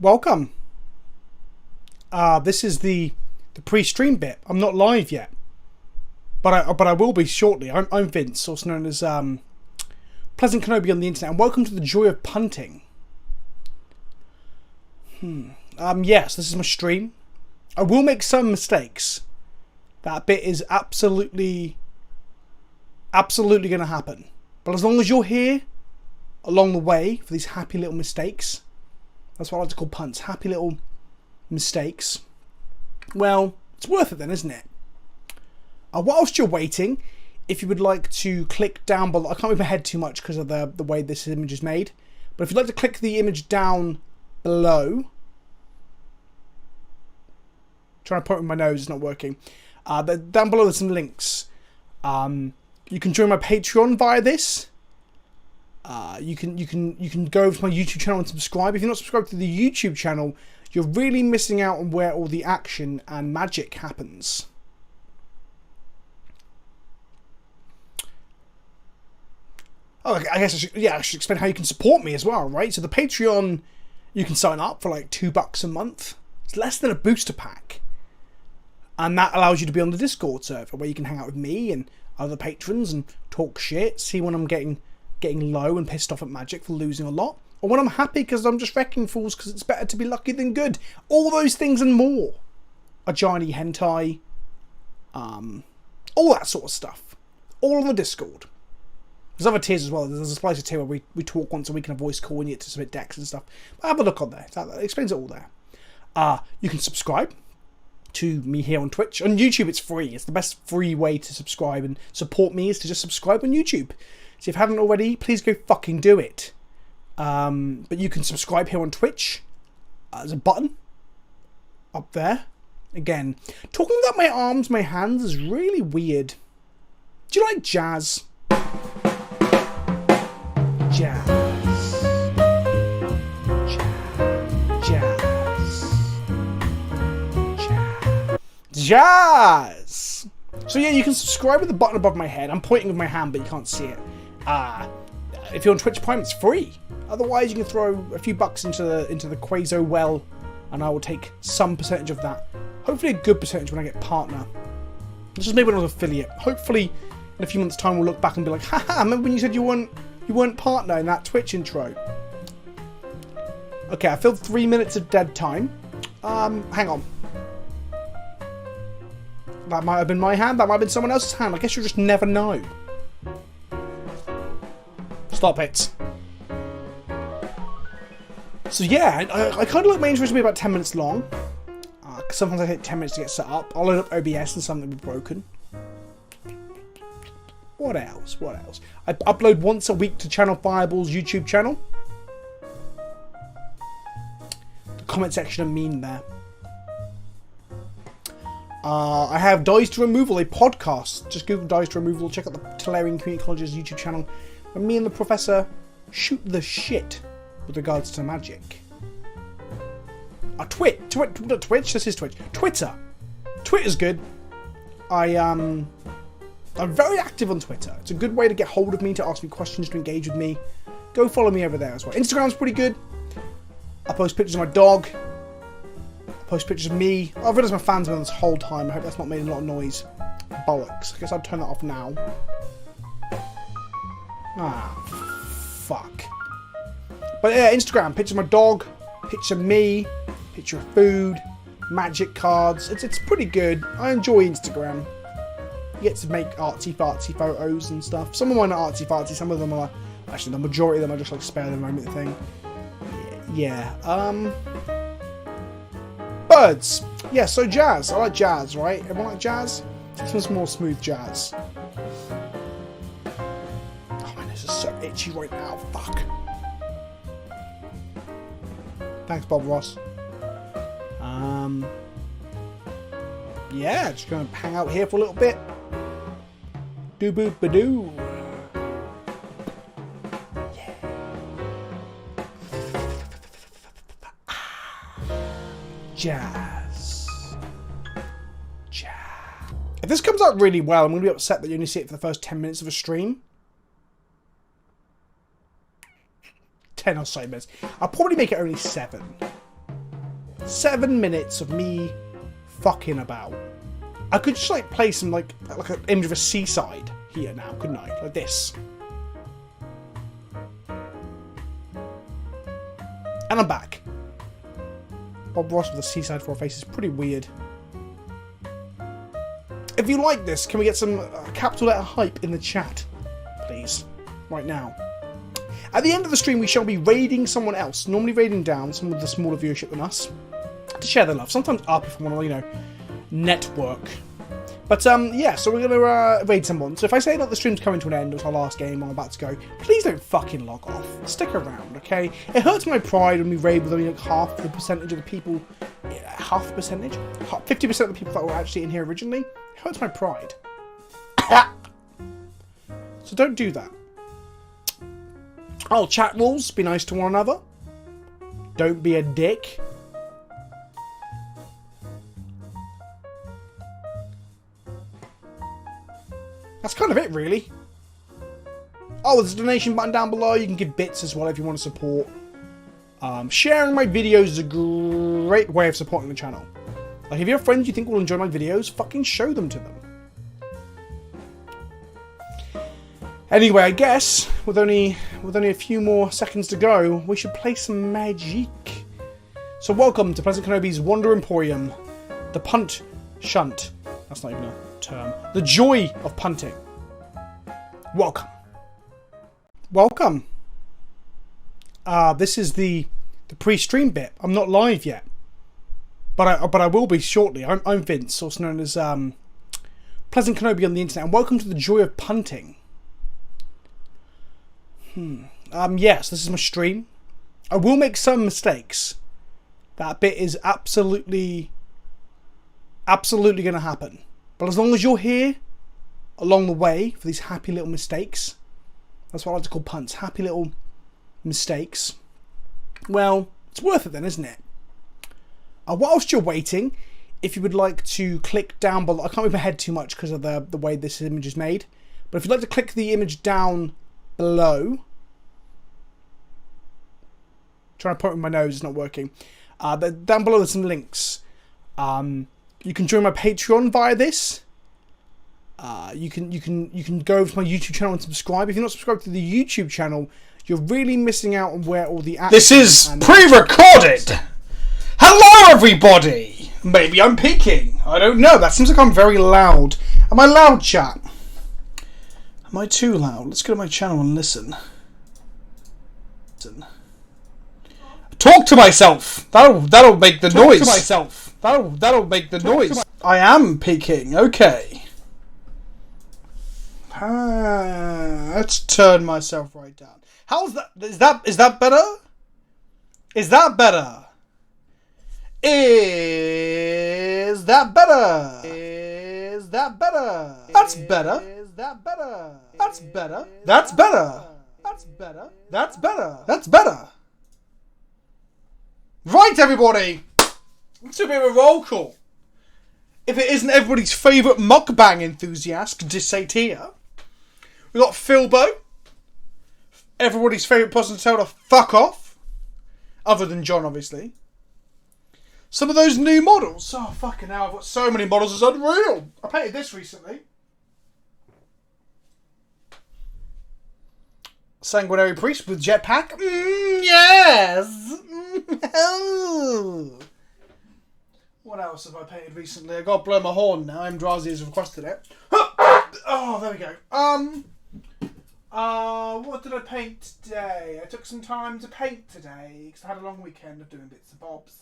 welcome. This is the pre-stream bit. I'm not live yet, but I will be shortly. I'm Vince, also known as PleasantKenobi on the internet, and welcome to the joy of punting. Yes, this is my stream. I will make some mistakes. That bit is absolutely going to happen. But as long as you're here along the way for these happy little mistakes, that's what I like to call punts, happy little mistakes, well, it's worth it then, isn't it? Whilst you're waiting, if you would like to click down below, I can't move my head too much because of the way this image is made, but if you'd like to click the image down below, trying to point with my nose, it's not working. Down below there's some links. You can join my Patreon via this. You can go over to my YouTube channel and subscribe. If you're not subscribed to the YouTube channel, you're really missing out on where all the action and magic happens. Oh, I guess I should explain how you can support me as well, right? So the Patreon, you can sign up for like $2 a month. It's less than a booster pack. And that allows you to be on the Discord server where you can hang out with me and other patrons and talk shit, see when I'm getting low and pissed off at Magic for losing a lot, or when I'm happy because I'm just wrecking fools because it's better to be lucky than good. All those things and more. A giant hentai, all that sort of stuff. All on the Discord. There's other tiers as well. There's a splicer tier where we talk once a week in a voice call and you get to submit decks and stuff. But have a look on there. That explains it all there. You can subscribe to me here on Twitch. On YouTube it's free. It's the best free way to subscribe and support me is to just subscribe on YouTube. So if you haven't already, please go fucking do it. But you can subscribe here on Twitch. There's a button up there. Again, talking about my arms, my hands is really weird. Do you like jazz? Jazz. Jazz! So yeah, you can subscribe with the button above my head. I'm pointing with my hand, but you can't see it. If you're on Twitch Prime, it's free. Otherwise, you can throw a few bucks into the Quazo well, and I will take some percentage of that. Hopefully a good percentage when I get partner. This is maybe not an affiliate. Hopefully, in a few months' time, we'll look back and be like, haha, remember when you said you weren't partner in that Twitch intro? Okay, I filled 3 minutes of dead time. Hang on. That might have been my hand, that might have been someone else's hand. I guess you'll just never know. Stop it. So yeah, I kind of like my intros to be about 10 minutes long. Cause sometimes I take 10 minutes to get set up. I'll load up OBS and something will be broken. What else? What else? I upload once a week to Channel Fireball's YouTube channel. The comment section are mean there. I have Dies to Removal, a podcast. Just Google Dies to Removal, check out the Tolarian Community College's YouTube channel, where me and the professor shoot the shit with regards to magic. Twitch, this is Twitch. Twitter. Twitter's good. I'm very active on Twitter. It's a good way to get hold of me, to ask me questions, to engage with me. Go follow me over there as well. Instagram's pretty good. I post pictures of my dog. Post pictures of me. I've realised my fans have been on this whole time. I hope that's not made a lot of noise. Bollocks. I guess I'll turn that off now. Fuck. But yeah, Instagram. Picture of my dog. Picture of me. Picture of food. Magic cards. It's pretty good. I enjoy Instagram. You get to make artsy-fartsy photos and stuff. Some of mine are artsy-fartsy. Some of them are... Actually, the majority of them are just like spare the moment thing. Yeah. Birds. Yeah, so jazz. I like jazz, right? Everyone like jazz? This one's more smooth jazz. Oh man, this is so itchy right now. Fuck. Thanks, Bob Ross. Yeah, just gonna hang out here for a little bit. Doo-boo-ba-doo. Jazz. If this comes out really well, I'm going to be upset that you only see it for the first 10 minutes of a stream. 10 or so minutes. I'll probably make it only 7. 7 minutes of me fucking about. I could just like play some like an image of a seaside here now, couldn't I? Like this. And I'm back. Bob Ross with a seaside for a face is pretty weird. If you like this, can we get some capital letter hype in the chat, please? Right now. At the end of the stream, we shall be raiding someone else. Normally raiding down someone with a smaller viewership than us. To share their love. Sometimes up if we want to, you know, network. But, yeah, so we're going to raid someone. So if I say that the stream's coming to an end, it's our last game, I'm about to go, please don't fucking log off. Stick around, okay? It hurts my pride when we raid with only like half the percentage of the people. Half the percentage? 50% of the people that were actually in here originally. It hurts my pride. So don't do that. Oh, chat rules. Be nice to one another. Don't be a dick. That's kind of it, really. Oh, there's a donation button down below. You can give bits as well if you want to support. Sharing my videos is a great way of supporting the channel. Like, if you have friends you think will enjoy my videos, fucking show them to them. Anyway, I guess, with only a few more seconds to go, we should play some magic. So welcome to PleasantKenobi's Wonder Emporium. The punt shunt. That's not even a term. The joy of punting. Welcome. Welcome. This is the pre-stream bit. I'm not live yet, but I will be shortly. I'm Vince, also known as PleasantKenobi on the internet, and welcome to the joy of punting. Yes, this is my stream. I will make some mistakes. That bit is absolutely going to happen. But as long as you're here along the way for these happy little mistakes, that's what I like to call punts, happy little mistakes, well, it's worth it then, isn't it? Whilst you're waiting, if you would like to click down below, I can't move my head too much because of the way this image is made, but if you'd like to click the image down below, trying to point with my nose, it's not working. Down below there's some links. You can join my Patreon via this. You can go over to my YouTube channel and subscribe. If you're not subscribed to the YouTube channel, you're really missing out on where all the action. This is pre-recorded. Hello, everybody. Maybe I'm peaking. I don't know. That seems like I'm very loud. Am I loud, chat? Am I too loud? Let's go to my channel and listen. Talk to myself. That'll make the noise. Talk to myself. That'll make the noise. I am peaking. Okay. Let's turn myself right down. How's that? Is that better? Is that better? Is that better? Is that better? That's better. Is that better? That's better. That's better. That's better. That's better. That's better. Right, everybody. Let's do a bit of a roll call. If it isn't everybody's favourite mukbang enthusiast, Dissatia, we got Philbo, everybody's favourite person to tell to fuck off, other than John, obviously. Some of those new models. Oh, fucking hell, I've got so many models, it's unreal. I painted this recently. Sanguinary Priest with jetpack. Yes. What else have I painted recently? I gotta blow my horn now. Drazi has requested it. Oh, there we go. What did I paint today? I took some time to paint today because I had a long weekend of doing bits and bobs.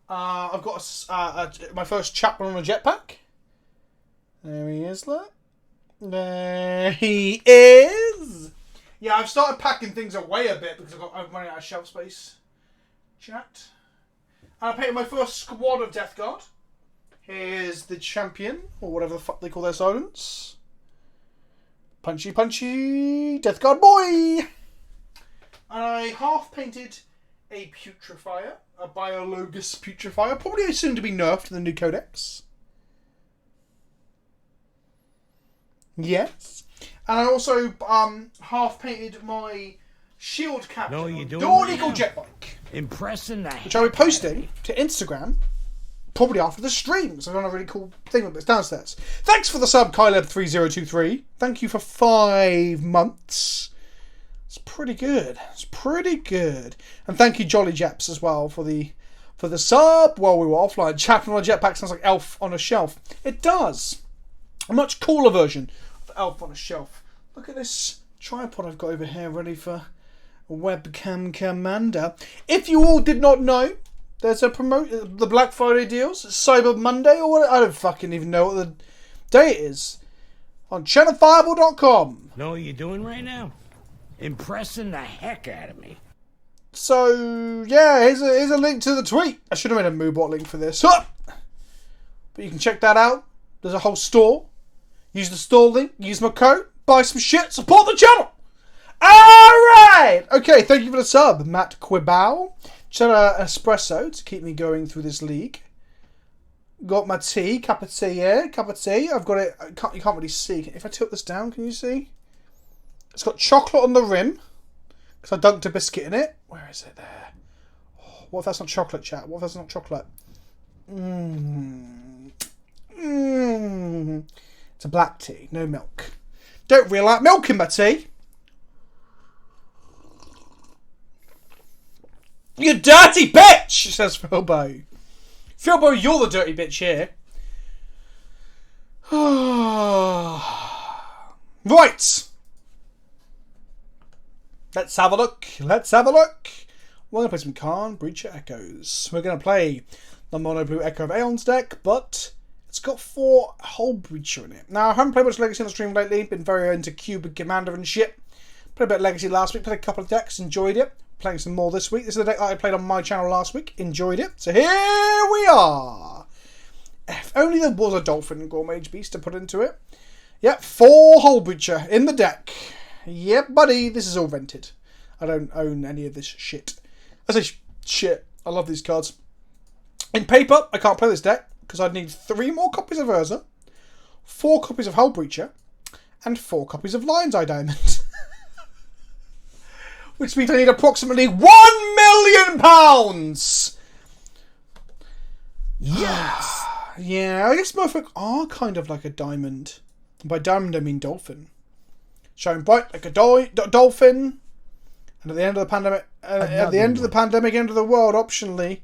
I've got my first chapter on a jetpack. There he is, look. There he is. Yeah, I've started packing things away a bit because I'm running out of shelf space. Chat. And I painted my first squad of Death Guard. Here's the champion, or whatever the fuck they call their sergeants. Punchy, punchy, Death Guard boy! And I half painted a Putrefier, a Biologus Putrefier, probably soon to be nerfed in the new codex. Yes. And I also half painted my shield captain. No, you don't. Dawn Eagle Jetbike. Impressing the which I'll be posting to Instagram probably after the stream. So I've done a really cool thing with it. It's downstairs. Thanks for the sub, Kyleb3023. Thank you for 5 months. It's pretty good. It's pretty good. And thank you, Jolly Jeps, as well, for the sub while we were offline. Chapping on a jetpack sounds like Elf on a Shelf. It does. A much cooler version of Elf on a Shelf. Look at this tripod I've got over here ready for webcam commander. If you all did not know, there's a the Black Friday deals, Cyber Monday or what? I don't fucking even know what the day it is. On channelfireball.com. Know what you're doing right now? Impressing the heck out of me. So yeah, here's a link to the tweet. I should have made a Moobot link for this. But you can check that out. There's a whole store. Use the store link. Use my code. Buy some shit. Support the channel. Alright! Okay, thank you for the sub, Matt Quibao. Just had an espresso to keep me going through this league. Got my tea, cup of tea, yeah, cup of tea. I've got it, you can't really see. If I tilt this down, can you see? It's got chocolate on the rim, because I dunked a biscuit in it. Where is it there? Oh, what if that's not chocolate, chat? What if that's not chocolate? It's a black tea, no milk. Don't really like milk in my tea. You dirty bitch, says Philbo. Philbo, you're the dirty bitch here. Right. Let's have a look. Let's have a look. We're going to play some Karn Breacher Echoes. We're going to play the Monoblue Echo of Aeon's deck, but it's got 4 Hullbreacher in it. Now, I haven't played much Legacy on the stream lately. Been very into Cube and Commander and shit. Played a bit of Legacy last week. Played a couple of decks. Enjoyed it. Playing some more this week. This is the deck that I played on my channel last week. Enjoyed it. So here we are. If only there was a Dolphin and Gormage Beast to put into it. Yep, 4 Hullbreacher in the deck. Yep, buddy. This is all rented. I don't own any of this shit. I say shit. I love these cards. In paper, I can't play this deck because I'd need 3 more copies of Urza, 4 copies of Hullbreacher, and 4 copies of Lion's Eye Diamond. Which means I need approximately £1 million! Yes! Yeah, I guess Murphy are kind of like a diamond. And by diamond, I mean dolphin. Shine bright like a dolphin. And at the end of the pandemic, end of the world, optionally.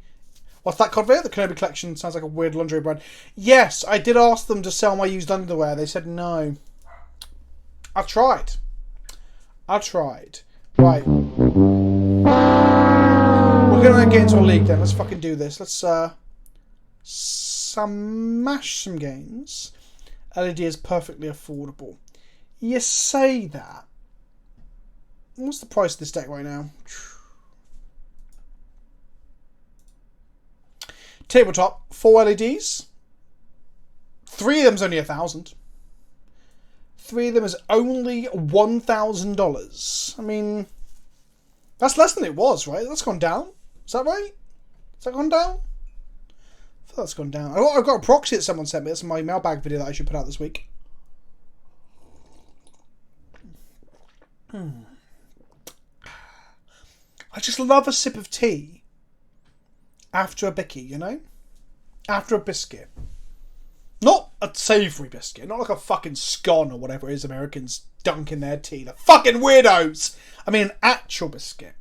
What's that called there? The Kenobi collection sounds like a weird lingerie brand. Yes, I did ask them to sell my used underwear. They said no. I tried. Right. We're going to get into a league then. Let's fucking do this. Let's smash some games. LED is perfectly affordable. You say that. What's the price of this deck right now? Tabletop, 4 LEDs. 3 of them's only 1,000. 3 of them is only $1,000. I mean, that's less than it was, right? That's gone down. Is that right? Has that gone down? I thought that's gone down. I've got a proxy that someone sent me. That's my mailbag video that I should put out this week. I just love a sip of tea after a bicky, you know? After a biscuit. Not a savoury biscuit. Not like a fucking scone or whatever it is Americans dunk in their tea. The fucking weirdos! I mean an actual biscuit.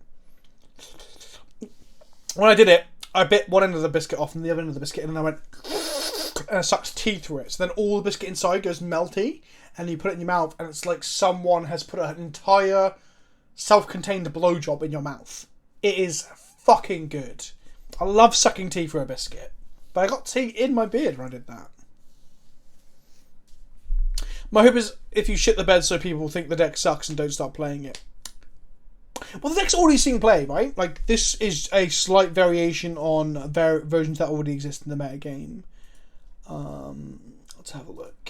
When I did it, I bit one end of the biscuit off and the other end of the biscuit and then I went and I sucked tea through it. So then all the biscuit inside goes melty and you put it in your mouth and it's like someone has put an entire self-contained blowjob in your mouth. It is fucking good. I love sucking tea through a biscuit. But I got tea in my beard when I did that. My hope is if you shit the bed so people think the deck sucks and don't start playing it. Well, the deck's already seen play, right? Like, this is a slight variation on versions that already exist in the meta game. Let's have a look.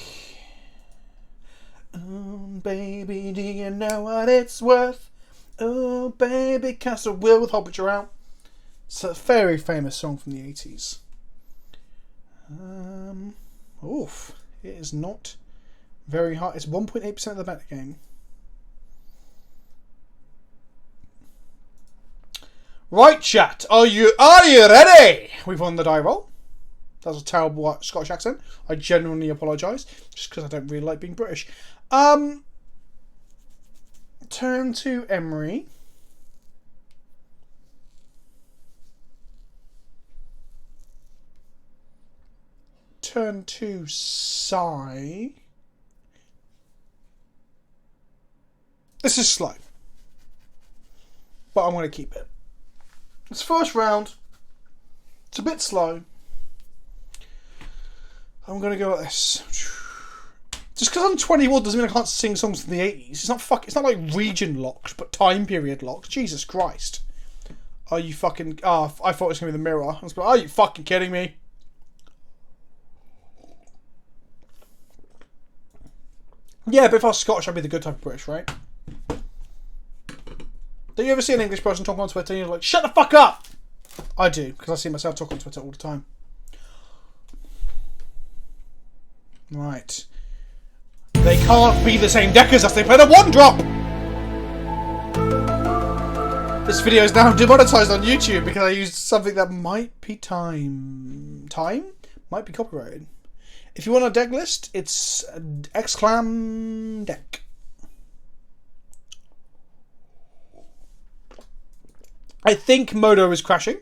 Oh, baby, do you know what it's worth? Oh, baby, cast a will with Hullbreacher out. It's a very famous song from the 80s. Oof. It is not very high. It's 1.8% of the meta game. Right, chat. Are you ready? We've won the die roll. That was a terrible Scottish accent. I genuinely apologise. Just because I don't really like being British. Turn to Emery. Turn to Sai. This is slow. But I'm going to keep it. It's first round. It's a bit slow. I'm going to go like this. Just because I'm 21 doesn't mean I can't sing songs from the 80s. It's not like region locked, but time period locked. Jesus Christ. Are you fucking... I thought it was going to be the mirror. I was like, are you fucking kidding me? Yeah, but if I was Scottish, I'd be the good type of British, right? Do you ever see an English person talk on Twitter and you're like, shut the fuck up? I do, because I see myself talk on Twitter all the time. Right. They can't be the same deck as us. They played a 1-drop! This video is now demonetized on YouTube because I used something that might be time? Might be copyrighted. If you want a deck list, it's exclam deck. I think Modo is crashing.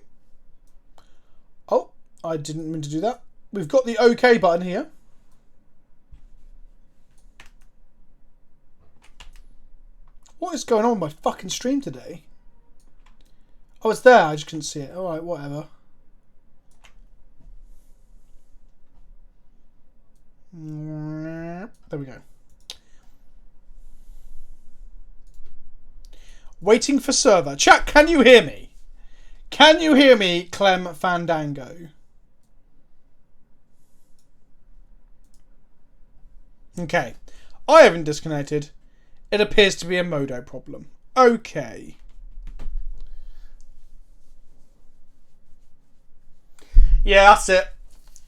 Oh, I didn't mean to do that. We've got the OK button here. What is going on with my fucking stream today? Oh, it's there. I just couldn't see it. Alright, whatever. There we go. Waiting for server. Chat, can you hear me? Can you hear me, Clem Fandango? Okay. I haven't disconnected. It appears to be a Modo problem. Okay. Yeah, that's it.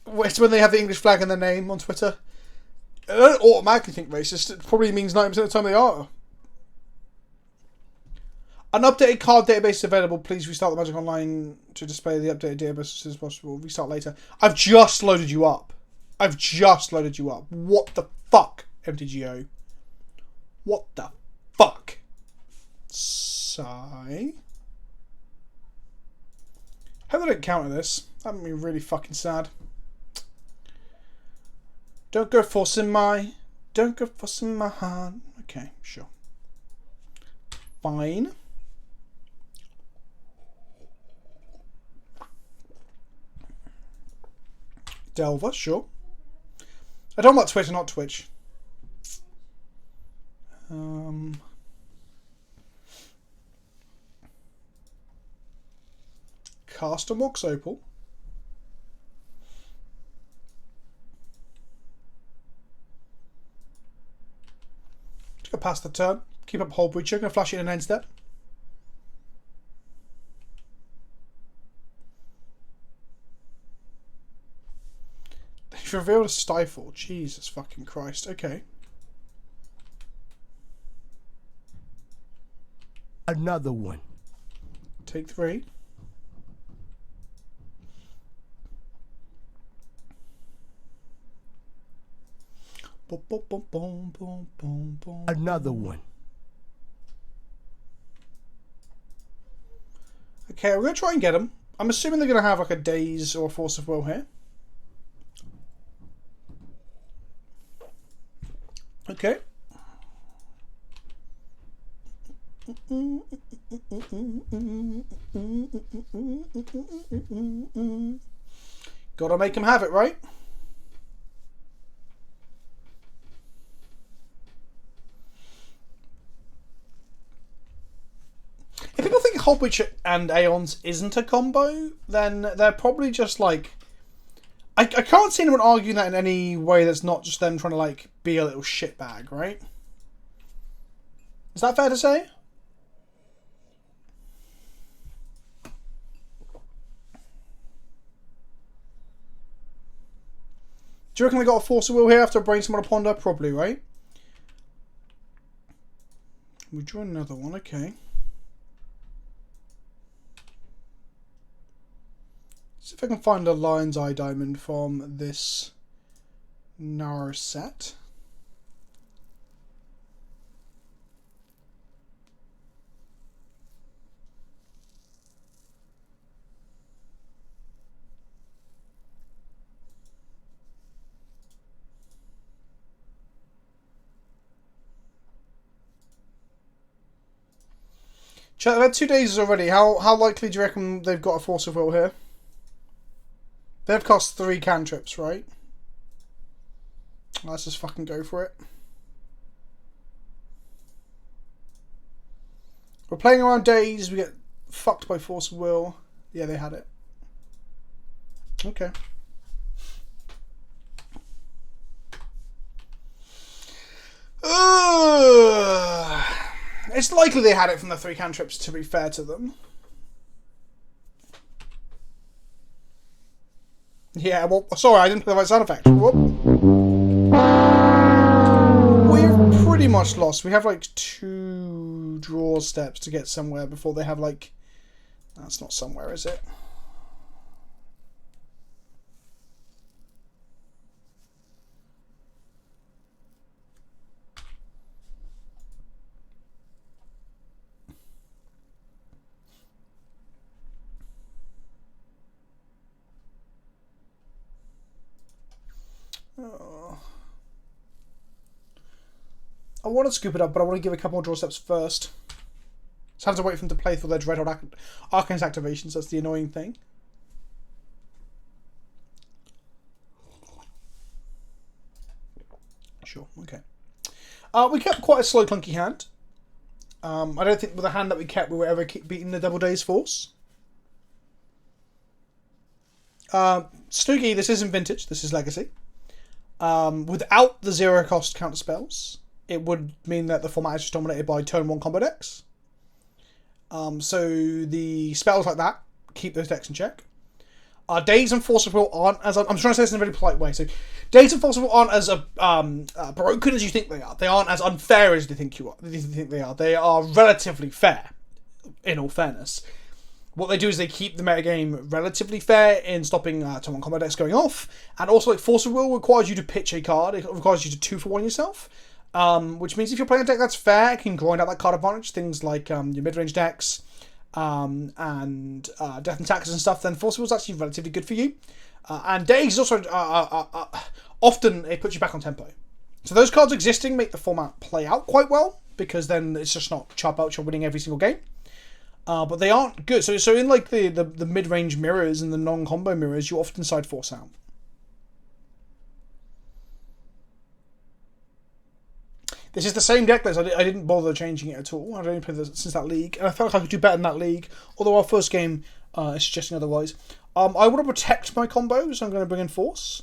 It's when they have the English flag in their name on Twitter. I don't automatically think racist. It probably means 90% of the time they are. An updated card database is available. Please restart the Magic Online to display the updated database as soon as possible. Restart later. I've just loaded you up. What the fuck, MTGO? What the fuck? Sigh. Hope they don't counter this. That would be really fucking sad. Don't go forcing my hand. Okay, sure. Fine. Delver, sure. I don't want Twitter, not Twitch. Cast a Mox Opal. Go past the turn. Keep up Hullbreacher. Gonna flash it in an end step. They've revealed a Stifle. Jesus fucking Christ. Okay. Another one. Take 3. Another one. Okay, we're going to try and get them. I'm assuming they're going to have like a Daze or a Force of Will here. Okay. Gotta make them have it, right? If people think Hullbreacher and Aeons isn't a combo, then they're probably just like... I can't see anyone arguing that in any way that's not just them trying to like be a little shitbag, right? Is that fair to say? Do you reckon they got a Force of Will here after a Brainstorm and a Ponder? Probably, right? We draw another one, okay. I can find a Lion's Eye diamond from this narrow set. Chat, they've had 2 days already. How likely do you reckon they've got a Force of Will here? They've cost 3 cantrips, right? Let's just fucking go for it. We're playing around days, we get fucked by Force of Will. Yeah, they had it. Okay. It's likely they had it from the 3 cantrips, to be fair to them. Yeah, well, sorry, I didn't play the right sound effect. Whoop. We're pretty much lost. We have like 2 draw steps to get somewhere before they have like... That's not somewhere, is it? Oh. I want to scoop it up, but I want to give a couple more draw steps first. So I have to wait for them to play through their Dreadhorde Arcane's activations. That's the annoying thing. Sure, okay. We kept quite a slow, clunky hand. I don't think with the hand that we kept, we were ever beating the Double Days Force. Snooky, this isn't Vintage, this is Legacy. Without the 0 cost counter spells, it would mean that the format is just dominated by turn 1 combo decks. So the spells like that keep those decks in check. Days and Force of Will aren't as... I'm trying to say this in a very polite way. So Days and Force of Will aren't as broken as you think they are. They aren't as unfair as you think they are. They are relatively fair, in all fairness. What they do is they keep the metagame relatively fair in stopping turn 1 combo decks going off. And also, like, Force of Will requires you to pitch a card. It requires you to 2-for-1 yourself. Which means if you're playing a deck that's fair, it can grind out that card advantage. Things like your mid-range decks and Death and Taxes and stuff. Then Force of Will is actually relatively good for you. And Days is also... often it puts you back on tempo. So those cards existing make the format play out quite well. Because then it's just not Char Belcher winning every single game. But they aren't good. So in like the mid-range mirrors and the non-combo mirrors, you often side Force out. This is the same deck list. I didn't bother changing it at all. I'd only played this since that league. And I felt like I could do better in that league. Although our first game is suggesting otherwise. I want to protect my combos. So I'm going to bring in Force.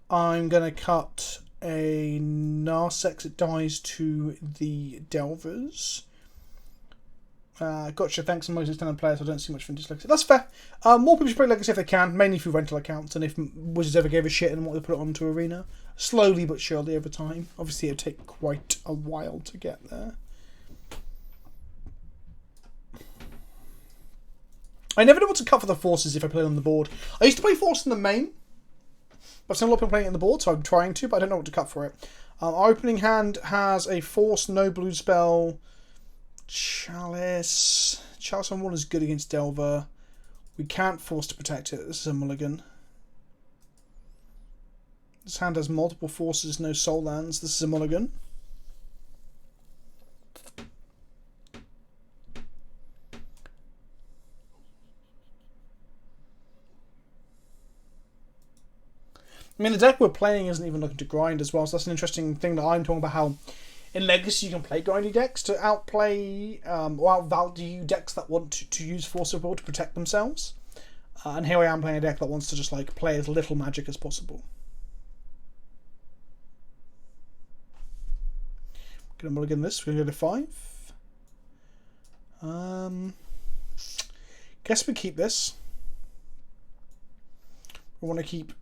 I'm going to cut a Narsex. It dies to the Delvers. Gotcha, thanks to most extended players. I don't see much Vintage Legacy. That's fair. More people should play Legacy if they can, mainly through rental accounts, and if Wizards ever gave a shit and wanted to put it onto Arena. Slowly but surely over time. Obviously, it would take quite a while to get there. I never know what to cut for the Forces if I play on the board. I used to play Force in the main, but I've seen a lot of people playing it on the board, so I'm trying to, but I don't know what to cut for it. Our opening hand has a Force Monoblue spell... Chalice. Chalice on 1 is good against Delver. We can't Force to protect it. This is a mulligan. This hand has multiple Forces, no soul lands. This is a mulligan. I mean, the deck we're playing isn't even looking to grind as well, so that's an interesting thing that I'm talking about, how in Legacy you can play grindy decks to outplay or outvalue decks that want to use Force of Will to protect themselves. And here I am playing a deck that wants to just like play as little magic as possible. Gonna mulligan this, we're gonna go to 5. Guess we keep this. We want to keep...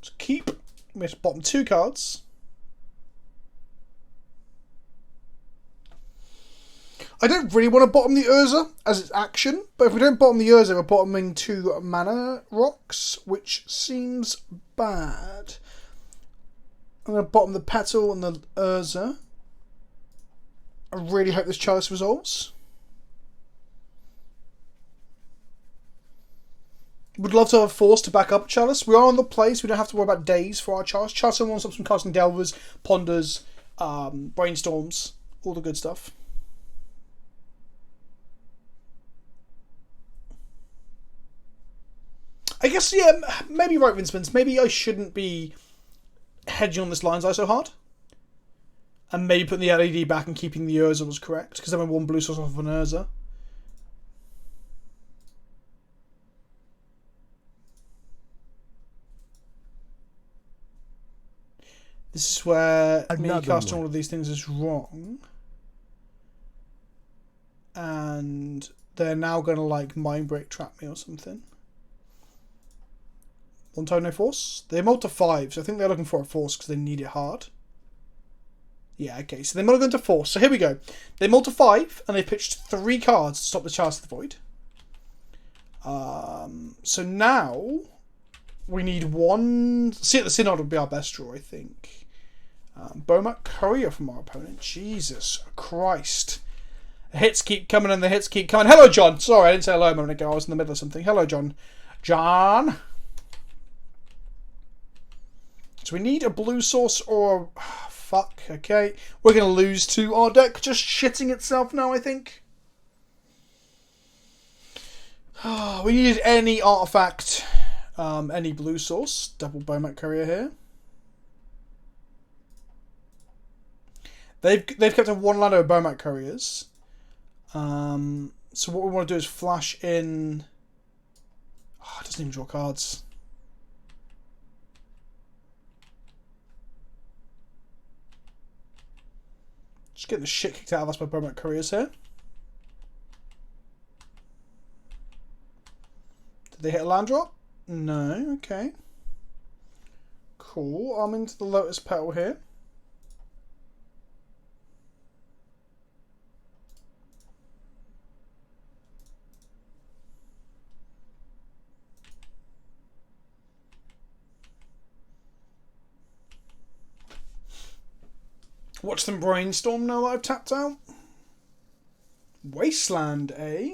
So keep... We have to bottom 2 cards. I don't really want to bottom the Urza as its action, but if we don't bottom the Urza, we're bottoming 2 mana rocks, which seems bad. I'm going to bottom the Petal and the Urza. I really hope this Chalice resolves. Would love to have a Force to back up Chalice. We are on the place. We don't have to worry about days for our Chalice. Chalice wants up some casting Delvers, Ponders, Brainstorms, all the good stuff. I guess, yeah, maybe right, Vince. Maybe I shouldn't be hedging on this Lion's Eye so hard. And maybe putting the LED back and keeping the Urza was correct. Because then we won blue source off of an Urza. This is where me casting all of these things is wrong. And they're now going to, like, Mind Break trap me or something. One time no Force. They mulled to 5, so I think they're looking for a Force because they need it hard. Yeah, okay, so they mulled into Force. So here we go. They mulled to 5, and they pitched 3 cards to stop the Chalice of the Void. So now we need 1... See, the Synod would be our best draw, I think. Beaumat Courier from our opponent. Jesus Christ. The hits keep coming and the hits keep coming. Hello, John. Sorry, I didn't say hello a moment ago. I was in the middle of something. Hello, John. John. So we need a blue source or... fuck, okay. We're going to lose to our deck just shitting itself now, I think. We needed any artifact, any blue source. Double Beaumat Courier here. They've kept a 1 land over Beaumat Couriers. So what we want to do is flash in... Oh, it doesn't even draw cards. Just getting the shit kicked out of us by Beaumat Couriers here. Did they hit a land drop? No, okay. Cool, I'm into the Lotus Petal here. Watch them brainstorm now that I've tapped out. Wasteland, eh?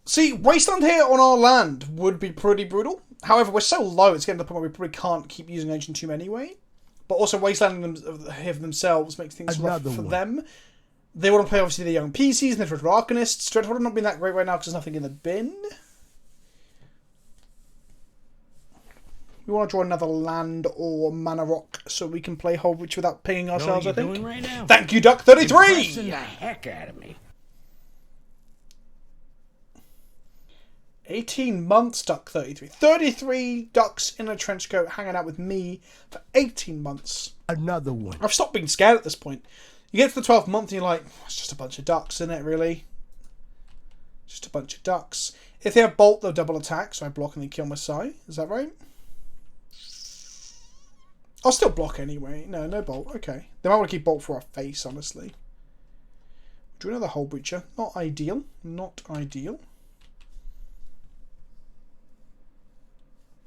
See, Wasteland here on our land would be pretty brutal. However, we're so low, it's getting to the point where we probably can't keep using Ancient Tomb anyway. But also, Wastelanding them here for themselves makes things rough for them. They want to play, obviously, the young PCs and the Dreadful Arcanists. Dreadful not been that great right now because there's nothing in the bin. We want to draw another land or mana rock so we can play Hullbreacher without pinging ourselves, I think. Right now? Thank you, Duck33! Impressing the heck out of me. 18 months, Duck33. 33 ducks in a trench coat hanging out with me for 18 months. Another one. I've stopped being scared at this point. You get to the 12th month and you're like, it's just a bunch of ducks, isn't it, really? Just a bunch of ducks. If they have Bolt, they'll double attack, so I block and they kill my Sai. Is that right? I'll still block anyway. No, no Bolt. Okay. They might want to keep Bolt for our face, honestly. Do another Hullbreacher. Not ideal. Not ideal.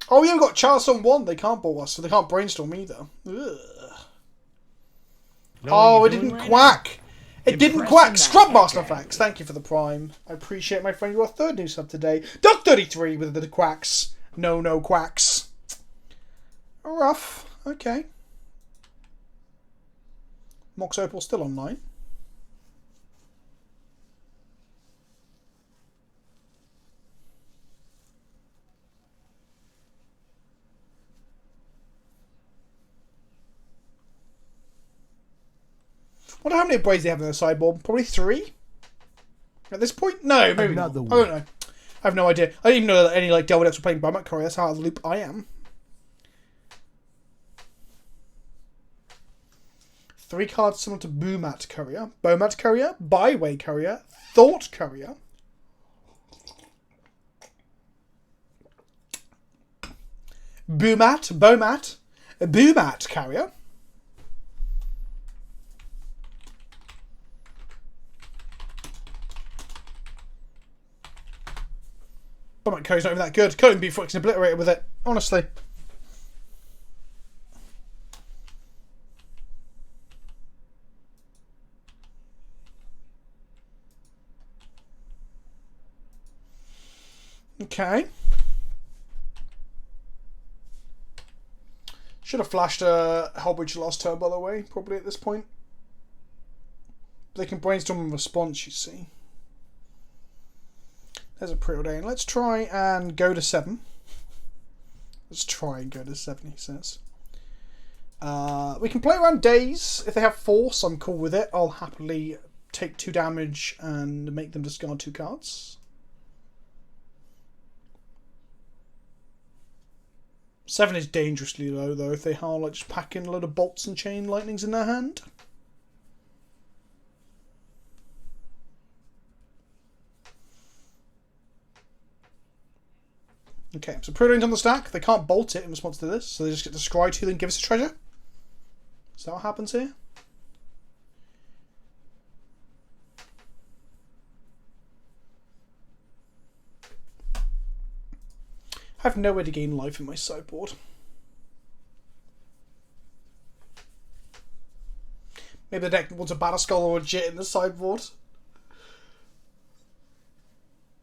Oh, yeah, we've got Chalice on 1. They can't Bolt us, so they can't Brainstorm either. Ugh. Oh, it didn't quack. It didn't quack. Scrubmaster Facts. Thank you for the Prime. I appreciate my friend. Your 3rd new sub today. Duck33 with the quacks. No quacks. Rough. Okay. Mox Opal still online. I wonder how many braids they have in their sideboard. Probably 3? At this point? No, maybe not. I don't know. I have no idea. I didn't even know that any like Delver decks were playing Beaumat Courier. That's how out of the loop I am. 3 cards similar to Beaumat Courier. Beaumat Courier, Byway Courier, Thought Courier. Beaumat Courier. Bowmat Curry's not even that good. Couldn't be fucking obliterated with it, honestly. Okay. Should have flashed a Hullbreacher last turn, by the way, probably at this point. They can brainstorm a response, you see. There's a preordain. Let's try and go to 7. Let's try and go to 7, he says. We can play around days. If they have force, I'm cool with it. I'll happily take 2 damage and make them discard 2 cards. 7 is dangerously low, though, if they are like just packing a load of bolts and chain lightnings in their hand. Okay, so Preordain's on the stack. They can't bolt it in response to this, so they just get to scry 2, then give us a treasure. Is that what happens here? I have nowhere to gain life in my sideboard. Maybe the deck wants a Battle Skull or a Jit in the sideboard.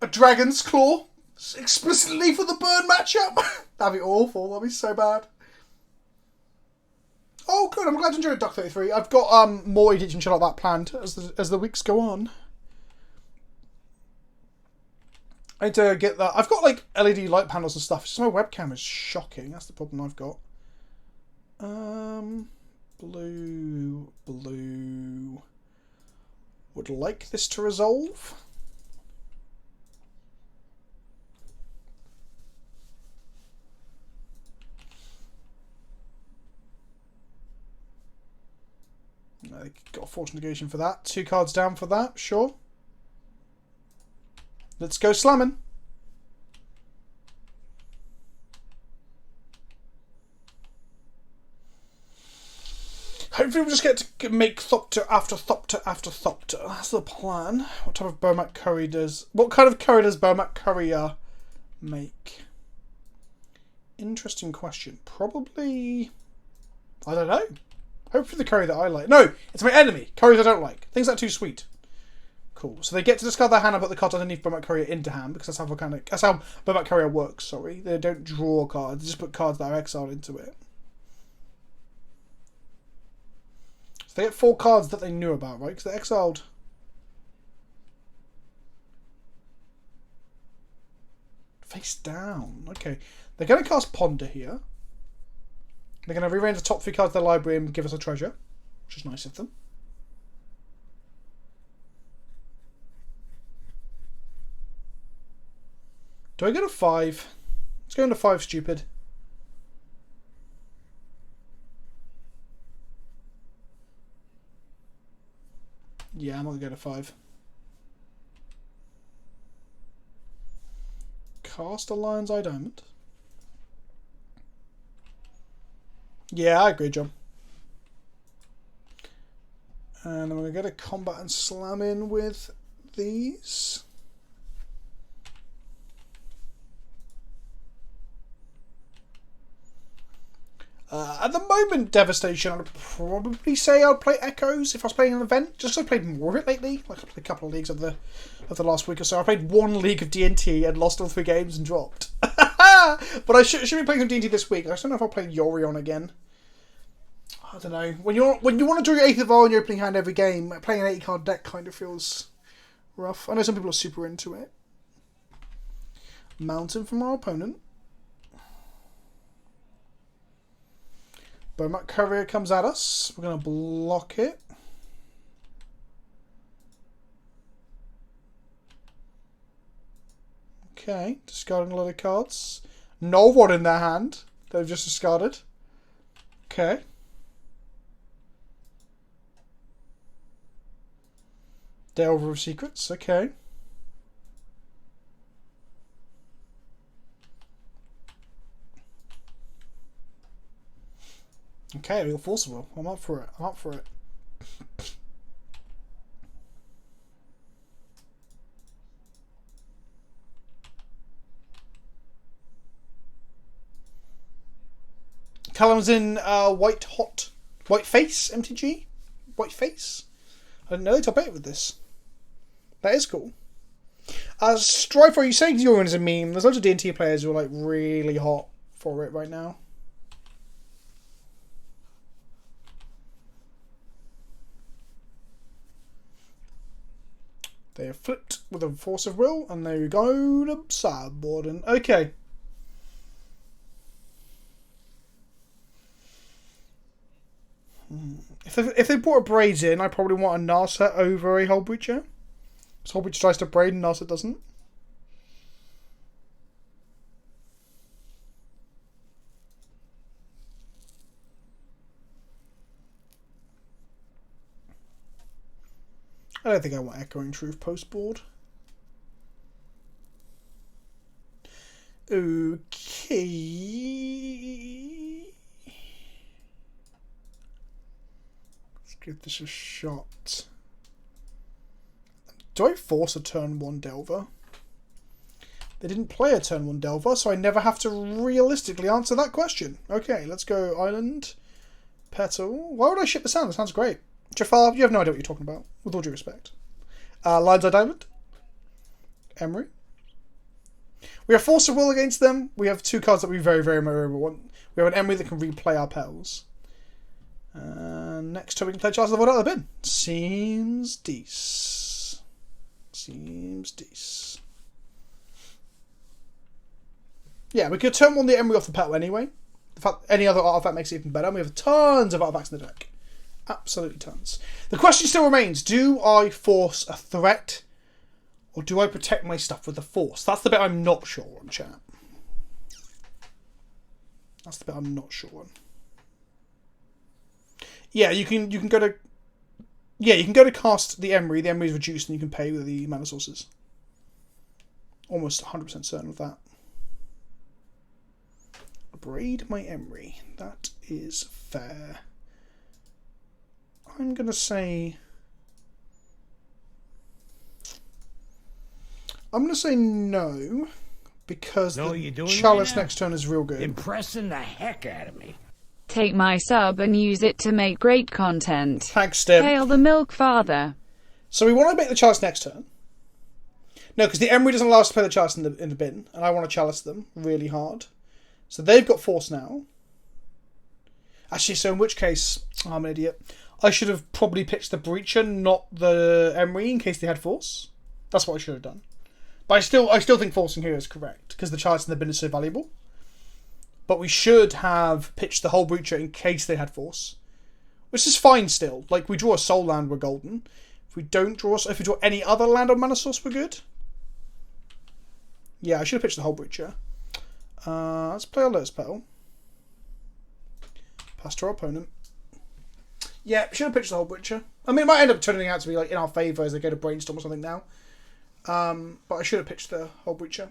A Dragon's Claw? Explicitly for the burn matchup? That'd be awful. That'd be so bad. Oh, good. I'm glad you enjoyed Duck 33. I've got more edits and shit like that planned as the weeks go on. I need to get that. I've got like LED light panels and stuff. It's just my webcam is shocking. That's the problem I've got. Blue. Would like this to resolve. I got a force negation for that. 2 cards down for that, sure. Let's go slamming. Hopefully we'll just get to make Thopter after Thopter after Thopter. That's the plan. What type of Bowmat Curry does... What kind of curry does Bowmat Curry make? Interesting question. Probably... I don't know. Hopefully the curry that I like. No! It's my enemy! Curries I don't like. Things that are too sweet. Cool. So they get to discard their hand and put the cards underneath Bowmat Courier into hand, because that's how Bowmat Courier works, sorry. They don't draw cards, they just put cards that are exiled into it. So they get 4 cards that they knew about, right? Because they're exiled. Face down. Okay. They're going to cast Ponder here. They're going to rearrange the top 3 cards of their library and give us a treasure, which is nice of them. Do I go to 5? Let's go into 5, stupid. Yeah, I'm not going to go to 5. Cast a Lion's Eye Diamond. Yeah, I agree, John. And I'm going to go to combat and slam in with these. At the moment, Devastation, I'd probably say I'd play Echoes if I was playing an event. Just 'cause I've played more of it lately. Like I played a couple of leagues of the last week or so. I played 1 league of D&T and lost all 3 games and dropped. But I should be playing some D&T this week. I just don't know if I'll play Yorion again. I don't know. When you want to draw your 8th of all in your opening hand every game, playing an 80-card deck kind of feels rough. I know some people are super into it. Mountain from our opponent. Bowmat Courier comes at us. We're going to block it. Okay, discarding a lot of cards. No one in their hand. They've just discarded. Okay. Delver of Secrets. Okay. Okay, real forcible. I'm up for it. I'm up for it. Callum's in White Face MTG? White Face? I didn't know they top 8 with this. That is cool. Strife, are you saying Euron is a meme? There's loads of D&T players who are like really hot for it right now. They have flipped with a force of will, and there we go to sideboarding. Okay. If they brought a Braids in, I probably want a Narset over a Hullbreacher. So Hullbreacher tries to braid and Narset doesn't. I don't think I want Echoing Truth post board. Okay. Let's give this a shot. Do I force a turn 1 Delver? They didn't play a turn 1 Delver, so I never have to realistically answer that question. Okay, let's go Island. Petal. Why would I ship the sound? That sounds great. Jafar, you have no idea what you're talking about, with all due respect. Lines Eye Diamond. Emery. We have Force of Will against them. We have 2 cards that we very, very, very want. We have an Emery that can replay our Pels. Next time we can play Charles the VOD out of the bin. Seems decent. Seems decent. Yeah, we could turn 1 the Emery off the Petal anyway. In fact, any other artifact makes it even better. We have tons of artifacts in the deck. Absolutely tons. The question still remains, do I force a threat or do I protect my stuff with the force? That's the bit I'm not sure on, chat. That's the bit I'm not sure on. Yeah, you can go to cast the Emery. The Emery is reduced and you can pay with the mana sources. Almost 100% certain of that. Braid my Emery. That is fair. I'm going to say... I'm going to say no, because the Chalice next turn is real good. Impressing the heck out of me. Take my sub and use it to make great content. Thanks, Steve. Hail the Milk Father. So we want to make the Chalice next turn. No, because the Emery doesn't allow us to play the Chalice in the bin, and I want to Chalice them really hard. So they've got Force now. Actually, so in which case, I'm an idiot. I should have probably pitched the Breacher, not the Emery, in case they had Force. That's what I should have done. But I still think forcing here is correct, because the Chalice in the bin is so valuable. But we should have pitched the Hullbreacher in case they had Force. Which is fine still. Like, we draw a Soul Land, we're golden. If we draw any other land on mana source, we're good. Yeah, I should have pitched the Hullbreacher. Let's play our Lotus Petal. Pass to our opponent. Yeah, should have pitched the Hullbreacher. I mean, it might end up turning out to be like in our favour as they go to Brainstorm or something now. But I should have pitched the Hullbreacher.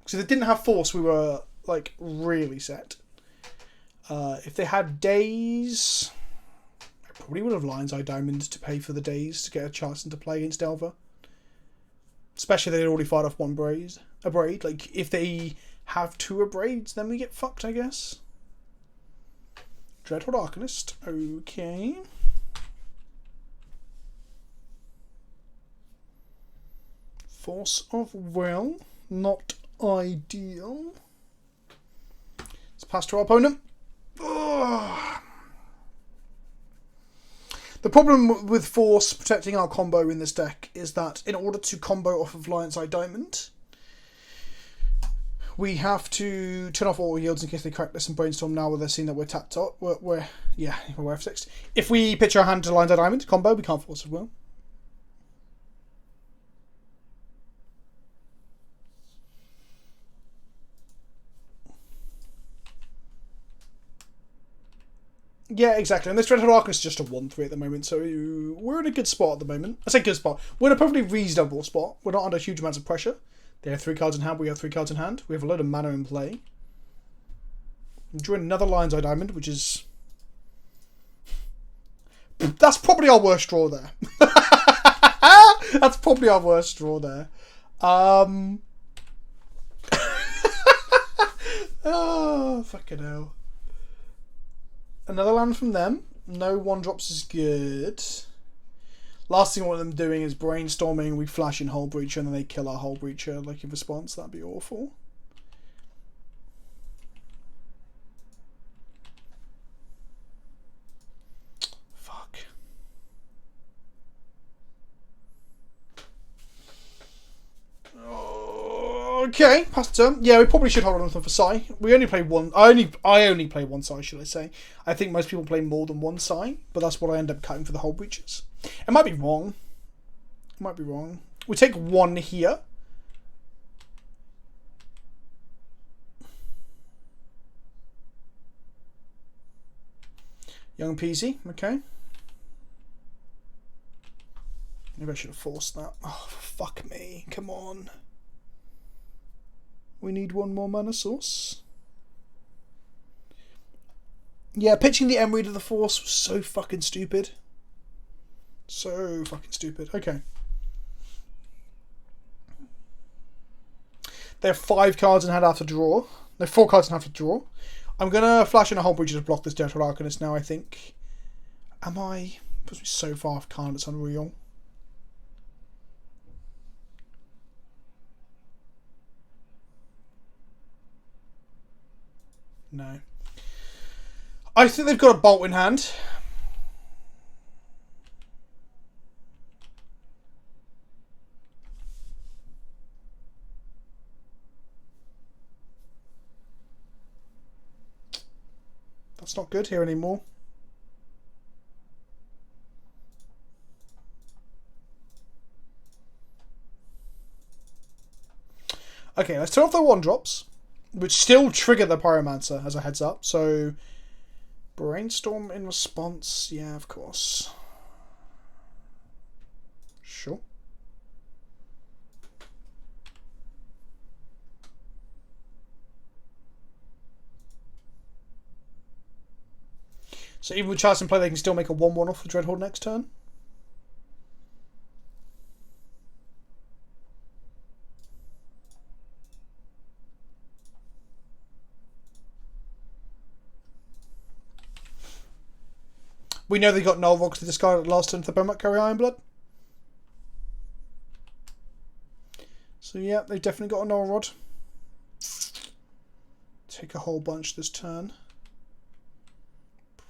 So if they didn't have Force, we were like really set. If they had Days, I probably would have Lion's Eye Diamond to pay for the Days to get a chance into play against Delver. Especially if they'd already fired off one a braid. Like, if they have 2 braids, then we get fucked, I guess. Dreadful Arcanist. Okay. Force of Will. Not ideal. Let's pass to our opponent. Ugh. The problem with Force protecting our combo in this deck is that in order to combo off of Lion's Eye Diamond, we have to turn off all yields in case they crack this and Brainstorm now where they're seeing that we're tapped up. We're F6. If we pitch our hand to Lion's Eye Diamond combo, we can't Force of Will. Yeah, exactly. And this Dreadful Arcanist is just a 1-3 at the moment, so we're in a good spot at the moment. I say good spot. We're in a perfectly reasonable spot. We're not under huge amounts of pressure. They have 3 cards in hand. We have 3 cards in hand. We have a load of mana in play. I'm drawing another Lion's Eye Diamond, which is... That's probably our worst draw there. That's probably our worst draw there. Oh, fucking hell. Another land from them. No 1-drops is good. Last thing I want them doing is brainstorming, we flash in Hullbreacher and then they kill our Hullbreacher like in response. That'd be awful. Fuck. Okay, pass the turn. Yeah, we probably should hold on for Sai. We only play one. I only play one Sai, should I say? I think most people play more than one Sai, but that's what I end up cutting for the Hullbreachers. It might be wrong. It might be wrong. We take one here. Young Peasy, okay. Maybe I should have forced that. Oh, fuck me. Come on. We need one more mana source. Yeah, pitching the Emery to the Force was so fucking stupid. So fucking stupid. Okay. They have 5 cards in hand after draw. They have 4 cards in hand after draw. I'm gonna flash in a Hullbreacher to block this Dreadhorde Arcanist now, I think. Am I? Puts me so far off Karn, it's unreal. No. I think they've got a bolt in hand. That's not good here anymore. Okay, let's turn off the 1-drops, which still trigger the Pyromancer as a heads up. So, brainstorm in response. Yeah, of course. Sure. So even with Charles in play, they can still make a 1/1 off the Dreadhorde next turn. We know they got Null Rocks to discard at last turn to the Bomat carry Ironblood. So yeah, they've definitely got a Null Rod. Take a whole bunch this turn.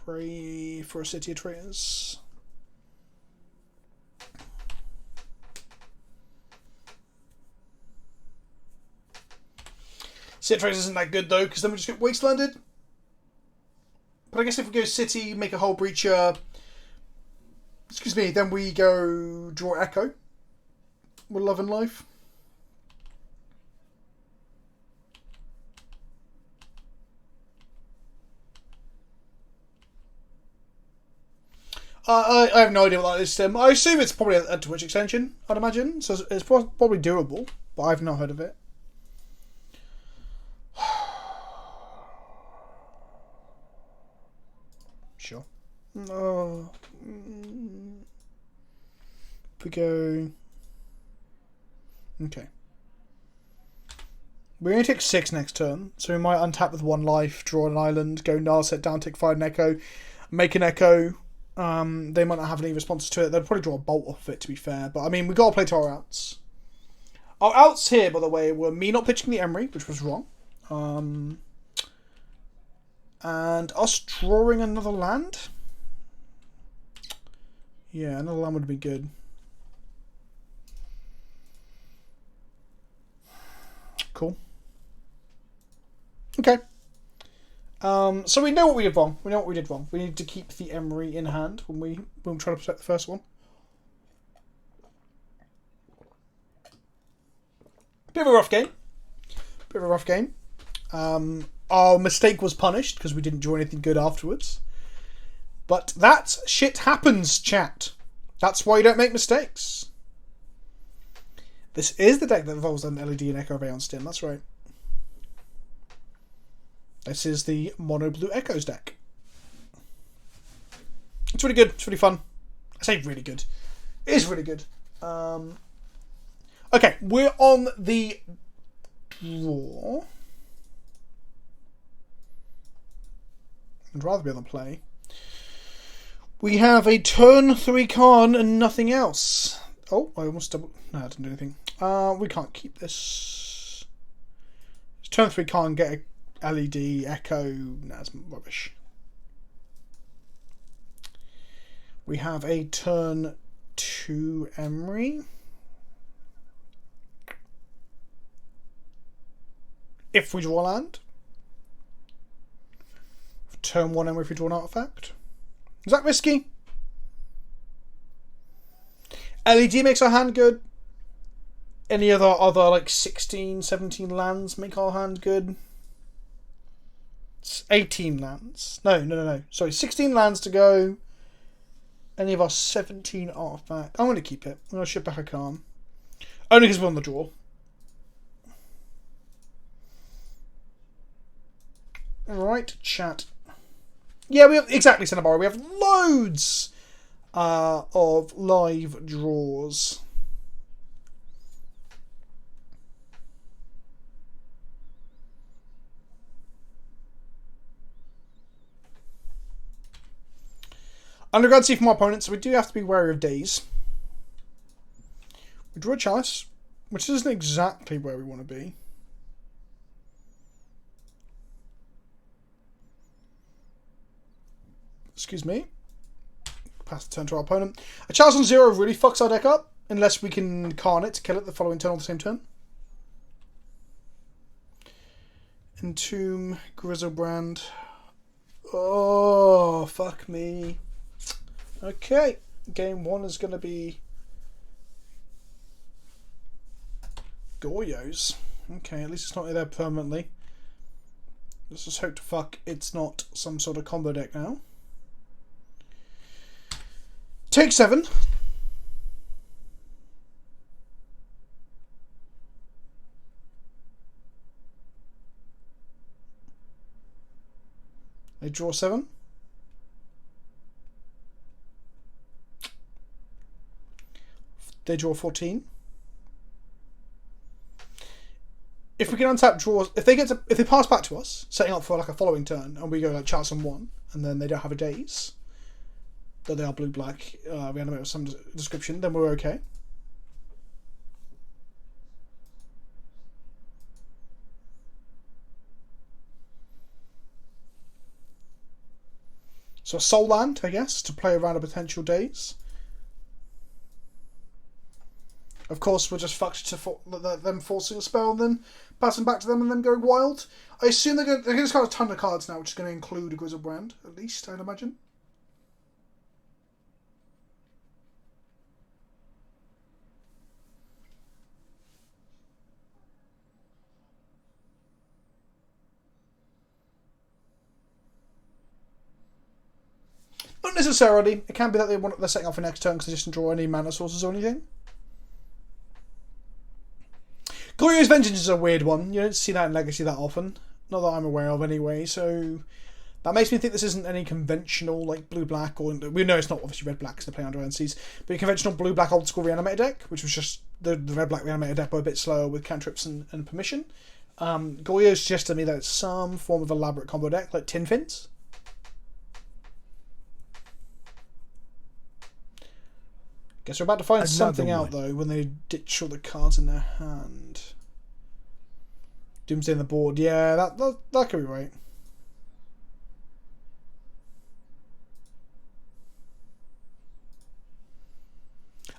Pray for a City of Traitors. City of Traitors isn't that good though, because then we just get Wastelanded. But I guess if we go City, make a Hullbreacher, excuse me, then we go draw Echo with Love and Life. I have no idea what that is. I assume it's probably a Twitch extension, I'd imagine. So it's probably doable, but I've not heard of it. Sure. Oh. We go. Okay. We're going to take 6 next turn, so we might untap with 1 life, draw an island, go Narset down, take 5 an Echo, make an Echo. They might not have any responses to it. They'll probably draw a bolt off of it, to be fair. But I mean, we got to play to our outs. Our outs here, by the way, were me not pitching the Emery, which was wrong. And us drawing another land. Yeah, another land would be good. Cool. Okay. So we know what we did wrong. We know what we did wrong. We need to keep the Emery in hand when we try to protect the first one. Bit of a rough game. Bit of a rough game. Our mistake was punished because we didn't draw anything good afterwards. But that shit happens, chat. That's why you don't make mistakes. This is the deck that involves an LED and Echo Ray on Stim. That's right. This is the Monoblue Echoes deck. It's really good. It's really fun. I say really good. It is really good. Okay, we're on the draw. I'd rather be on the play. We have a turn 3 Karn and nothing else. Oh, I almost double... No, I didn't do anything. We can't keep this. Turn 3 Karn, get a LED, echo... Nah, it's rubbish. We have a turn 2 Emery. If we draw land. Turn 1 Emery if we draw an artifact. Is that risky? LED makes our hand good. Any other like 16, 17 lands make our hand good. It's 18 lands. No. Sorry, 16 lands to go. Any of our 17 artifacts. I'm going to keep it. I'm going to ship back a Karn. Only because we're on the draw. Right, chat. Yeah, we have exactly Cinnabar. We have loads of live draws. Underground Sea from our opponents, so we do have to be wary of days. We draw a Chalice, which isn't exactly where we want to be. Excuse me. Pass the turn to our opponent. A Chalice on 0 really fucks our deck up, unless we can Karn it to kill it the following turn on the same turn. Entomb, Grizzlebrand. Oh, fuck me. Okay, game 1 is going to be Goyos. Okay, at least it's not there permanently. Let's just hope to fuck it's not some sort of combo deck now. Take 7. They draw 7. They draw 14. If we can untap draws, if they pass back to us, setting up for like a following turn, and we go like Chalice on 1, and then they don't have a daze, though they are blue-black, reanimate with some description, then we're okay. So a soul land, I guess, to play around a potential daze. Of course, we're just fucked to them forcing a spell and then passing back to them and them going wild. I assume they're going to discard a ton of cards now, which is going to include a Grizzlebrand, at least, I'd imagine. Not necessarily. It can be that they're setting up for next turn because they just didn't draw any mana sources or anything. Goyo's Vengeance is a weird one. You don't see that in Legacy that often. Not that I'm aware of anyway, so that makes me think this isn't any conventional like blue-black, or we know it's not obviously red-black because they're playing under NCs, but a conventional blue-black old-school reanimator deck, which was just the red-black reanimator deck but a bit slower with cantrips and permission. Goyo suggests to me that it's some form of elaborate combo deck, like Tin Fins. Guess we're about to find something out though when they ditch all the cards in their hand. Doomsday on the board, yeah, that could be right.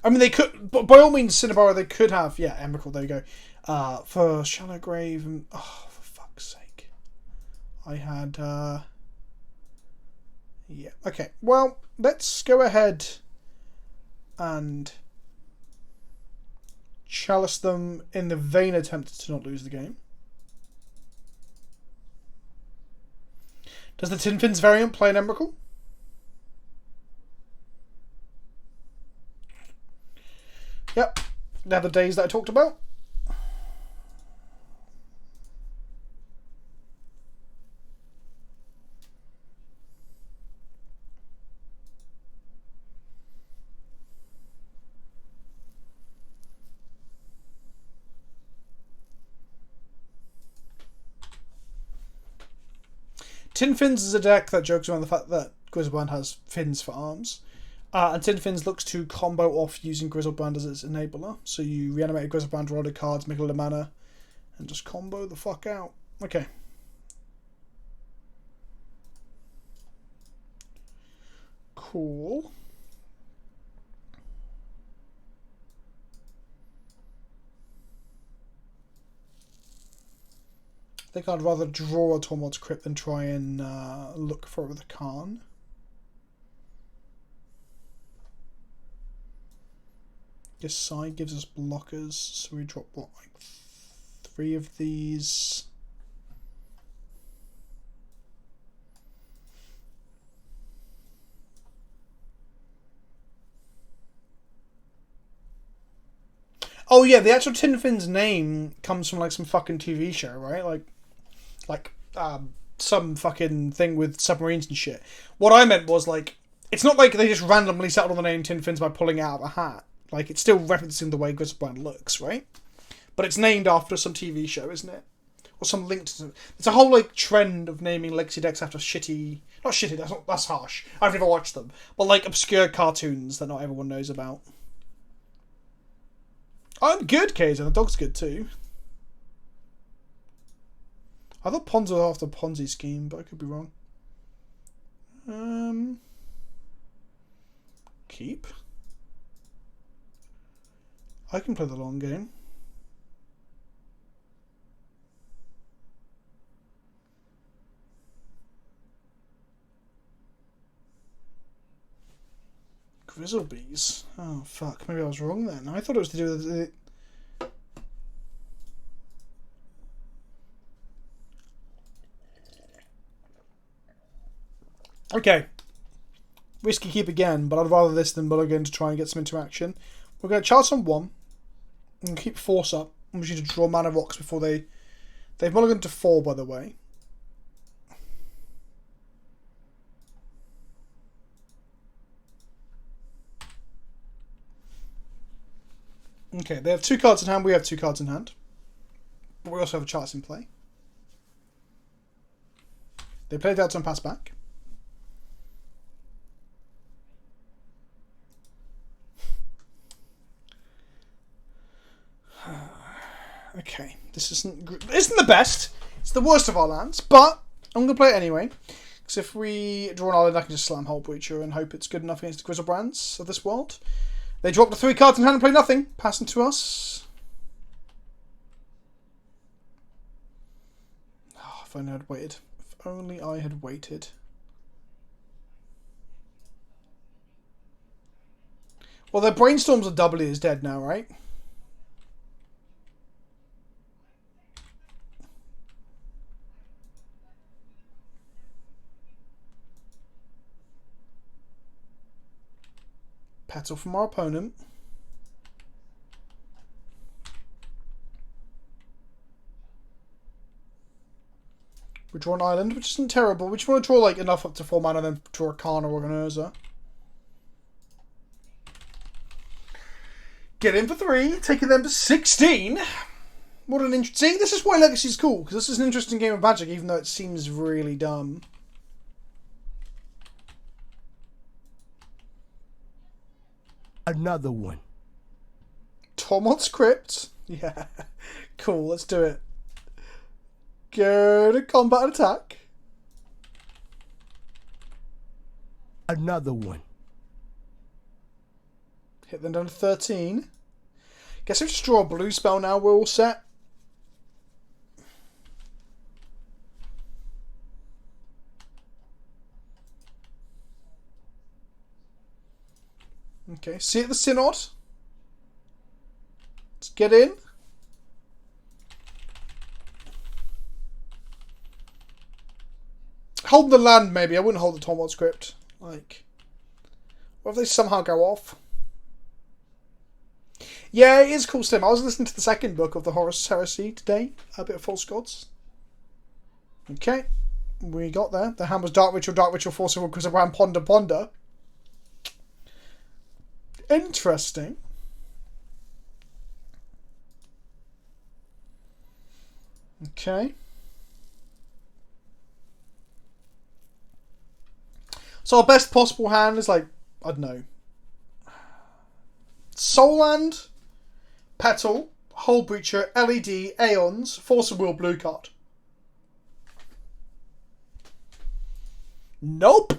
I mean, they could, but by all means, Cinnabar, they could have, yeah, Emrakul, there you go. For Shallow Grave, and, oh, for fuck's sake. I had, yeah, okay, well, let's go ahead and chalice them in the vain attempt to not lose the game. Does the Tin Fins variant play an Emrakul? Yep, they have the days that I talked about. Tin Fins is a deck that jokes around the fact that Grizzlebrand has fins for arms. And Tin Fins looks to combo off using Grizzlebrand as its enabler. So you reanimate a Grizzlebrand, roll the cards, make a little mana, and just combo the fuck out. Okay. Cool. I think I'd rather draw a Tormod's Crypt than try and look for it with a Karn. This side gives us blockers, so we drop what, like 3 of these. Oh yeah, the actual Tin Fin's name comes from like some fucking TV show, right? Like some fucking thing with submarines and shit. What I meant was like, it's not like they just randomly settled on the name Tin Fins by pulling it out of a hat. Like, it's still referencing the way Grizzlebrand looks, right? But it's named after some TV show, isn't it? Or some link to some... There's a whole, like, trend of naming legacy decks after shitty... Not shitty, that's harsh. I've never watched them. But, like, obscure cartoons that not everyone knows about. I'm good, Kaiser. The dog's good, too. I thought Ponzi was after Ponzi scheme, but I could be wrong. Keep. I can play the long game. Grizzlebees. Oh fuck, maybe I was wrong then. I thought it was to do with the... Okay. Risky keep again, but I'd rather this than mulligan to try and get some interaction. We're going to charge on 1 and keep force up. And we need to draw mana rocks before they... They've mulliganed to 4, by the way. Okay, they have 2 cards in hand. We have 2 cards in hand. But we also have a chance in play. They played out some pass back. Okay, this isn't the best. It's the worst of our lands, but I'm going to play it anyway. Because if we draw an island, I can just slam Hullbreacher and hope it's good enough against the Grizzlebrands of this world. They dropped the 3 cards in hand and play nothing. Passing to us. Oh, if only I'd waited. If only I had waited. Well, their brainstorms are doubly as dead now, right? Petal from our opponent. We draw an island, which isn't terrible. We just want to draw like enough up to 4 mana, then draw a Karn or an Urza. Get in for 3, taking them to 16. What an interesting... See, this is why Legacy is cool, because this is an interesting game of Magic, even though it seems really dumb. Another one. Tormod's Crypt. Yeah. Cool, let's do it. Go to combat and attack. Another one. Hit them down to 13. Guess we just draw a blue spell now, we're all set. Okay, see at the Synod. Let's get in. Hold the land, maybe. I wouldn't hold the Tormod's Crypt. Like, what if they somehow go off? Yeah, it is cool, Slim. I was listening to the second book of the Horus Heresy today. A bit of False Gods. Okay. We got there. The hand was Dark Ritual, Force because of Ram Ponder. Interesting. Okay. So our best possible hand is like, I don't know, Soulland, Petal, Hullbreacher, LED, Aeons, Force of Will, blue card. Nope.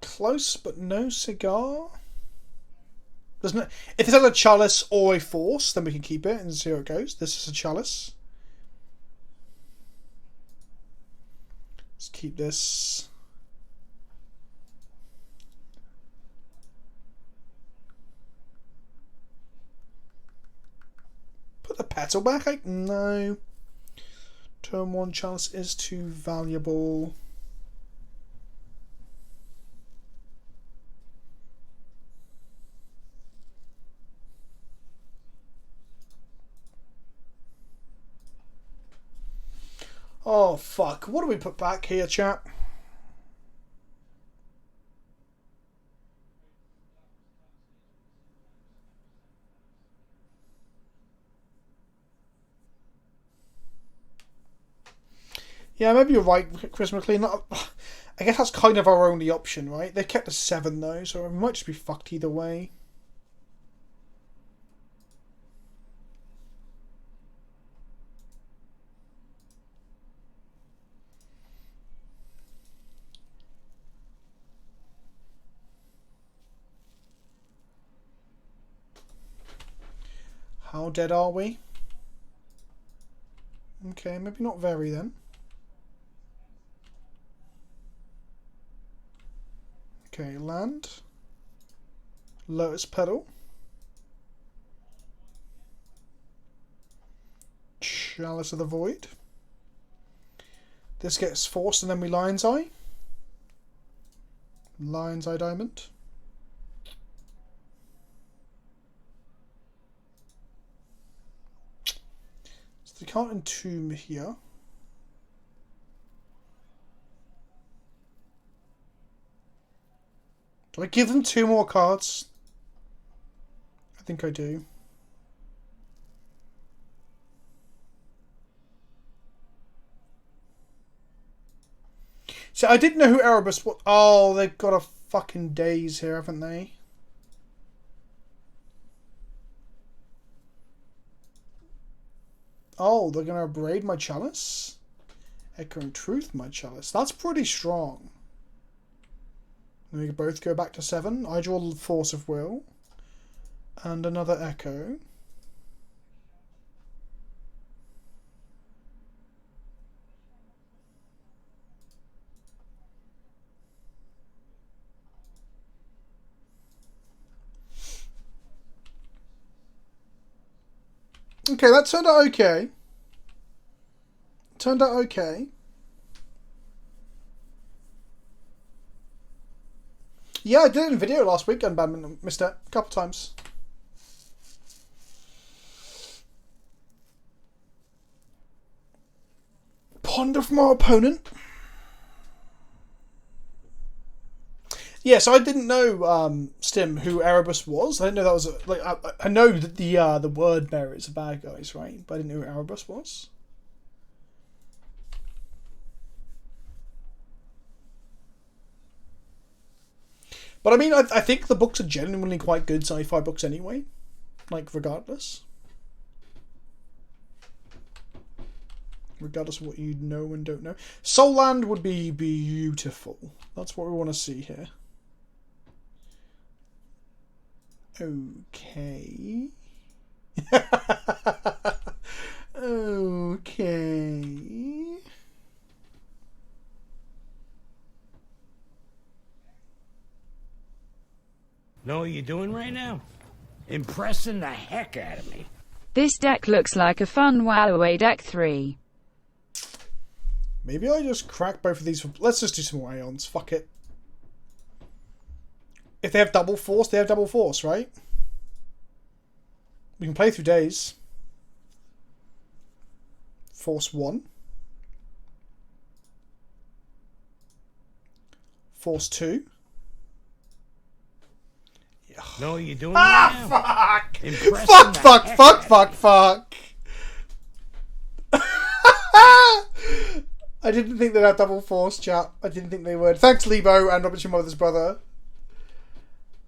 Close, but no cigar. There's no. If it's either a chalice or a force, then we can keep it and see how it goes. This is a chalice. Let's keep this. Put the petal back. No. Turn 1 chalice is too valuable. Oh, fuck. What do we put back here, chat? Yeah, maybe you're right, Chris McLean. I guess that's kind of our only option, right? They kept a 7, though, so we might just be fucked either way. How dead are we? Okay, maybe not very then. Okay, land. Lotus Petal. Chalice of the Void. This gets forced and then we Lion's Eye. Lion's Eye Diamond. So they can't entomb here. Do I give them 2 more cards? I think I do. So I didn't know who Erebus was. Oh, they've got a fucking daze here, haven't they? Oh, they're going to abrade my chalice? Echoing Truth my chalice. That's pretty strong. And we can both go back to 7. I draw Force of Will. And another Echo. Okay, that turned out okay. Turned out okay. Yeah, I did it in video last week on badminton. Missed it a couple times. Ponder from our opponent. Yeah, so I didn't know, Stim, who Erebus was. I didn't know that was I know that the word bearers are bad guys, right? But I didn't know who Erebus was. But I mean, I think the books are genuinely quite good sci-fi books anyway. Like, regardless. Regardless of what you know and don't know. Soulland would be beautiful. That's what we want to see here. Okay. Okay. Know what you're doing right now? Impressing the heck out of me. This deck looks like a fun Walloway deck 3. Maybe I just crack both of these. Let's just do some more Aeons. Fuck it. If they have double force, they have double force, right? We can play through days. Force 1. Force 2. Know what you're doing right now? Fuck! Impressing Fuck, the fuck, heck fuck, out fuck, fuck. I didn't think they'd have double force, chat. I didn't think they would. Thanks, Lebo and Robert, your mother's brother,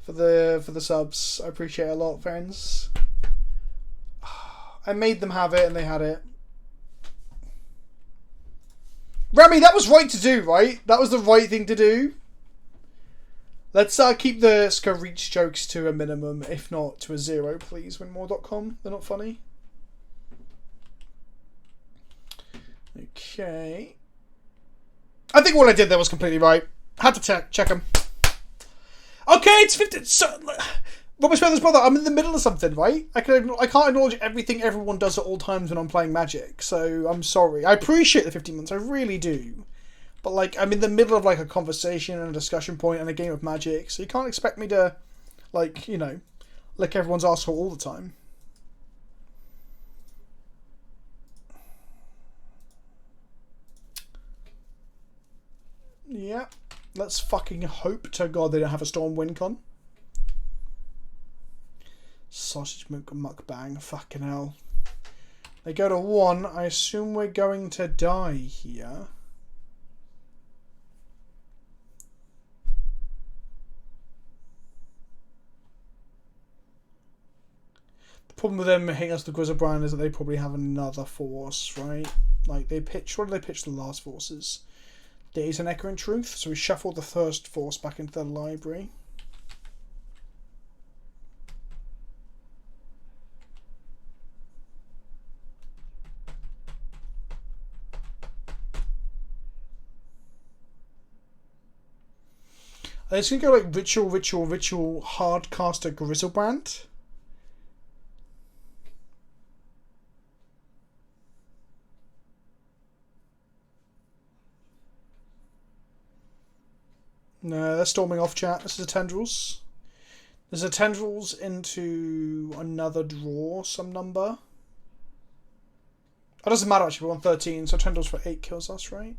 for the subs. I appreciate it a lot, friends. I made them have it, and they had it. Remy, that was right to do, right? That was the right thing to do. Let's keep the Screech jokes to a minimum, if not to a 0, please. Winmore.com. They're not funny. Okay. I think what I did there was completely right. Had to check them. Okay, it's 50. So, Robert Smith's brother, I'm in the middle of something, right? I can't acknowledge everything everyone does at all times when I'm playing Magic, so I'm sorry. I appreciate the 15 months, I really do. But, like, I'm in the middle of, like, a conversation and a discussion point and a game of Magic, so you can't expect me to, like, you know, lick everyone's arsehole all the time. Yeah. Let's fucking hope to God they don't have a Storm WinCon. Sausage mukbang. Fucking hell. They go to 1. I assume we're going to die here. The problem with them hitting us the Grizzlebrand is that they probably have another force, right? Like, they pitch... What did they pitch the last forces? Days and Echo in Truth. So we shuffled the first force back into the library. It's going to go like Ritual, Hardcaster, Grizzlebrand. No, they're storming off, chat. This is a Tendrils. There's a Tendrils into another draw, some number. It doesn't matter actually, we're on 13, so Tendrils for 8 kills us, right?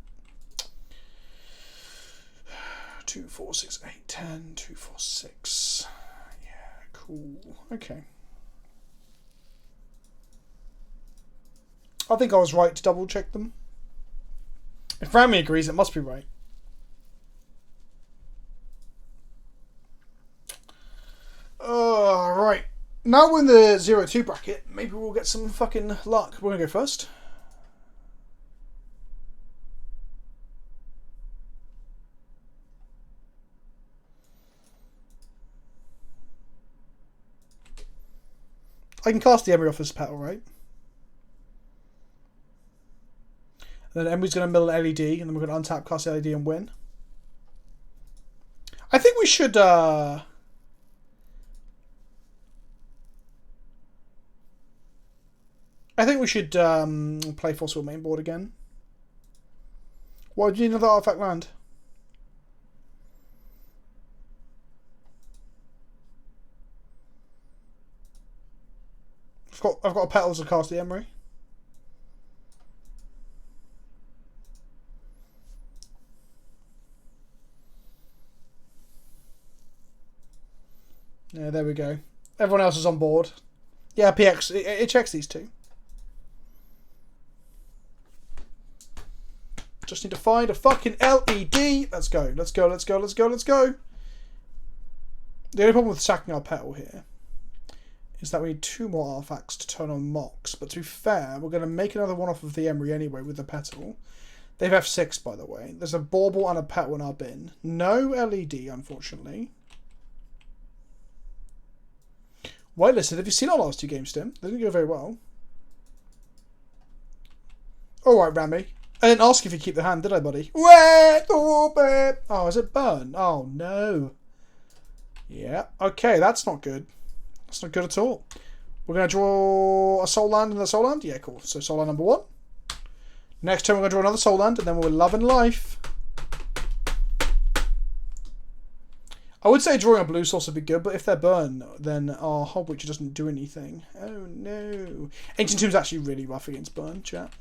2, 4, 6, 8, 10, 2, 4, 6. Yeah, cool. Okay. I think I was right to double check them. If Rami agrees, it must be right. Right. Now we're in the 0-2 bracket. Maybe we'll get some fucking luck. We're going to go first. I can cast the Emery off this petal, right? And then Emery's going to mill an LED, and then we're going to untap, cast the LED, and win. I think we should... play Force Field main board again. Why do you need another artifact land? I've got a petals to cast the Emery. Yeah, there we go. Everyone else is on board. Yeah, PX. It checks these two. Just need to find a fucking LED. Let's go. Let's go. Let's go. Let's go. Let's go. The only problem with sacking our petal here is that we need 2 more artifacts to turn on Mox. But to be fair, we're going to make another one off of the Emery anyway with the petal. They've F6, by the way. There's a bauble and a petal in our bin. No LED, unfortunately. Whitelisted, have you seen our last 2 games, Tim? They didn't go very well. Alright, Rami. I didn't ask if you keep the hand, did I, buddy? Oh, is it burn? Oh, no. Yeah, okay, that's not good. That's not good at all. We're going to draw a soul land and a soul land? Yeah, cool. So soul land number 1. Next turn we're going to draw another soul land, and then we're loving life. I would say drawing a blue source would be good, but if they're burn, then our Hullbreacher doesn't do anything. Oh, no. Ancient Tomb's actually really rough against burn, chat.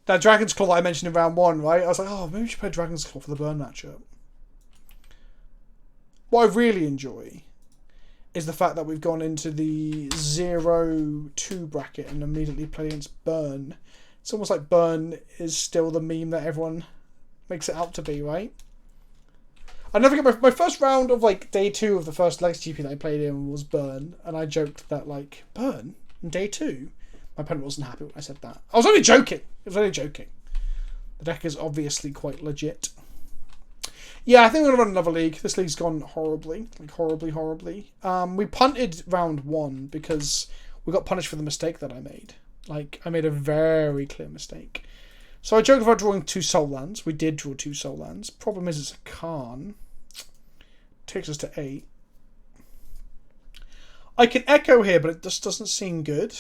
that Dragon's Claw that I mentioned in round 1, right? I was like, oh, maybe we should play Dragon's Claw for the burn matchup. What I really enjoy is the fact that we've gone into the 0-2 bracket and immediately played against Burn. It's almost like Burn is still the meme that everyone makes it out to be, right? I never get my first round of like day 2 of the first Lex GP that I played in was Burn, and I joked that like Burn in day 2. My opponent wasn't happy when I said that. I was only joking. It was only joking. The deck is obviously quite legit. Yeah, I think we're gonna run another league. This league's gone horribly, like horribly. We punted round 1 because we got punished for the mistake that I made. Like I made a very clear mistake. So I joked about drawing 2 soul lands. We did draw 2 soul lands. Problem is it's a Karn. Takes us to 8. I can echo here, but it just doesn't seem good.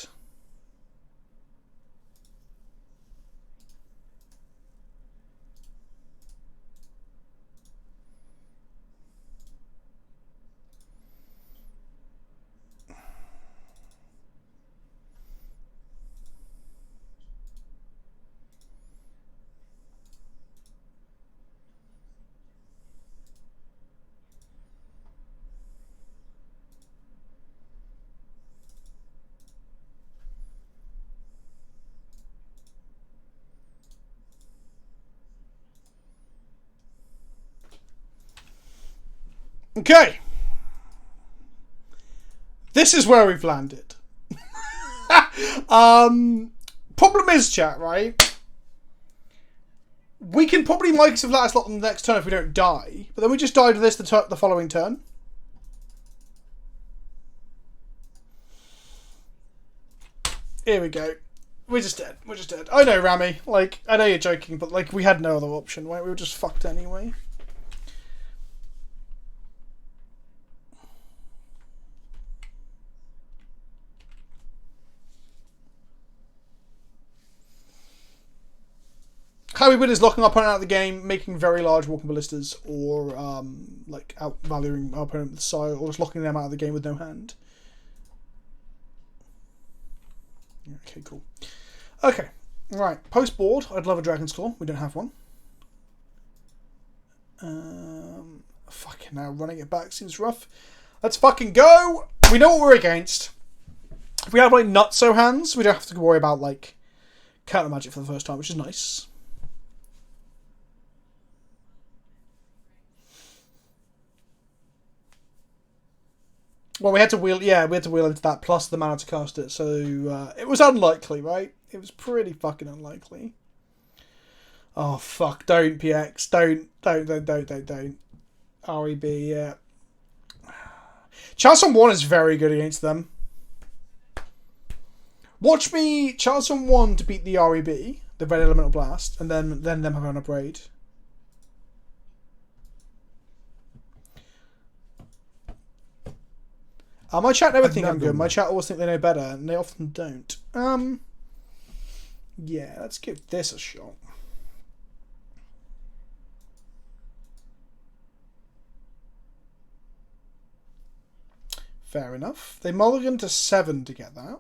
Okay. This is where we've landed. Problem is, chat, right? We can probably Microsoft of Lattice Lock on the next turn if we don't die. But then we just die to this the following turn. Here we go. We're just dead. We're just dead. I know, Rami. Like, I know you're joking, but like, we had no other option, right? We were just fucked anyway. How we win is locking our opponent out of the game, making very large walking ballistas, or like outvaluing our opponent with sire, or just locking them out of the game with no hand. Okay, cool. Okay, right. Post board, I'd love a Dragon's Claw. We don't have one. Fucking now, running it back seems rough. Let's fucking go! We know what we're against. If we have like nutso hands, we don't have to worry about like counter magic for the first time, which is nice. Well, we had to wheel into that plus the mana to cast it, so it was unlikely, right? It was pretty fucking unlikely. Oh fuck! Don't PX! Don't! REB, yeah. Chance on 1 is very good against them. Watch me chance on 1 to beat the REB, the Red Elemental Blast, and then them have an upgrade. My chat never think I'm good. My chat always think they know better, and they often don't. Yeah, let's give this a shot. Fair enough. They mulligan to 7 to get that.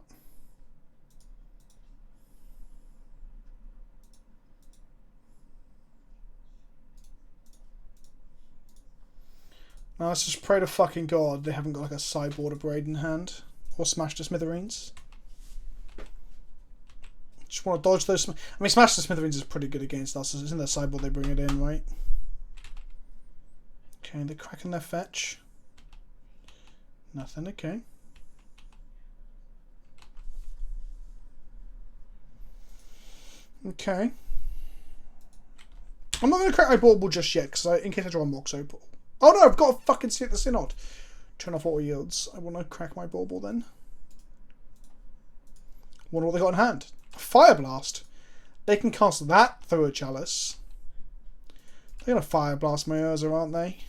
Now let's just pray to fucking God they haven't got like a sideboard of Braid in hand. Or Smash to Smithereens. Just want to dodge those. I mean, Smash to Smithereens is pretty good against us. It's in their sideboard they bring it in, right? Okay, they're cracking their fetch. Nothing, okay. Okay. I'm not going to crack my bauble just yet, because in case I draw a Mox Opal. Oh no, I've got to fucking see the Synod. Turn off auto yields. I want to crack my bauble then. Wonder what they got in hand. A Fire Blast. They can cast that through a Chalice. They're going to Fire Blast my Urza, aren't they?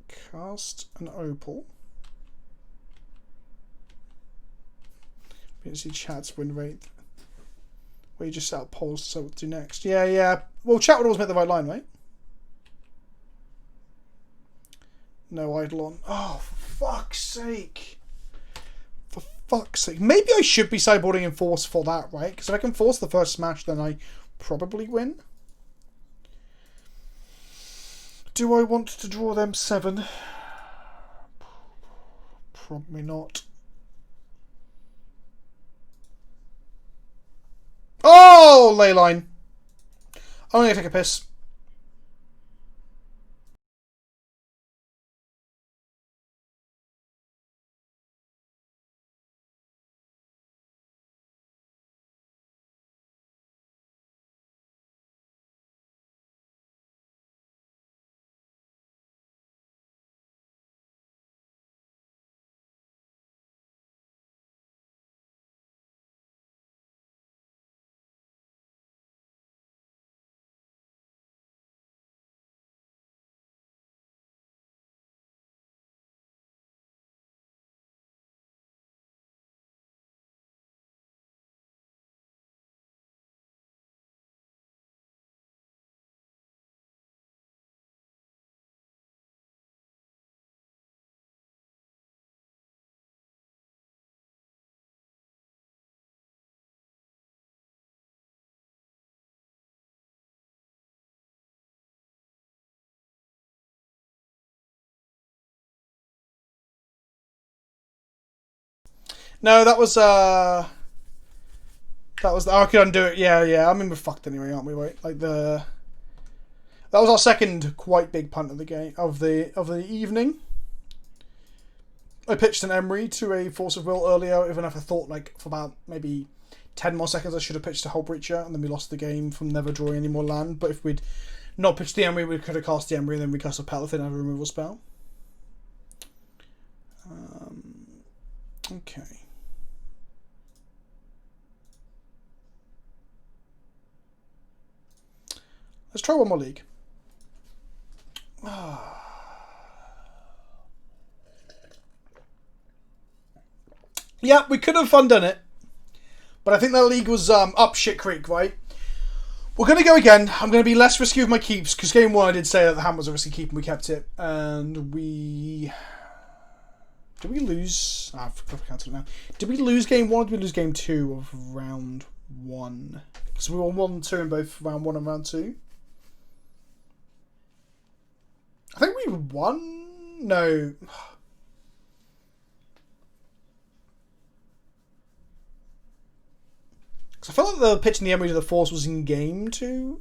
Cast an Opal. You can see chat's win rate. Where you just set up polls to say what to do next. Yeah. Well, chat would always make the right line, right? No Eidolon. Oh, for fuck's sake. For fuck's sake. Maybe I should be sideboarding in force for that, right? Because if I can force the first smash, then I probably win. Do I want to draw them 7? Probably not. Oh, Leyline. I'm going to take a piss. No, that was I could undo it. Yeah. I mean, we're fucked anyway, aren't we? Right? Like that was our second quite big punt of the game of the evening. I pitched an Emery to a Force of Will earlier, even if I thought like for about maybe 10 more seconds I should have pitched a Hullbreacher, and then we lost the game from never drawing any more land. But if we'd not pitched the Emery, we could have cast the Emery and then we cast a Pellethin and have a removal spell. Okay. Let's try one more league. Yeah, we could have done it. But I think that league was up shit creek, right? We're going to go again. I'm going to be less risky with my keeps, because game 1 I did say that the hand was a risky keep and we kept it. And we... Did we lose... I've got to cancel it now. Did we lose game 1 or did we lose game 2 of round 1? Because we were 1-2 in both round 1 and round 2. I think we won? No. Because I felt like the pitch in the Emery to the Force was in game 2.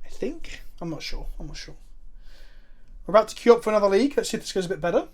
I think. I'm not sure. We're about to queue up for another league. Let's see if this goes a bit better.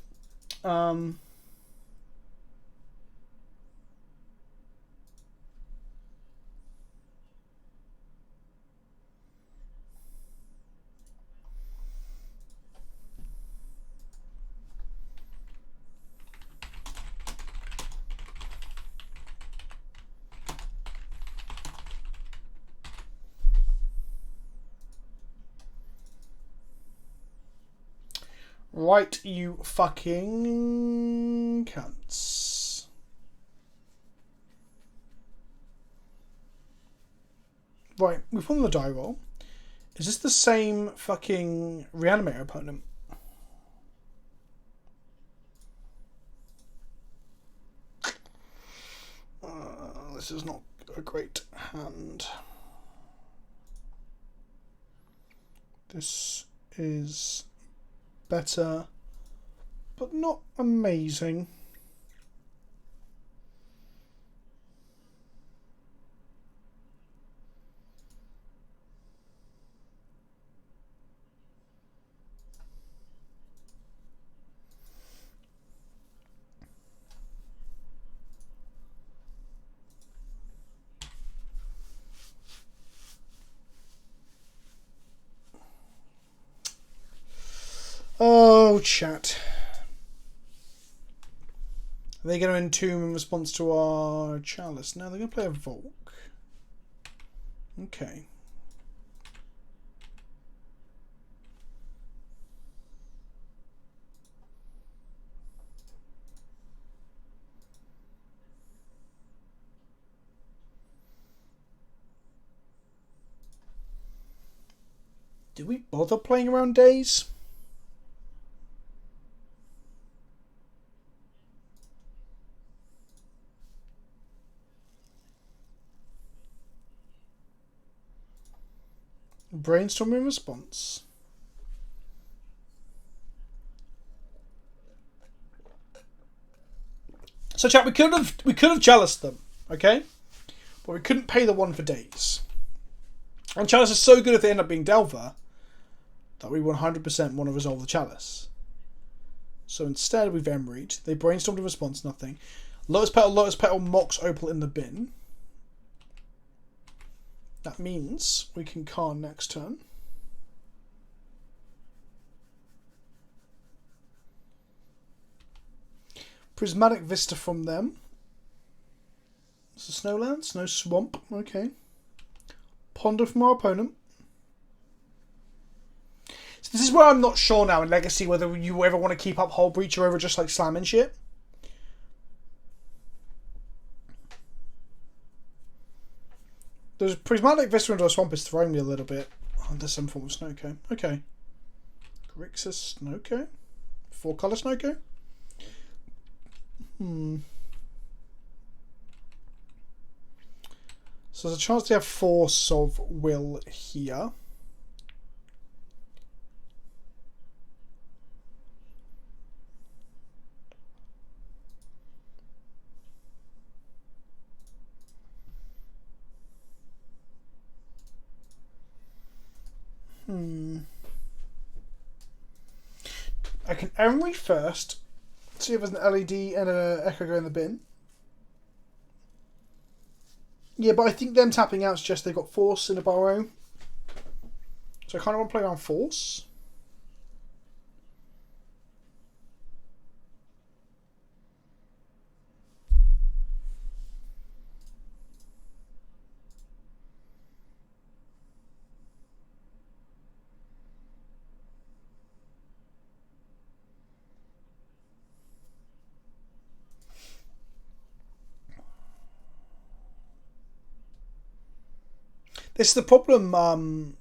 Right, you fucking cunts. Right, we've won the die roll. Is this the same fucking reanimator opponent? This is not a great hand. This is better, but not amazing. Oh, chat. Are they going to entomb in response to our chalice? No, they're going to play a Volk. Okay. Do we bother playing around days? Brainstorming response. So chat, we could have chaliced them, okay? But we couldn't pay the one for days. And chalice is so good if they end up being Delver that we 100% want to resolve the chalice. So instead we've Emery'd. They brainstormed a response, nothing. Lotus Petal, Mox Opal in the bin. That means we can Karn next turn. Prismatic Vista from them. It's a Snowland, Snow Swamp, okay. Ponder from our opponent. So this is where I'm not sure now in Legacy whether you ever want to keep up Hullbreacher over just like slamming shit. There's Prismatic Vista into a Swamp is throwing me a little bit. Oh, there's some form of Snowco. Okay. Grixis Snowco? 4-color Snowco? So there's a chance to have Force of Will here. I can Emery first. See if there's an LED and an Echo go in the bin. Yeah, but I think them tapping out is just they've got Force in a Burrow. So I kind of want to play around Force. This is the problem, Rami.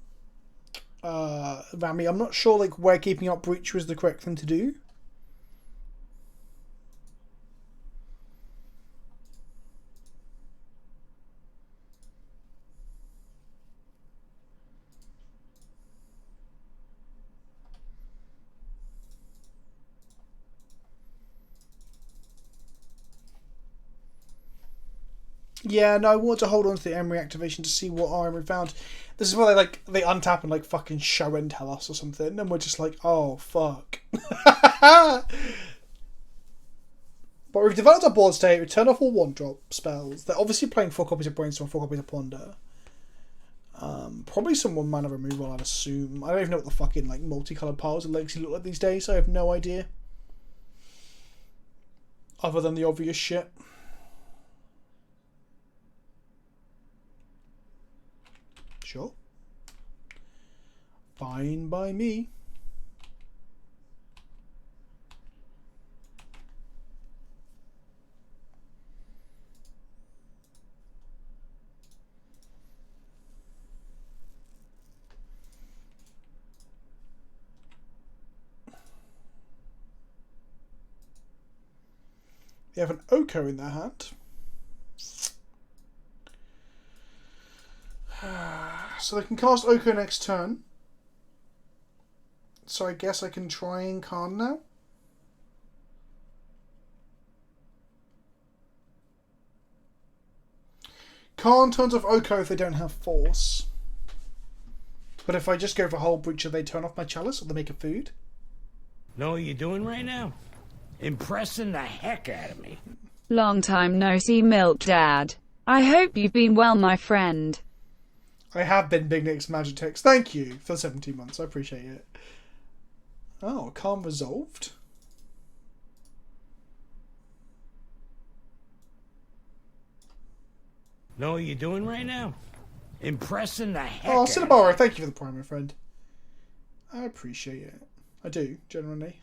I'm not sure like where keeping up Breach was the correct thing to do. Yeah, no, I want to hold on to the Emery activation to see what our Emery found. This is where they untap and like fucking show and tell us or something, and we're just like, oh fuck. But we've developed our board state. We turned off all 1-drop spells. They're obviously playing 4 copies of Brainstorm, 4 copies of Ponder. Probably some 1-mana removal, I'd assume. I don't even know what the fucking like multicolored piles of Legacy look like these days. So I have no idea. Other than the obvious shit. Sure. Fine by me. They have an Oko in their hand. So they can cast Oko next turn. So I guess I can try and Karn now. Karn turns off Oko if they don't have Force. But if I just go for Hullbreacher, they turn off my Chalice or they make a food. Know what you're doing right now? Impressing the heck out of me. Long time no see, Milk Dad. I hope you've been well, my friend. I have been Big Nick's Magitex. Thank you for 17 months. I appreciate it. Oh, Karn resolved. Know what you're doing right now? Impressing the heck Oh, out of me. Cinnabara, thank you for the prime, my friend. I appreciate it. I do, generally.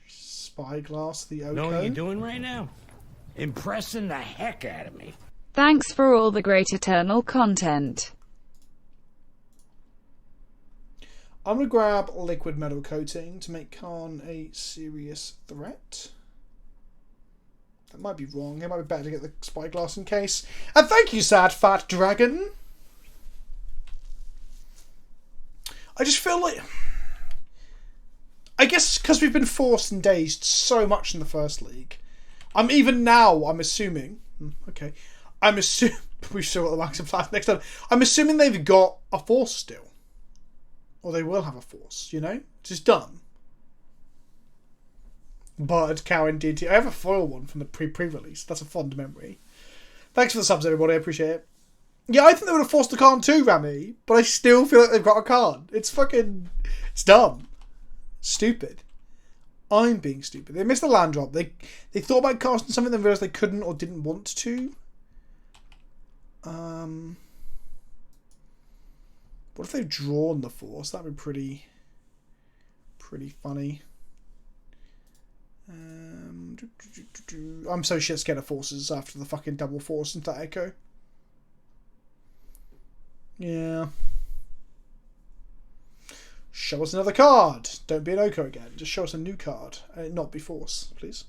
Spyglass, the Oko. Know what you're doing right now? Impressing the heck out of me. Thanks for all the great eternal content. I'm going to grab Liquid Metal Coating to make Karn a serious threat. That might be wrong. It might be better to get the spyglass in case. And thank you, sad fat dragon. I just feel like... I guess because we've been forced and dazed so much in the first league. I'm assuming... Okay. I'm assuming... We've still got the max of flat next time. I'm assuming they've got a force still. Or they will have a force, you know? It's just done. But cow and DT. I have a foil one from the pre-release. That's a fond memory. Thanks for the subs, everybody. I appreciate it. Yeah, I think they would have forced the Karn too, Rami. But I still feel like they've got a Karn. It's fucking... It's dumb. Stupid. I'm being stupid. They missed the land drop. They thought about casting something, then realised they couldn't or didn't want to. What if they've drawn the force? That'd be pretty funny. I'm so shit scared of forces after the fucking double force into Echo. Yeah. Show us another card. Don't be an Oko again. Just show us a new card. And not be force, please.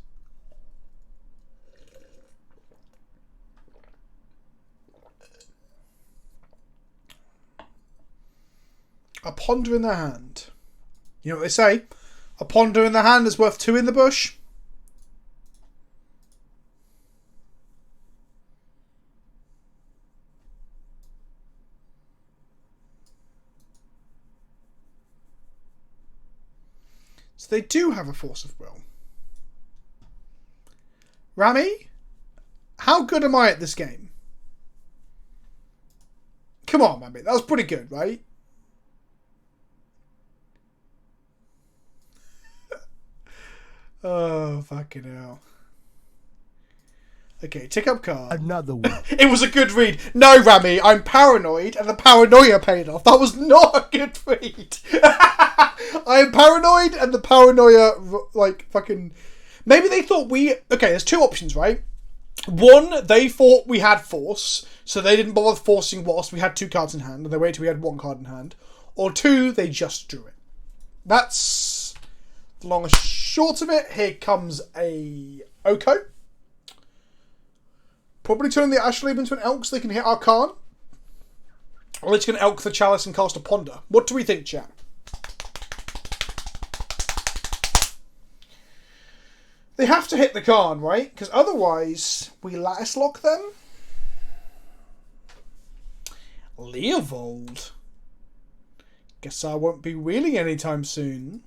A ponder in their hand. You know what they say? A ponder in the hand is worth 2 in the bush. So they do have a force of will. Rami, how good am I at this game? Come on, Rami. That was pretty good, right? Oh, fucking hell. Okay, tick up card. Another one. It was a good read. No, Rami, I'm paranoid, and the paranoia paid off. That was not a good read. I am paranoid, and the paranoia, like, fucking... Maybe they thought we... Okay, there's 2 options, right? One, they thought we had force, so they didn't bother forcing whilst we had 2 cards in hand, and they waited till we had 1 card in hand. Or 2, they just drew it. That's the long and short of it. Here comes a Oko. Probably turn the Ashley into an Elk so they can hit our Karn. Or it's going to Elk the Chalice and cast a Ponder. What do we think, chat? They have to hit the Karn, right? Because otherwise, we lattice lock them. Leovold. Guess I won't be wheeling anytime soon.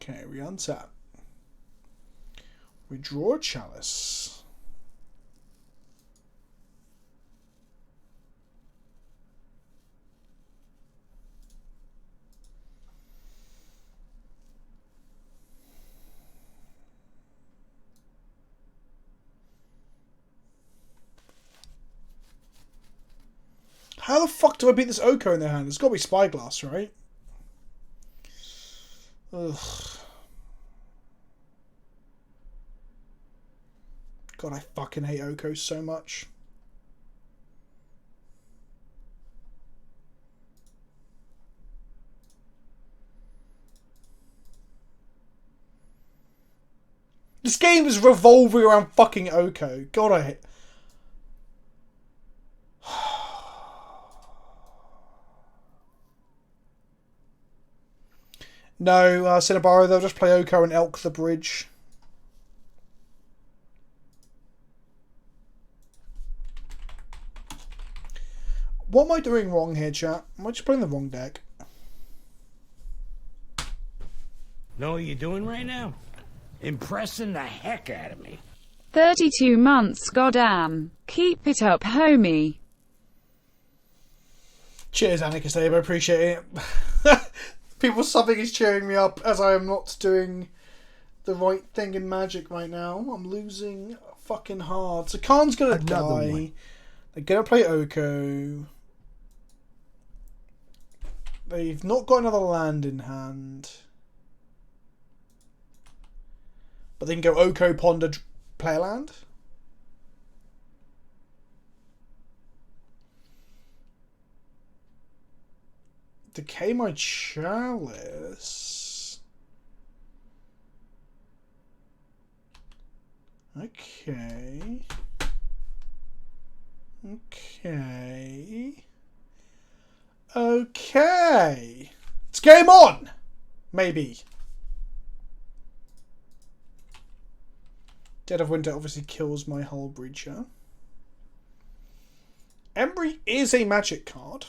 Okay, we untap. We draw a Chalice. How the fuck do I beat this Oko in their hand? It's got to be Spyglass, right? Ugh. God, I fucking hate Oko so much. This game is revolving around fucking Oko. God, I hate... No, Cinnabaro, they'll just play Oko and Elk the bridge. What am I doing wrong here, chat? Am I just playing the wrong deck? Know what you're doing right now? Impressing the heck out of me. 32 months, goddamn. Keep it up, homie. Cheers, Annika Stable, I appreciate it. People subbing is cheering me up as I am not doing the right thing in Magic right now. I'm losing fucking hard. So Karn's gonna die. One. They're gonna play Oko. They've not got another land in hand. But they can go Oko, Ponder, play a land. Decay my chalice. Okay. Okay. Okay. It's game on! Maybe. Dead of Winter obviously kills my Hullbreacher. Embry is a magic card.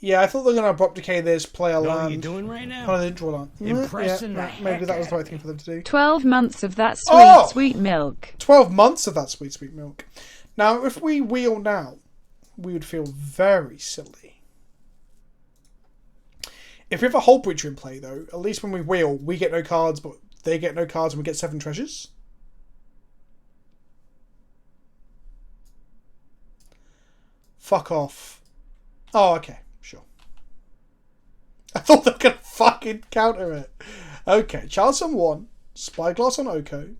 Yeah, I thought they were going to abrupt decay this, play a Know what land. you're doing right now? Oh, they didn't draw land. Impressing the maybe heck that was the out right thing for them to do. 12 months of that sweet, Oh! sweet milk. 12 months of that sweet, sweet milk. Now, if we wheel now, we would feel very silly. If we have a Hullbreacher in play, though, at least when we wheel, we get no cards, but they get no cards and we get 7 treasures. Fuck off. Oh, okay. Sure. I thought they were going to fucking counter it. Okay. Chalice on 1. Spyglass on Oko.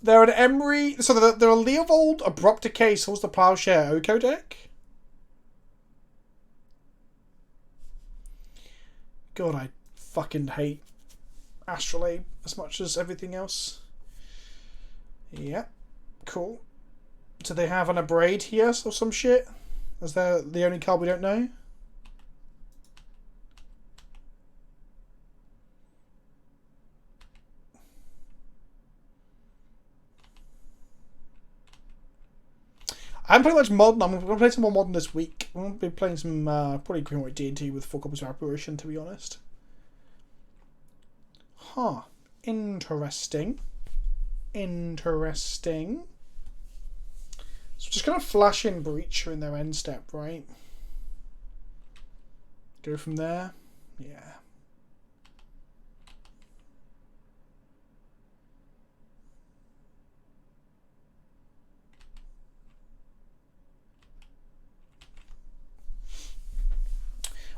They're an Emery... So they're a Leovold, Abrupt Decay, Source the Plowshare, Oko deck. God, I fucking hate Astrolabe as much as everything else. Yeah. Cool. Do they have an Abrade here or some shit? Is that the only card we don't know? I haven't played much Modern. I'm going to play some more Modern this week. I'm going to be playing some probably Green White D&T with 4 copies of Apparition, to be honest. Huh. Interesting. Interesting. So just going to flash in Breacher in their end step, right? Go from there. Yeah.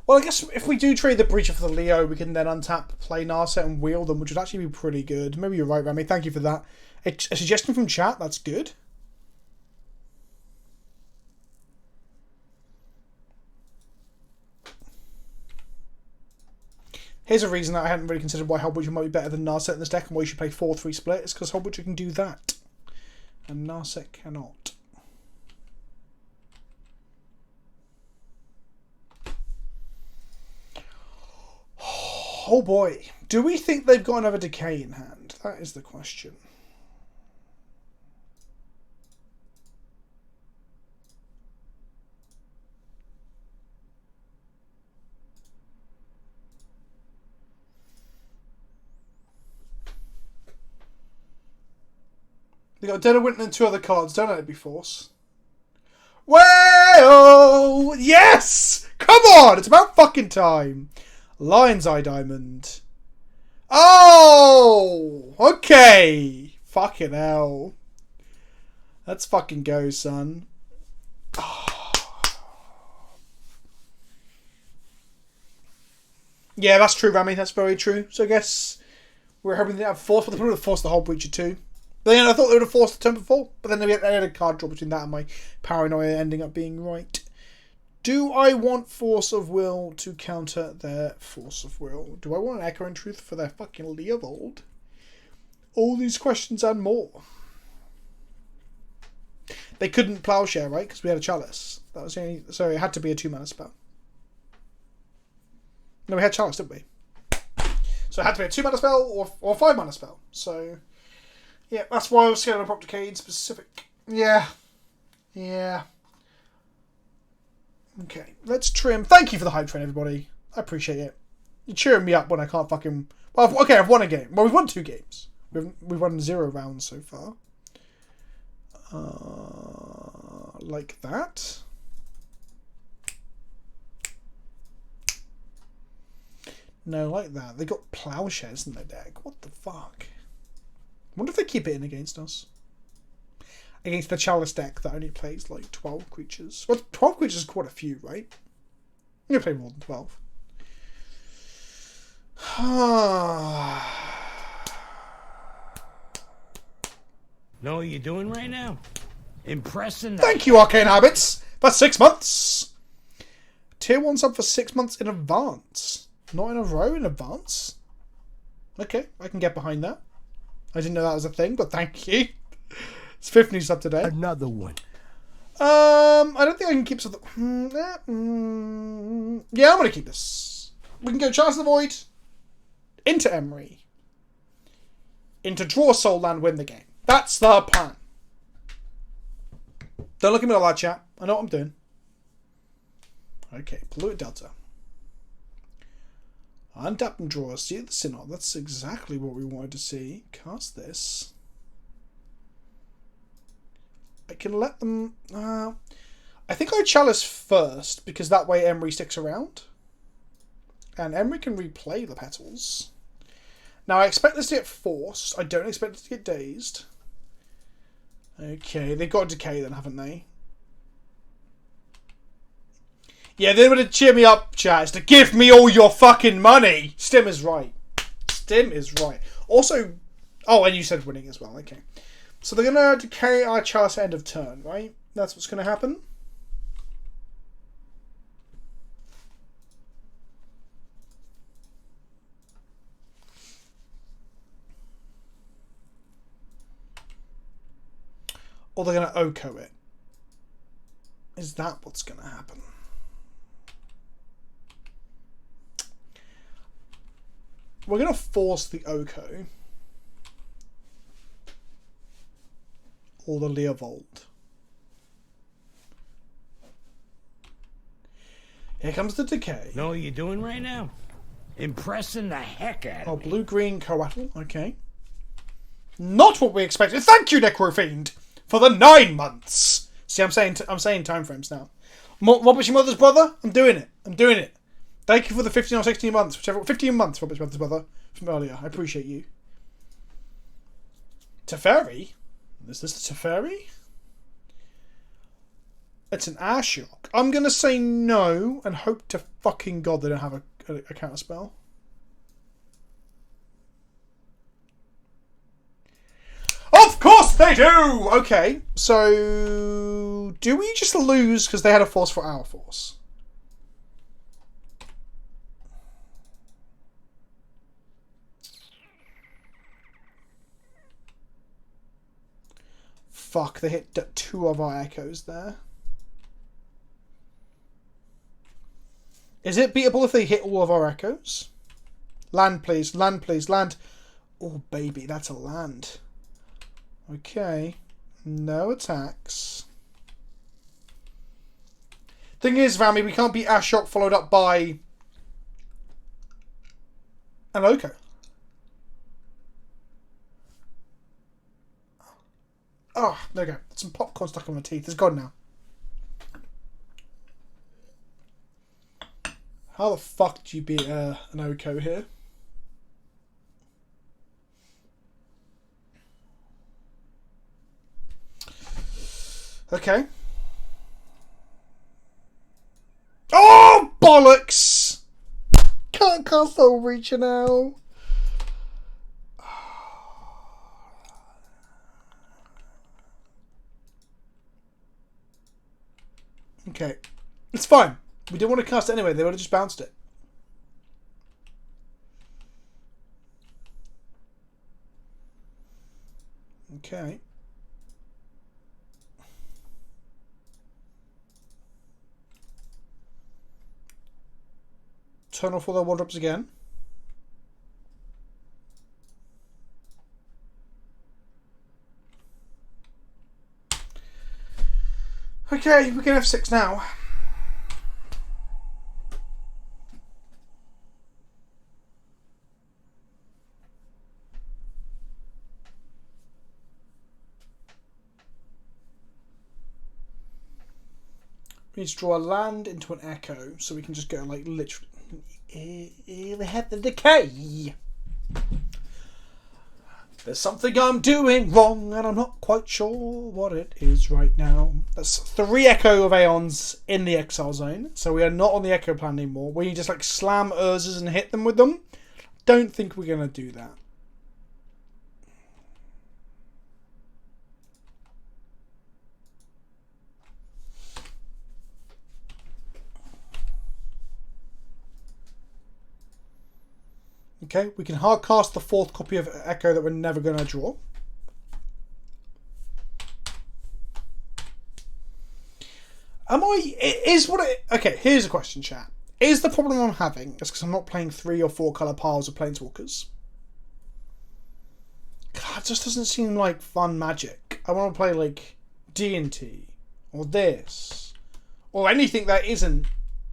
Well, I guess if we do trade the Breacher for the Leo, we can then untap, play Narset and wheel them, which would actually be pretty good. Maybe you're right, Rami. Thank you for that. A suggestion from chat, that's good. Here's a reason that I hadn't really considered why Hullbreacher might be better than Narset in this deck and why you should play 4-3 split. It's because Hullbreacher can do that. And Narset cannot. Oh boy. Do we think they've got another Decay in hand? That is the question. They got Dead of Winter and 2 other cards. Don't let it be Force. Well, yes! Come on! It's about fucking time. Lion's Eye Diamond. Oh! Okay. Fucking hell. Let's fucking go, son. Yeah, that's true, Rami. That's very true. So I guess we're hoping they have Force, but they probably would have forced the Hullbreacher too. But then I thought they would have forced the turn before, but then they had a card draw between that and my paranoia ending up being right. Do I want Force of Will to counter their Force of Will? Do I want an Echo in Truth for their fucking Leovold? All these questions and more. They couldn't Plowshare, right? Because we had a Chalice. That was the only... Sorry, it had to be a 2-mana spell. No, we had Chalice, didn't we? So it had to be a 2-mana spell or a 5-mana spell. So, yeah, that's why I was scared of Abrupt Decay in specific. Yeah. Yeah. Okay, let's trim. Thank you for the hype train, everybody. I appreciate it. You're cheering me up when I can't fucking... Well, okay, I've won a game. Well, we've won 2 games. We've won 0 rounds so far. Like that. No, like that. They got Plowshares in their deck. What the fuck? I wonder if they keep it in against us. Against the Chalice deck that only plays like 12 creatures. Well, 12 creatures is quite a few, right? You play more than 12. Know what you're doing right now? Impressing the Thank you, Arcane Habits, for 6 months. Tier 1 sub for 6 months in advance. Not in a row, in advance. Okay, I can get behind that. I didn't know that was a thing, but thank you. It's 5th new sub today. Another one. I don't think I can keep something. Yeah, I'm going to keep this. We can go Chance of the Void, into Emery, into Draw Soul Land, win the game. That's the plan. Don't look at me like that, chat. I know what I'm doing. Okay, Polluted Delta. Untap and draw. See the Synod. That's exactly what we wanted to see. Cast this. I can let them... I think I Chalice first, because that way Emery sticks around. And Emery can replay the Petals. Now, I expect this to get forced. I don't expect it to get dazed. Okay, they've got a Decay then, haven't they? Yeah, they're going to cheer me up, chat. It's to give me all your fucking money. Stim is right. Stim is right. Also... Oh, and you said winning as well. Okay. So they're going to Decay our Chalice end of turn, right? That's what's going to happen. Or they're going to Oko it. Is that what's going to happen? We're going to force the Oko. Or the Leovold. Here comes the Decay. Know what you're doing right now? Impressing the heck out Oh, of me. blue-green Coatl. Okay. Not what we expected. Thank you, Necrofiend, for the 9 months. See, I'm saying time frames now. Robert's your mother's brother? I'm doing it. I'm doing it. Thank you for the 15 or 16 months. Whichever, 15 months, Robert's mother's brother, from earlier. I appreciate you. Teferi? Is this the Teferi? It's an Ashok. I'm going to say no and hope to fucking God they don't have a counter spell. Of course they do! Okay, so... Do we just lose because they had a force for our force? Fuck, they hit 2 of our echoes there. Is it beatable if they hit all of our echoes? Land, please. Land, please. Land. Oh, baby, that's a land. Okay. No attacks. Thing is, Rami, we can't beat Ashok followed up by an Oko. Oh, there we go. Some popcorn stuck in my teeth. It's gone now. How the fuck do you beat an Oko here? Okay. Oh, bollocks! Can't cast Hullbreacher now. Okay. It's fine. We didn't want to cast it anyway. They would have just bounced it. Okay. Turn off all their 1-drops again. Okay, we can have 6 now. We need to draw a land into an echo, so we can just go like literally. They have the decay. There's something I'm doing wrong, and I'm not quite sure what it is right now. That's 3 Echo of Aeons in the Exile Zone, so we are not on the Echo plan anymore. We just like slam Urzas and hit them with them. Don't think we're gonna do that. Okay, we can hard cast the 4th copy of Echo that we're never going to draw. Okay, here's a question, chat. Is the problem I'm having is because I'm not playing 3 or 4 colour piles of Planeswalkers? God, it just doesn't seem like fun Magic. I want to play like D&T or this or anything that isn't,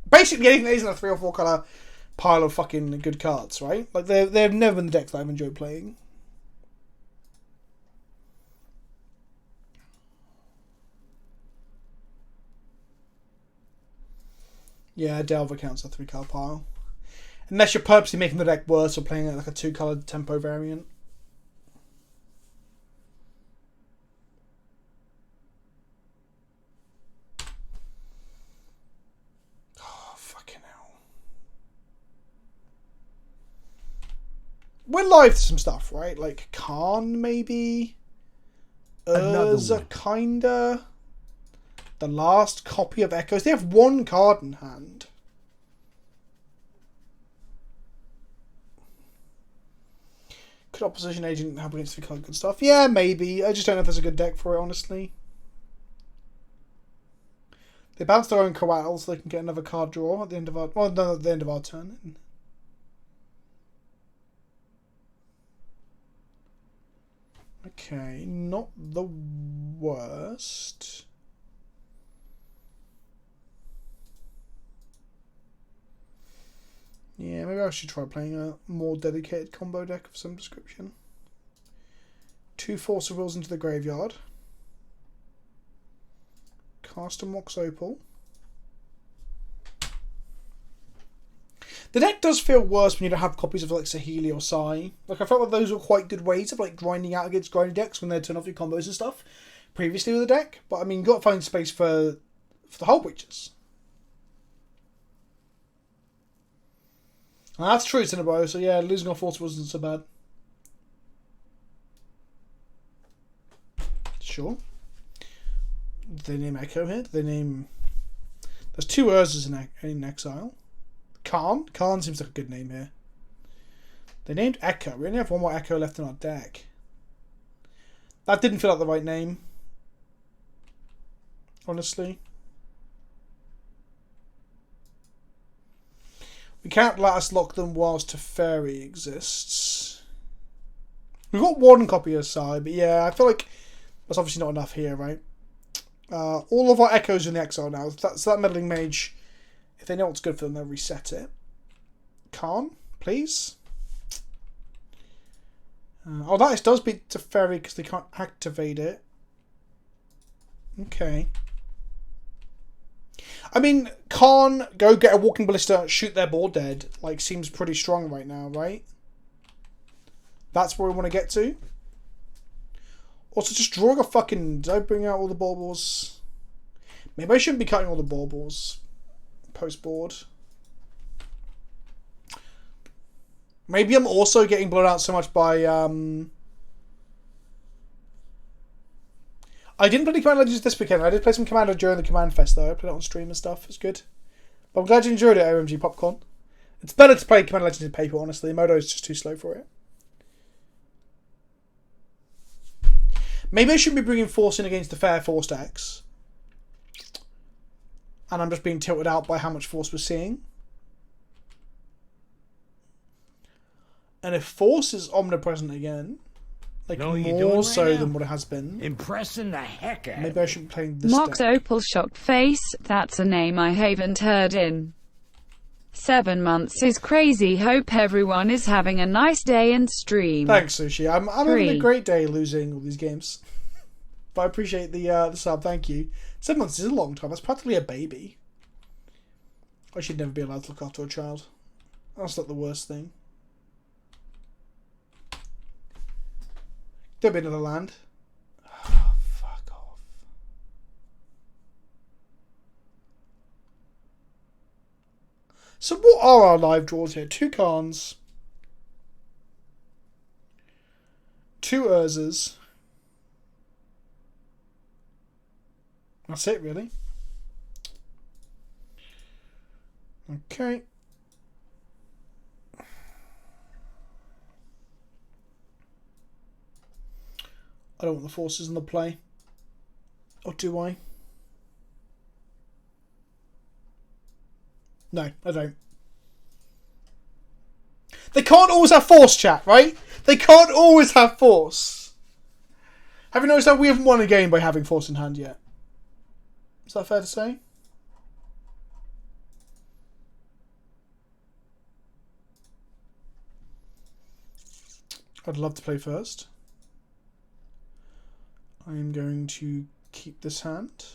basically anything that isn't a 3 or 4 colour pile of fucking good cards, right? Like they've never been the decks that I've enjoyed playing. Yeah, Delver counts a 3 colour pile. Unless you're purposely making the deck worse or playing it like a 2 colour tempo variant. Oh, fucking hell. We're live to some stuff, right? Like Karn, maybe? Urza, kinda? The last copy of Echoes. They have 1 card in hand. Could Opposition Agent help against 3 card good stuff? Yeah, maybe. I just don't know if there's a good deck for it, honestly. They bounce their own collateral so they can get another card draw at the end of our... Well, no, at the end of our turn. Okay, not the worst. Yeah, maybe I should try playing a more dedicated combo deck of some description. 2 Force of Wills into the graveyard. Cast a Mox Opal. The deck does feel worse when you don't have copies of like Saheeli or Sai. Like I felt like those were quite good ways of like grinding out against grinding decks when they turn off your combos and stuff previously with the deck. But I mean, you got to find space for the Hullbreachers. And that's true, Cinnabro. So yeah, losing our Force wasn't so bad. Sure. Did they name Echo here? Did they name... There's 2 Urzas in exile. Karn? Karn seems like a good name here. They named Echo. We only have 1 more Echo left in our deck. That didn't feel like the right name. Honestly. We can't let us lock them whilst Teferi exists. We've got 1 copy of Sai, but yeah, I feel like that's obviously not enough here, right? All of our Echoes are in the exile now. So that Meddling Mage, if they know what's good for them, they'll reset it. Karn, please. That does beat Teferi because they can't activate it. Okay. I mean, Karn, go get a Walking Ballista, shoot their board dead. Like, seems pretty strong right now, right? That's where we want to get to. Also, just drawing a fucking... Did I bring out all the baubles? Maybe I shouldn't be cutting all the baubles post-board. Maybe I'm also getting blown out so much by... I didn't play Command Legends this weekend. I did play some Commander during the Command Fest, though. I played it on stream and stuff. It's good. But I'm glad you enjoyed it, OMG Popcorn. It's better to play Command Legends in paper, honestly. Modo is just too slow for it. Maybe I shouldn't be bringing Force in against the fair Force decks. And I'm just being tilted out by how much Force we're seeing. And if Force is omnipresent again, like more so than what it has been, impressing the heck out. Maybe I shouldn't be playing this Mox deck. Opal Shocked Face, that's a name I haven't heard in 7 months is crazy. Hope everyone is having a nice day and stream. Thanks, Sushi. I'm having a great day losing all these games. But I appreciate the sub, thank you. 7 months is a long time. That's practically a baby. I should never be allowed to look after a child. That's not the worst thing. Don't be another land. Oh, fuck off. So what are our live draws here? 2 Karns. 2 Urzas. That's it, really. Okay. I don't want the forces in the play. Or do I? No, I don't. They can't always have force, chat, right? They can't always have force. Have you noticed that we haven't won a game by having force in hand yet? Is that fair to say? I'd love to play first. I'm going to keep this hand.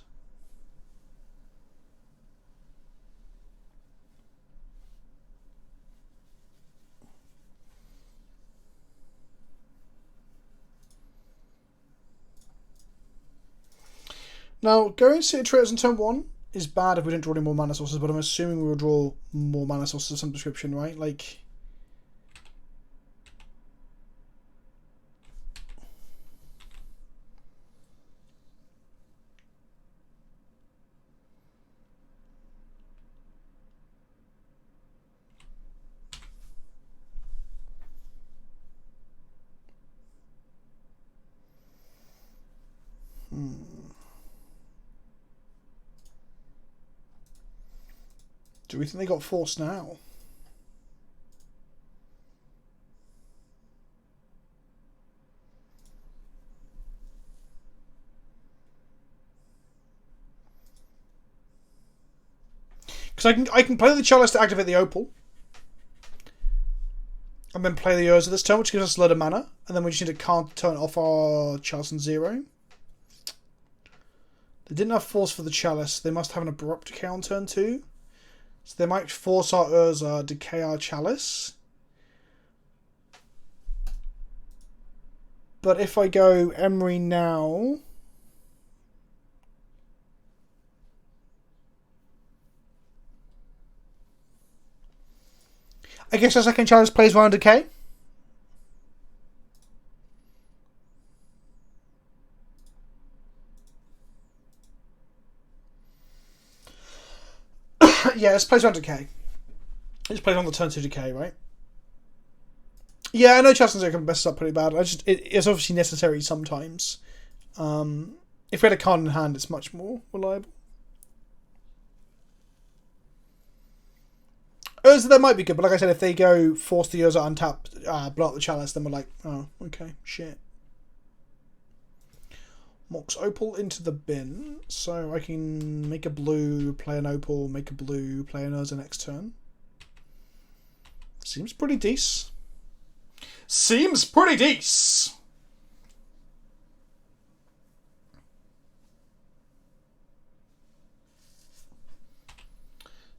Now, going City Traitors on turn 1 is bad if we don't draw any more mana sources, but I'm assuming we will draw more mana sources of some description, right? Like... Do we think they got force now? Because I can play the Chalice to activate the Opal. And then play the Urza this turn, which gives us a lot of mana. And then we just need to can't turn off our Chalice on 0. They didn't have force for the Chalice. They must have an Abrupt Decay on turn 2. So they might force our Urza, decay our Chalice. But if I go Emery now... I guess our second Chalice plays round decay. Yeah, let's play on decay. Let's play on the turn 2 decay, right? Yeah, I know Chancellor can mess us up pretty bad. It's obviously necessary sometimes. If we had a Karn in hand, it's much more reliable. Urza, that might be good, but like I said, if they go force the Urza untap, blow up the Chalice, then we're like, oh, okay, shit. Mox Opal into the bin, so I can make a blue, play an Opal, make a blue, play an Urza next turn. Seems pretty decent. Seems pretty decent!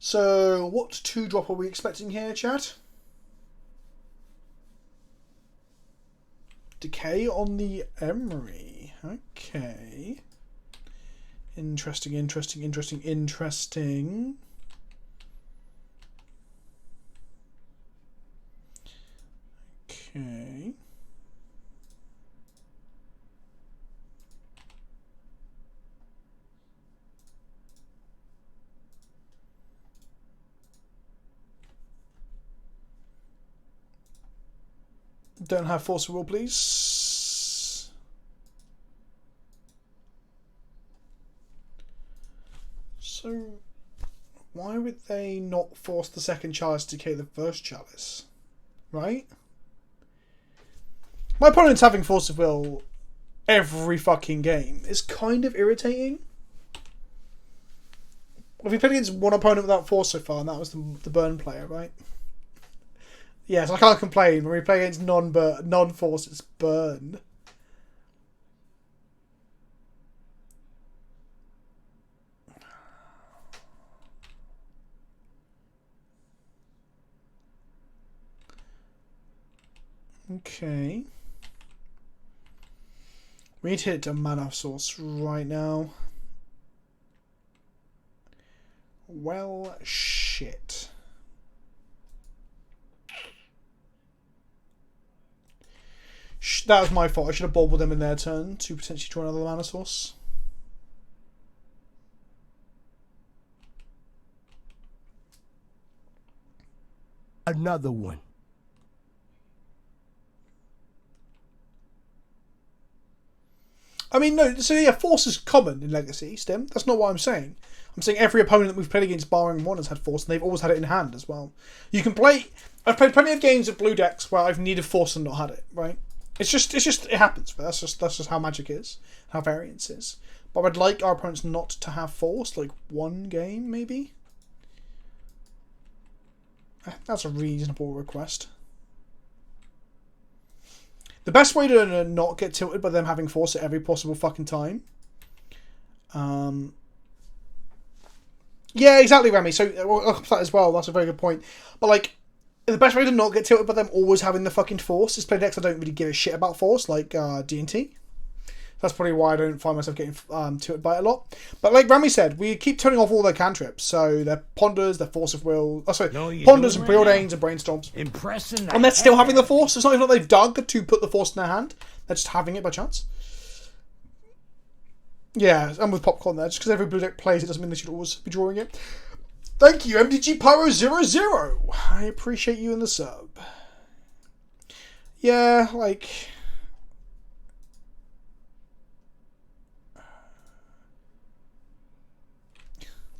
So, what 2-drop are we expecting here, chat? Decay on the Emery. Okay. Interesting, interesting, interesting, interesting. Okay. Don't have force of will, please. So, why would they not force the second Chalice to decay the first Chalice? Right? My opponent's having force of will every fucking game. It's kind of irritating. Well, we played against one opponent without force so far, and that was the burn player, right? Yes, I can't complain. When we play against non-force, it's burn. Okay. We need to hit a mana source right now. Well, shit. That was my fault. I should have bobbled them in their turn to potentially draw another mana source. Another one. mean, no, so yeah, Force is common in Legacy, Stim. That's not what I'm saying. I'm saying every opponent that we've played against, barring one, has had Force, and they've always had it in hand as well. You can play... I've played plenty of games of blue decks where I've needed Force and not had it, right? It's just it happens. But that's just how Magic is, how variance is. But I'd like our opponents not to have Force, like one game, maybe? That's a reasonable request. The best way to not get tilted by them having Force at every possible fucking time. Yeah, exactly, Remy. So, I'll come to that as well. That's a very good point. But, like, the best way to not get tilted by them always having the fucking Force is play decks I don't really give a shit about Force, like D&T. That's probably why I don't find myself getting tilted by it a lot. But like Rami said, we keep turning off all their cantrips. So their Ponders, their Force of Will... Oh, sorry. Ponders and Preordains and Brainstorms. Impressing. And they're still having the Force. It's not even like they've dug to put the Force in their hand. They're just having it by chance. Yeah, and with Popcorn there. Just because every blue deck plays it doesn't mean they should always be drawing it. Thank you, MDG Pyro00. I appreciate you in the sub. Yeah, like...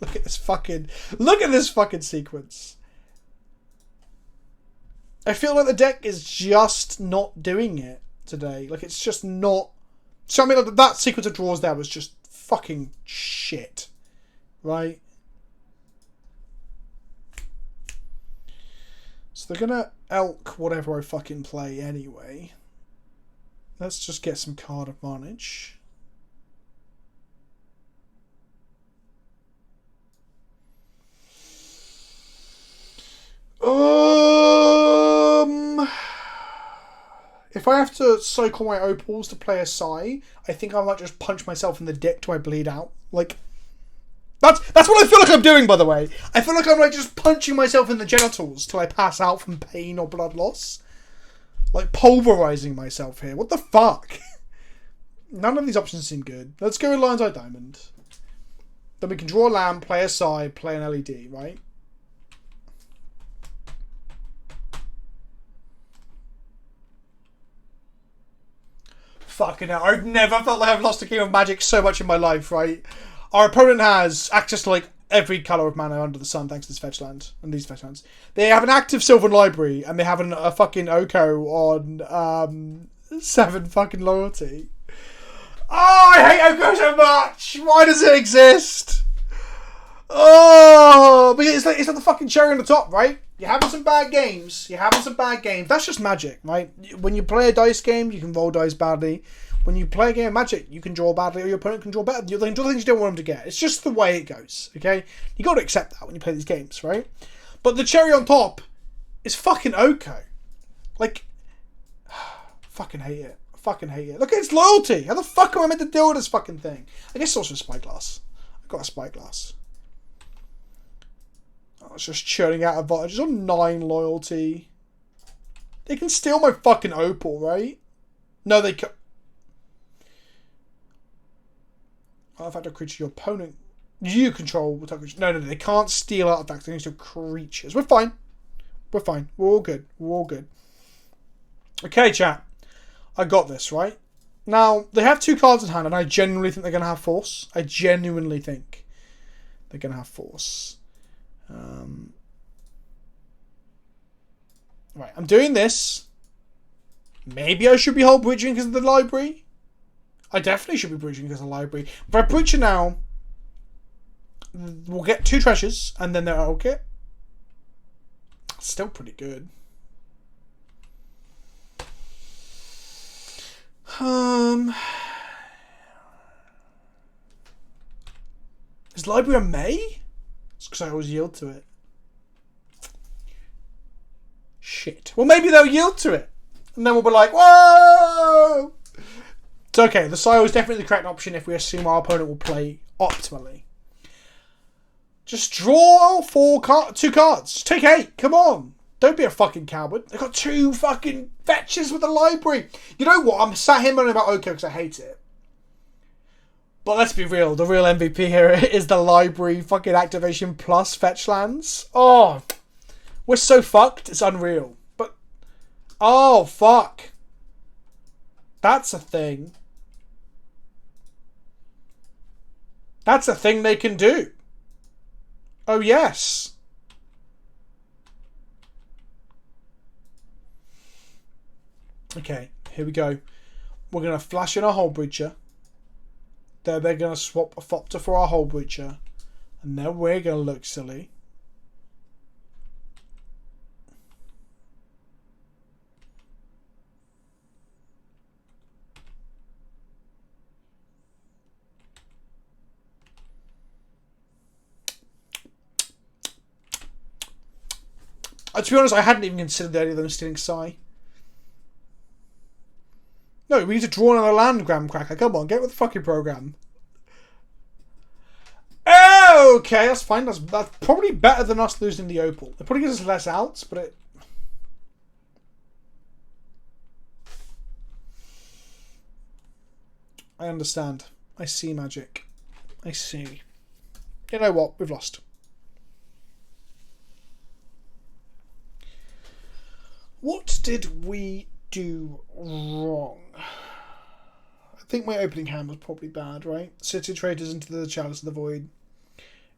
Look at this fucking sequence. I feel like the deck is just not doing it today. Like, it's just not... So, I mean, like, that sequence of draws there was just fucking shit. Right? So they're gonna elk whatever I fucking play anyway. Let's just get some card advantage. If I have to cycle my opals to play a Psy, I think I might just punch myself in the dick till I bleed out. Like, that's what I feel like I'm doing, by the way. I feel like I'm like just punching myself in the genitals till I pass out from pain or blood loss. Like pulverizing myself here. What the fuck? None of these options seem good. Let's go with Lion's Eye Diamond. Then we can draw a lamp, play a Psy, play an LED, right? Fucking hell. I've never felt like I've lost a game of Magic so much in my life, right? Our opponent has access to like every colour of mana under the sun thanks to this fetch land and these fetch lands. They have an active Sylvan Library and they have a fucking Oko on 7 fucking loyalty. Oh, I hate Oko so much! Why does it exist? Oh, but it's like the fucking cherry on the top, right? You're having some bad games. That's just Magic, right? When you play a dice game, you can roll dice badly. When you play a game of Magic, you can draw badly or your opponent can draw better. You can draw things you don't want them to get. It's just the way it goes, okay? You got to accept that when you play these games, right? But the cherry on top is fucking Oko. Like, fucking hate it. Look at its loyalty. How the fuck am I meant to deal with this fucking thing? I guess it's also a Spyglass. I've got a Spyglass. Oh, it's just churning out advantages on 9 loyalty. They can steal my fucking opal, right? No, they can. Artifact or creature your opponent you control will target. No, they can't steal artifacts. They can steal creatures. We're fine. We're all good. Okay, chat. I got this, right? Now, they have 2 cards in hand, and I genuinely think they're going to have Force. Right, I'm doing this. Maybe I should be Hullbreaching because of the library. I definitely should be breaching because of the library. But I breach it now. We'll get 2 treasures, and then they're okay. Still pretty good. Is library a May? It's because I always yield to it. Shit. Well, maybe they'll yield to it. And then we'll be like, whoa! It's okay. The Sio is definitely the correct option if we assume our opponent will play optimally. Just draw 2 cards. Take 8. Come on. Don't be a fucking coward. They've got 2 fucking fetches with the library. You know what? I'm sat here moaning about Oko because I hate it. But let's be real. The real MVP here is the library fucking activation plus fetch lands. Oh, we're so fucked. It's unreal. But, oh, fuck. That's a thing. That's a thing they can do. Oh, yes. Okay, here we go. We're going to flash in our Hullbreacher. Then they're going to swap a Fopter for our Hullbreacher. And then we're going to look silly. To be honest, I hadn't even considered the idea of them stealing Psy. No, we need to draw another land, Graham Cracker. Come on, get with the fucking program. Okay, that's fine. That's probably better than us losing the Opal. It probably gives us less outs, but it... I understand. I see magic. I see. You know what? We've lost. What did we do wrong? I think my opening hand was probably bad, right? City Traders into the Chalice of the Void.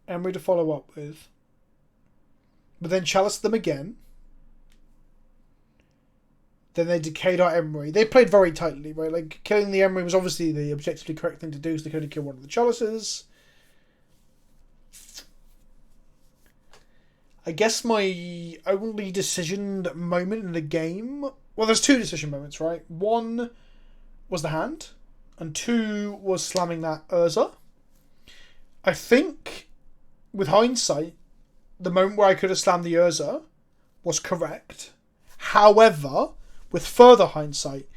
Emery to follow up with. But then Chalice them again. Then they decayed our Emery. They played very tightly, right? Like, killing the Emery was obviously the objectively correct thing to do, so they could have killed one of the Chalices. I guess my only decision moment in the game... Well, there's two decision moments, right? One was the hand, and two was slamming that Urza. I think, with hindsight, the moment where I could have slammed the Urza was correct. However, with further hindsight,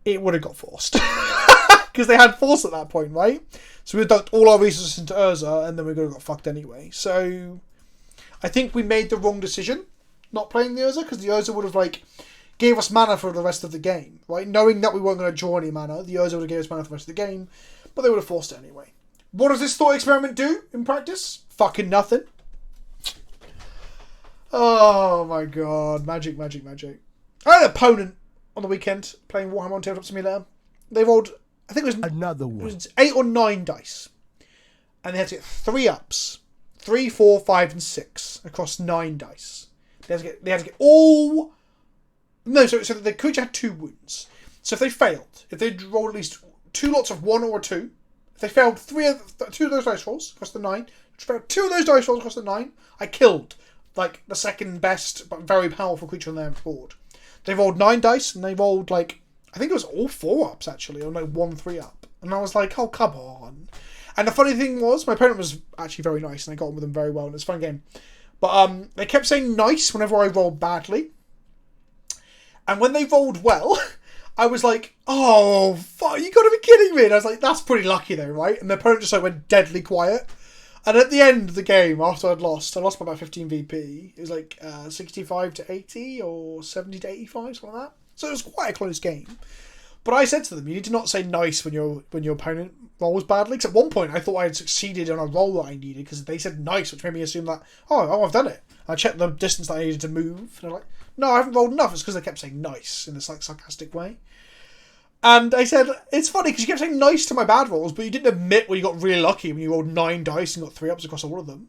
it would have got forced. Because they had force at that point, right? So we dumped all our resources into Urza, and then we would have got fucked anyway. So... I think we made the wrong decision not playing the Urza, because the Urza would have like gave us mana for the rest of the game, right? Knowing that we weren't going to draw any mana, the Urza would have gave us mana for the rest of the game, but they would have forced it anyway. What does this thought experiment do in practice? Fucking nothing. Oh my god, magic, magic, magic. I had an opponent on the weekend playing Warhammer on Tabletop Simulator. They rolled, I think it was Another one. It was 8 or 9 dice, and they had to get 3 ups. 3, 4, 5, and 6 across 9 dice. They had to get all... No, so the creature had 2 wounds. So if they failed, if they rolled at least 2 lots of 1 or 2, if they failed 2 of those dice rolls across the 9, failed 2 of those dice rolls across the 9, I killed like the second best but very powerful creature on their board. They rolled 9 dice and they rolled like, I think it was all 4 ups actually, or like 1 3 up. And I was like, oh come on. And the funny thing was, my opponent was actually very nice, and I got on with them very well, and it was a fun game. But they kept saying nice whenever I rolled badly. And when they rolled well, I was like, oh, fuck, you gotta be kidding me. And I was like, that's pretty lucky though, right? And the opponent just like went deadly quiet. And at the end of the game, after I lost by about 15 VP. It was like 65 to 80 or 70 to 85, something like that. So it was quite a close game. But I said to them, you need to not say nice when your opponent rolls badly. Because at one point I thought I had succeeded on a roll that I needed because they said nice, which made me assume that, oh, I've done it. I checked the distance that I needed to move. And they're like, no, I haven't rolled enough. It's because they kept saying nice in this like sarcastic way. And I said, it's funny because you kept saying nice to my bad rolls, but you didn't admit when you got really lucky when you rolled 9 dice and got 3 ups across all of them.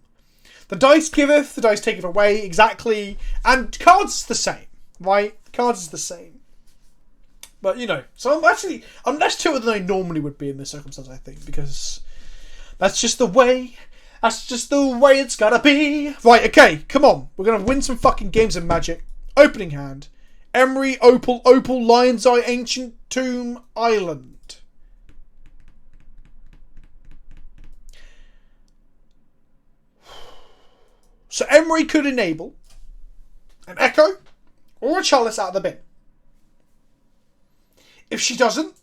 The dice giveth, the dice taketh away, exactly. And cards the same, right? Cards is the same. But, you know, so I'm less tilted than I normally would be in this circumstance, I think, because that's just the way it's gotta be. Right, okay, come on. We're gonna win some fucking games of Magic. Opening hand. Emery, Opal, Lion's Eye, Ancient Tomb, Island. So Emery could enable an Echo or a Chalice out of the bin. If she doesn't,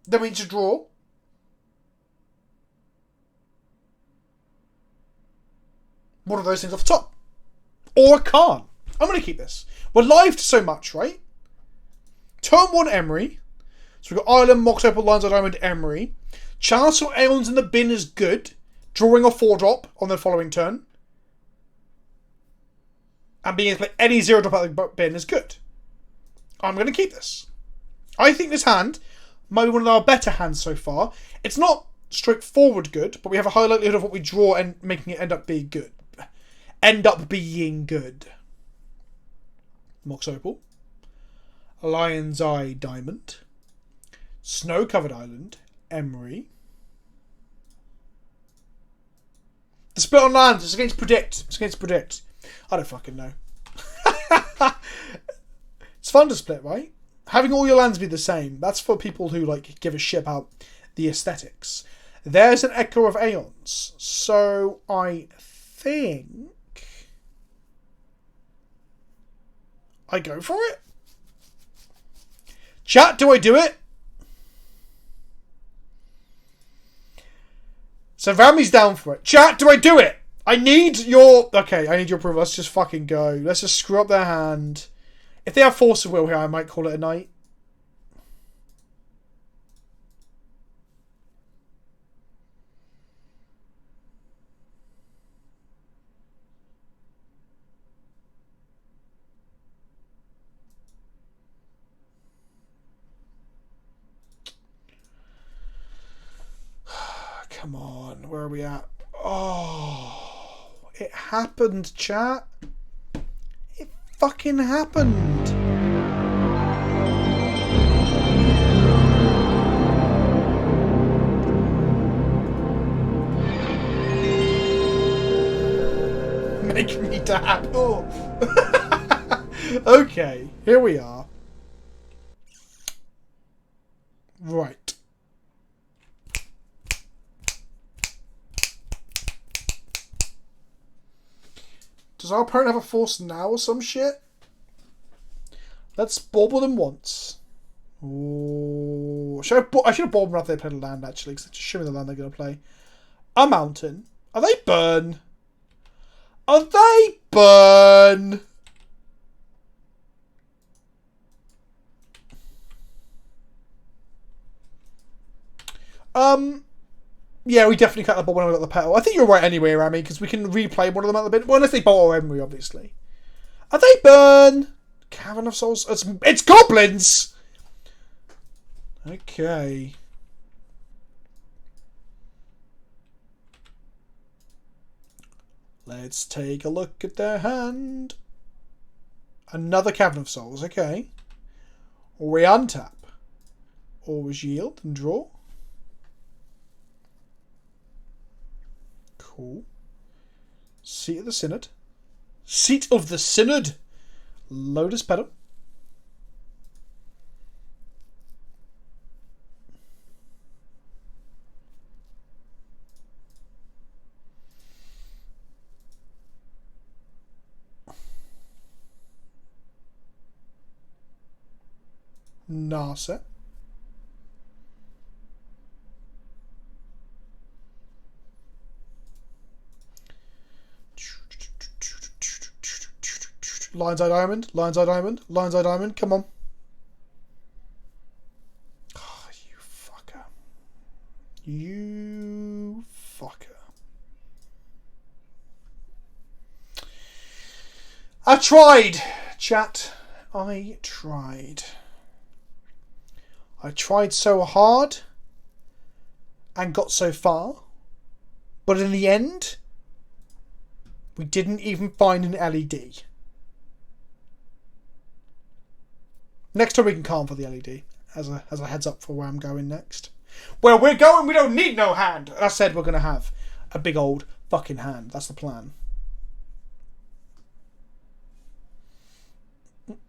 then we need to draw. One of those things off the top. Or a Karn. I'm going to keep this. We're live to so much, right? Turn 1 Emery. So we've got Island, Mox, Opal, Lions, Diamond, Emery. Chalice or Aeons in the bin is good. Drawing a 4-drop on the following turn. And being able to play any 0-drop out of the bin is good. I'm going to keep this. I think this hand might be one of our better hands so far. It's not straightforward good, but we have a high likelihood of what we draw and making it end up being good. Mox Opal. Lion's Eye Diamond. Snow-covered Island. Emery. The split on lands. It's against predict. I don't fucking know. It's fun to split, right? Having all your lands be the same. That's for people who like give a shit about the aesthetics. There's an Echo of Aeons. So I think I go for it. Chat, do I do it? So Rami's down for it. Chat, do I do it? I need your approval. Let's just fucking go. Let's just screw up their hand. If they have Force of Will here, I might call it a night. Come on, where are we at? Oh, it happened, chat. It fucking happened. Make me dab. Oh. Okay, here we are. Right. Does our opponent have a force now or some shit? Let's bauble them once. Ooh. I should have baubled them after they played a land, actually, because it's just showing the land they're going to play. A mountain. Are they burn? Are they burn? Yeah, we definitely cut the ball when we got the petal. I think you're right anyway, Rami, because we can replay one of them at the bit. Well, unless they bolt or Emery, obviously. Are they burn? Cavern of Souls? It's goblins! Okay. Let's take a look at their hand. Another Cavern of Souls, okay. We untap. Always yield and draw. Cool. Seat of the Synod. Seat of the Synod. Lotus Petal. Narset. Lion's Eye Diamond, Lion's Eye Diamond, Lion's Eye Diamond, come on. Oh, you fucker. You fucker. I tried, chat. I tried. I tried so hard and got so far, but in the end, we didn't even find an LED. Next time we can calm for the LED, as a heads up for where I'm going next. Where we're going, we don't need no hand. I said we're going to have a big old fucking hand. That's the plan.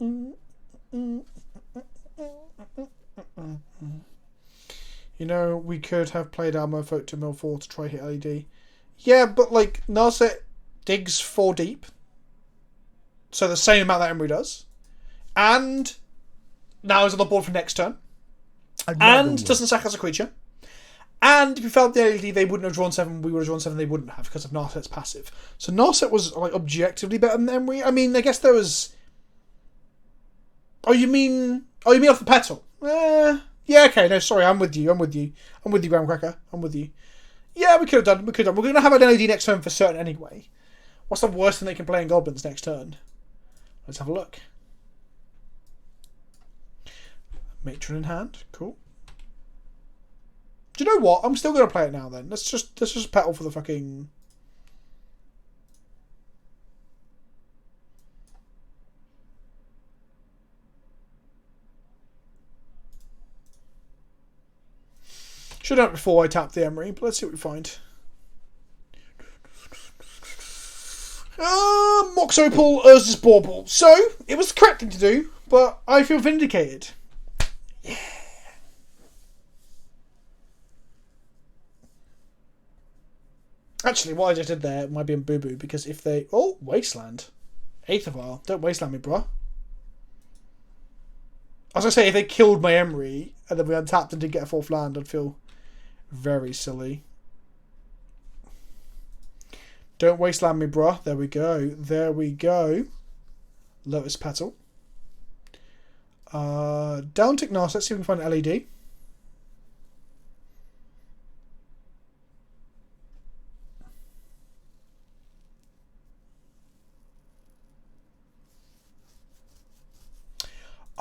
You know, we could have played our Mofo to mill 4 to try hit LED. Yeah, but like, Narset digs 4 deep. So the same amount that Emery does. And now is on the board for next turn. And doesn't sack as a creature. And if we felt the LED, they wouldn't have drawn 7, we would have drawn 7, they wouldn't have, because of Narset's passive. So Narset was like objectively better than Emery. I mean, I guess there was... Oh, you mean off the petal? Yeah, okay, no, sorry, I'm with you, Graham Cracker. I'm with you. Yeah, we could have done. We're going to have an LED next turn for certain anyway. What's the worst thing they can play in Goblins next turn? Let's have a look. Matron in hand, cool. Do you know what? I'm still going to play it now then. Let's just pedal for the fucking... Should have done it before I tapped the Emery, but let's see what we find. Mox Opal, Urza's Bauble. So, it was the correct thing to do, but I feel vindicated. Yeah. Actually, what I just did there might be a boo-boo, because if they... Oh, Wasteland. 8th of R. Don't Wasteland me, bruh. I was going to say, if they killed my Emery, and then we untapped and didn't get a 4th land, I'd feel very silly. Don't Wasteland me, bruh. There we go. There we go. Lotus Petal. Down tick Nas. Let's see if we can find an LED.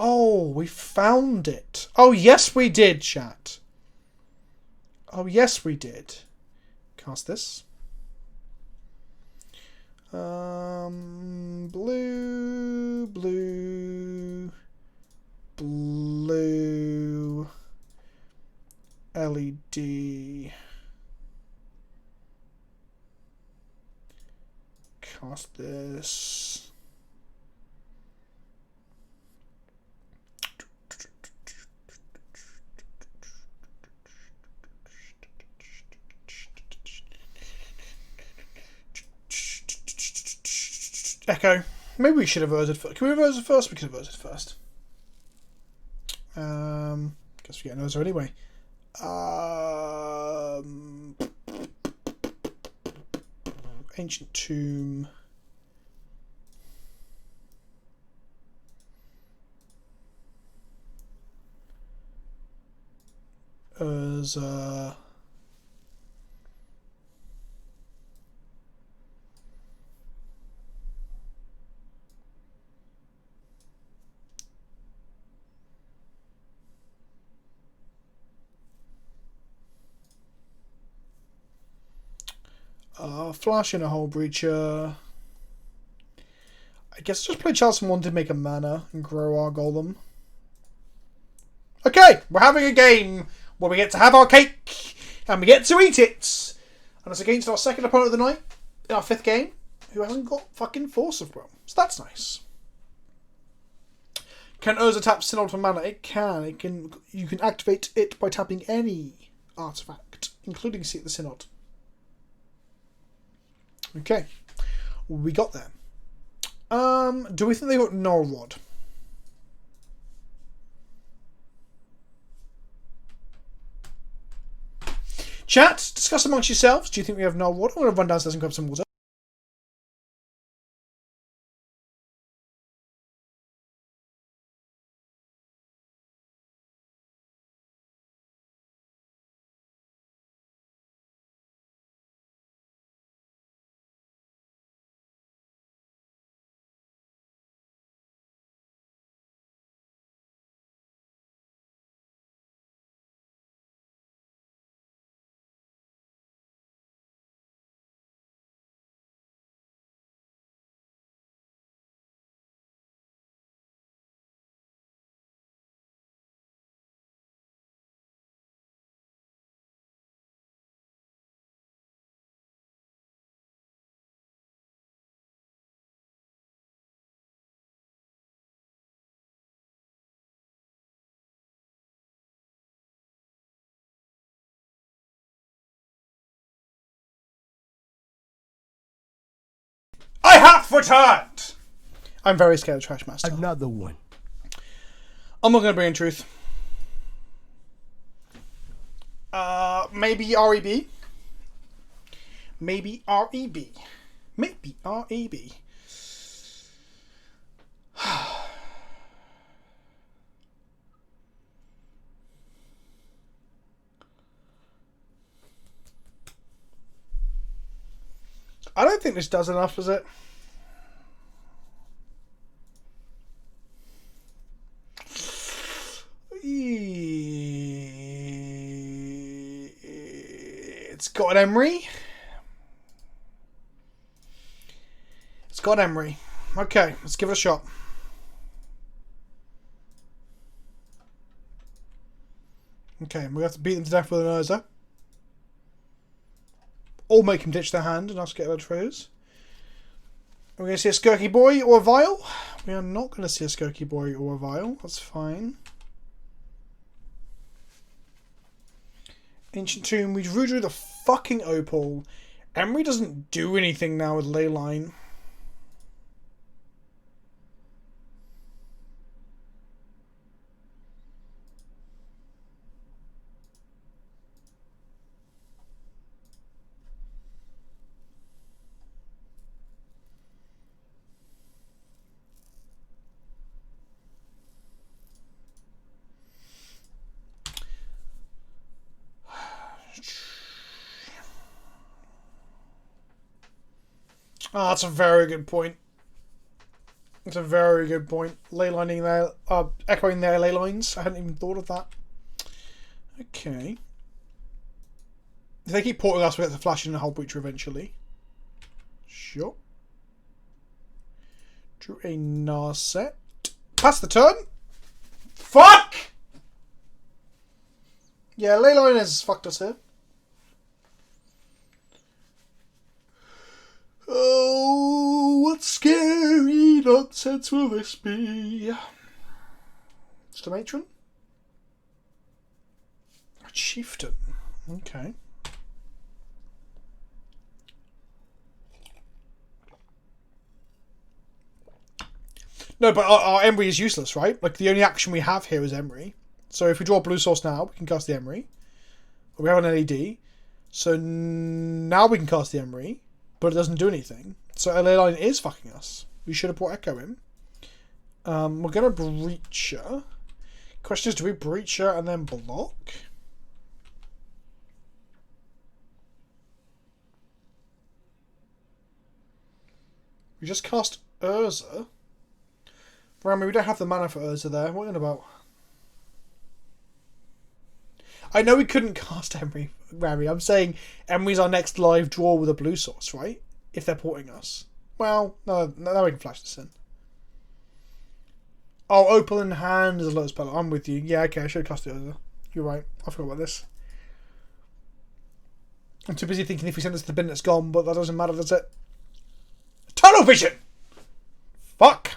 Oh, we found it. Oh, yes, we did, chat. Oh, yes, we did. Cast this. Blue, blue, blue, LED. Cast this. Echo. Maybe we should have Urza first. Can we have Urza first? We could have Urza first. Guess we get an Urza anyway. Ancient Tomb. Urza. Flash in a Hullbreacher. I guess just play Charleston 1 to make a mana and grow our golem. Okay, we're having a game where we get to have our cake and we get to eat it. And it's against our second opponent of the night in our 5th game, who hasn't got fucking Force of Will. So that's nice. Can Urza tap Synod for mana? It can. It can. You can activate it by tapping any artifact, including Seat the Synod. Okay, we got there. Do we think they got Null Rod? Chat, discuss amongst yourselves. Do you think we have Null Rod? I'm going to run downstairs and grab some water. I have returned! I'm very scared of Trash Master. Another one. I'm not going to bring in truth. Maybe REB. Maybe REB. Maybe REB. I don't think this does enough, does it? got an Emery. It's got Emery. Okay, let's give it a shot. Okay, we have to beat them to death with an Urza. Or make him ditch their hand and us get our treasures. Are we going to see a Skirky Boy or a Vial? We are not going to see a Skirky Boy or a Vial. That's fine. Ancient Tomb. We drew the fucking Opal. Emery doesn't do anything now with Leyline. Ah, that's a very good point. That's a very good point. Leylining their, echoing their ley lines. I hadn't even thought of that. Okay. If they keep porting us, we get to flash in a Hullbreacher eventually. Sure. Drew a Narset. Pass the turn. Fuck! Yeah, Leyline has fucked us here. Oh, what scary nonsense will this be? Just a matron? A chieftain. Okay. No, but our Emery is useless, right? Like, the only action we have here is Emery. So if we draw a blue source now, we can cast the Emery. We have an LED. So now we can cast the Emery. But it doesn't do anything. So Leyline is fucking us. We should have brought Echo in. We're going to Breacher. Question is, do we Breacher and then block? We just cast Urza. Rami, we don't have the mana for Urza there. What are you on about? I know we couldn't cast Emery, Rami. I'm saying Emery's our next live draw with a blue source, right? If they're porting us. Well, no, now we can flash this in. Oh, Opal in hand is a low spell. I'm with you. Yeah, okay, I should have cast the Urza. You're right. I forgot about this. I'm too busy thinking if we send this to the bin, it's gone, but that doesn't matter, does it? Tunnel vision! Fuck!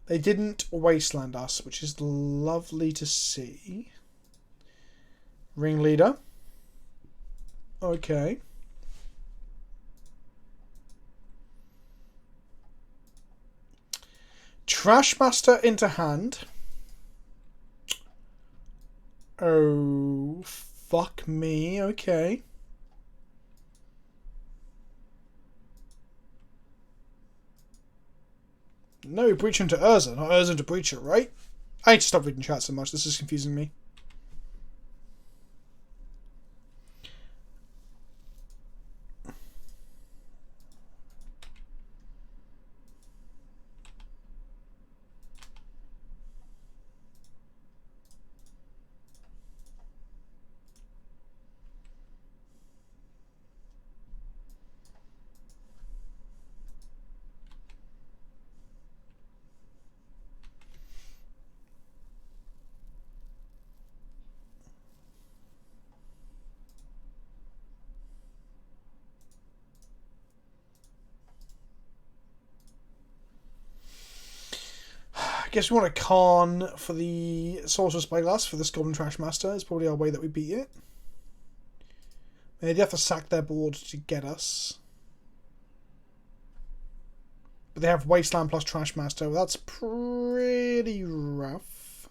They didn't wasteland us, which is lovely to see. Ringleader. Okay. Trashmaster into hand. Oh, fuck me. Okay. No, Breacher into Urza, not Urza into Breacher, right? I need to stop reading chat so much. This is confusing me. I guess we want a Karn for the Sorcerer's Spyglass for this Goblin Trashmaster. It's probably our way that we beat it. They'd have to sack their board to get us. But they have Wasteland plus Trashmaster. Well, that's pretty rough.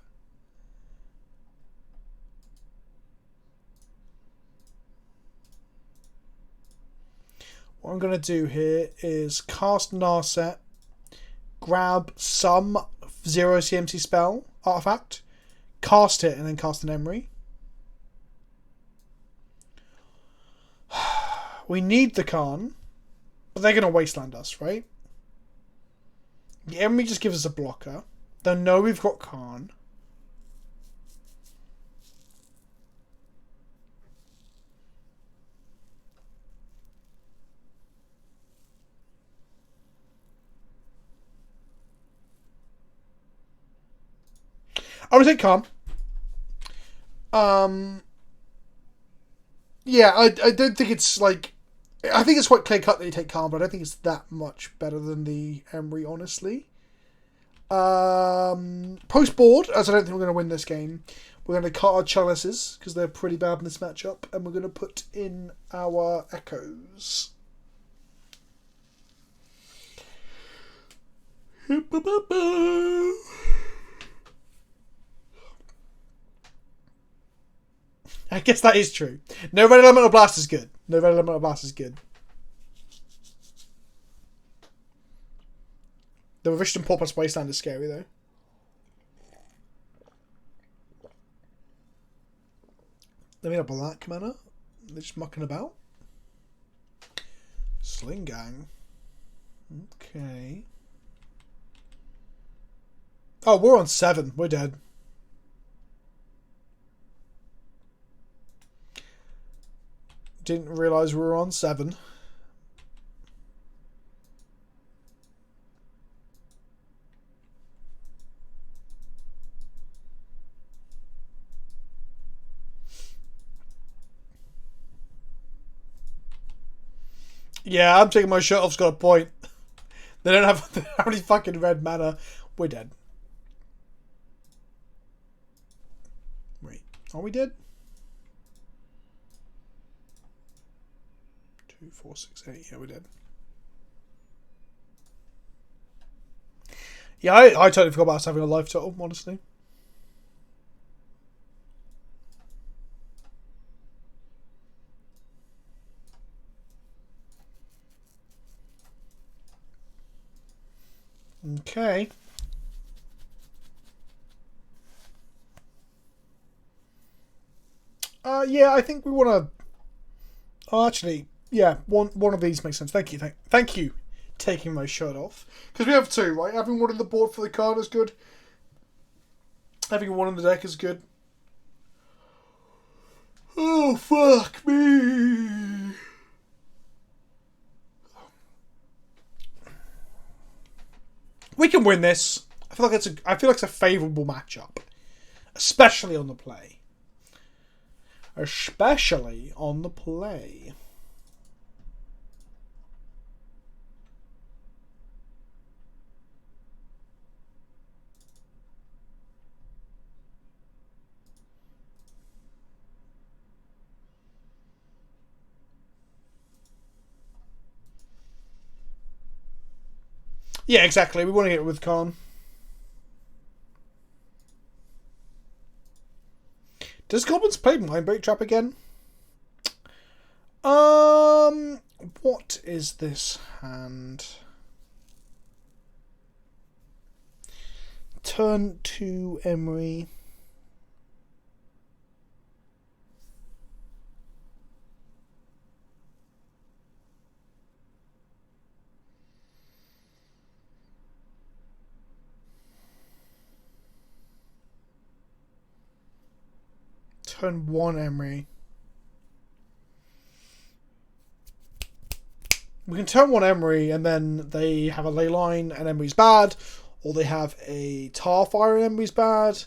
What I'm going to do here is cast Narset, grab some 0 CMC spell artifact, cast it, and then cast an Emery. We need the Karn, but they're going to wasteland us, right? The Emery just gives us a blocker. They'll know we've got Karn. I'm gonna take Karn. Yeah, I don't think it's like... I think it's quite clear cut that you take Karn, but I don't think it's that much better than the Emery, honestly. Post board, as I don't think we're going to win this game, we're going to cut our chalices, because they're pretty bad in this matchup, and we're going to put in our echoes. I guess that is true. No red elemental blast is good. No red elemental blast is good. The Revision Porpoise Wasteland is scary though. Let me have black mana. They're just mucking about. Sling Gang. Okay. Oh, we're on 7. We're dead. Didn't realise we were on 7. Yeah, I'm taking my shirt off. Got a point. They don't have any fucking red mana. We're dead. Wait, are we dead? 2, 4, 6, 8. Yeah, we're dead. Yeah, I totally forgot about us having a life total, honestly. Okay. Yeah, I think we want to... Oh, actually, yeah, one of these makes sense. Thank you. Thank you, taking my shirt off. Because we have 2, right? Having one on the board for the card is good. Having one on the deck is good. Oh, fuck me. We can win this. I feel like it's a favourable matchup. Especially on the play. Especially on the play. Yeah, exactly. We want to get it with Karn. Does Goblins play Mindbreak Trap again? What is this hand? Turn 2 Emery. Turn 1 Emery. We can turn 1 Emery and then they have a ley line and Emery's bad, or they have a tar fire and Emery's bad.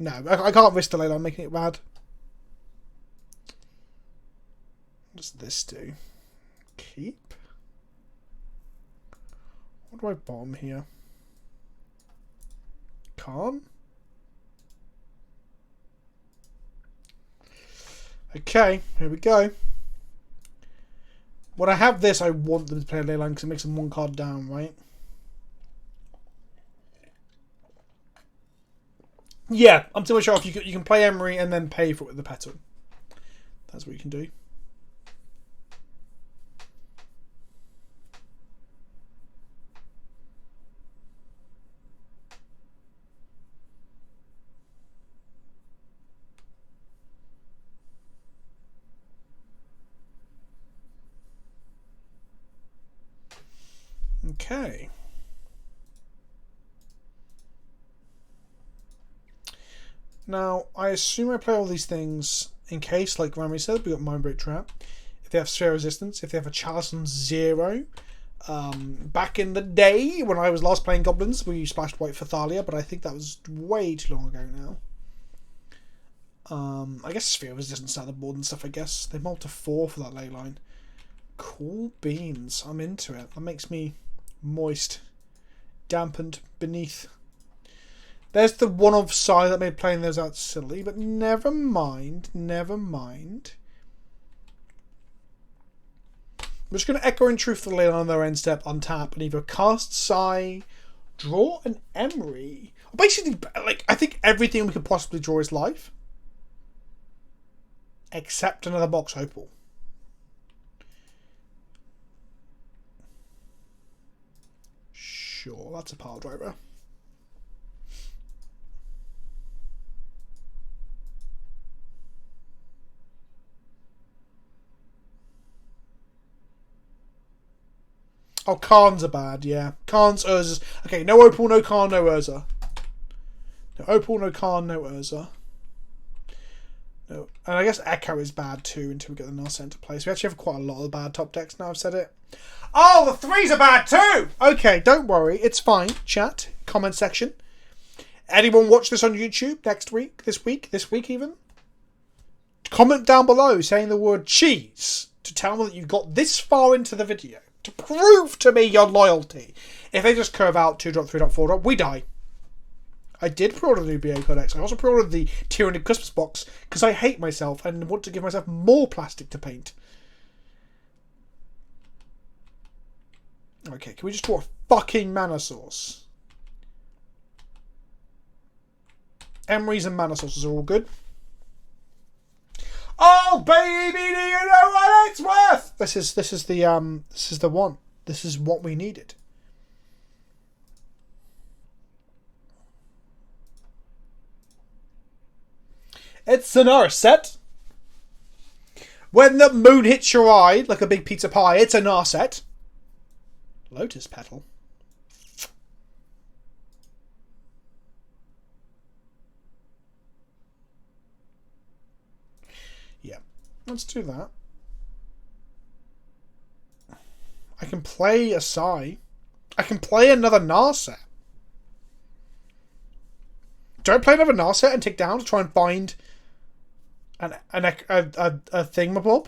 No, I can't risk the ley line making it bad. What does this do? Keep? What do I bomb here? Karn? Okay, here we go. When I have this, I want them to play a leyline because it makes them 1 card down, right? Yeah, I'm too much off. You can play Emery and then pay for it with the petal. That's what you can do. Okay. Now, I assume I play all these things in case, like Rami said, we got Mindbreak Trap. If they have Sphere Resistance, if they have a Chalice on 0, Back in the day, when I was last playing Goblins, we splashed white for Thalia, but I think that was way too long ago now. I guess Sphere was just inside the board and stuff, I guess. They mulled to 4 for that ley line. Cool beans. I'm into it. That makes me moist. Dampened beneath. There's the one-off side that made playing those out silly, but never mind. Never mind. I'm just going to echo in truth the ley line on their end step, untap, and either cast Psy, draw an Emery. Basically, like, I think everything we could possibly draw is live. Except another box opal. Sure, that's a pile driver. Oh, Karns are bad, yeah. Karns, Urza's. Okay, no Opal, no Karn, no Urza. No Opal, no Karn, no Urza. No. And I guess Echo is bad too until we get the Narset into place. We actually have quite a lot of bad top decks now, I've said it. Oh, the 3s are bad too! Okay, don't worry. It's fine. Chat, comment section. Anyone watch this on YouTube next week, this week even? Comment down below saying the word cheese to tell me that you got this far into the video. To prove to me your loyalty. If they just curve out 2 drop, 3 drop, 4 drop, we die. I did pre-order the new BA Codex. I also pre-ordered the Tyranid Christmas box because I hate myself and want to give myself more plastic to paint. Okay, can we just draw a fucking mana source? Emerys and mana sources are all good. Oh baby, do you know what it's worth? This is the one. This is what we needed. It's an Narset. When the moon hits your eye like a big pizza pie, it's a Narset. Lotus petal. Yeah, let's do that. I can play a Psy. I can play another Narset. Do I play another Narset and take down to try and find a thingamabob?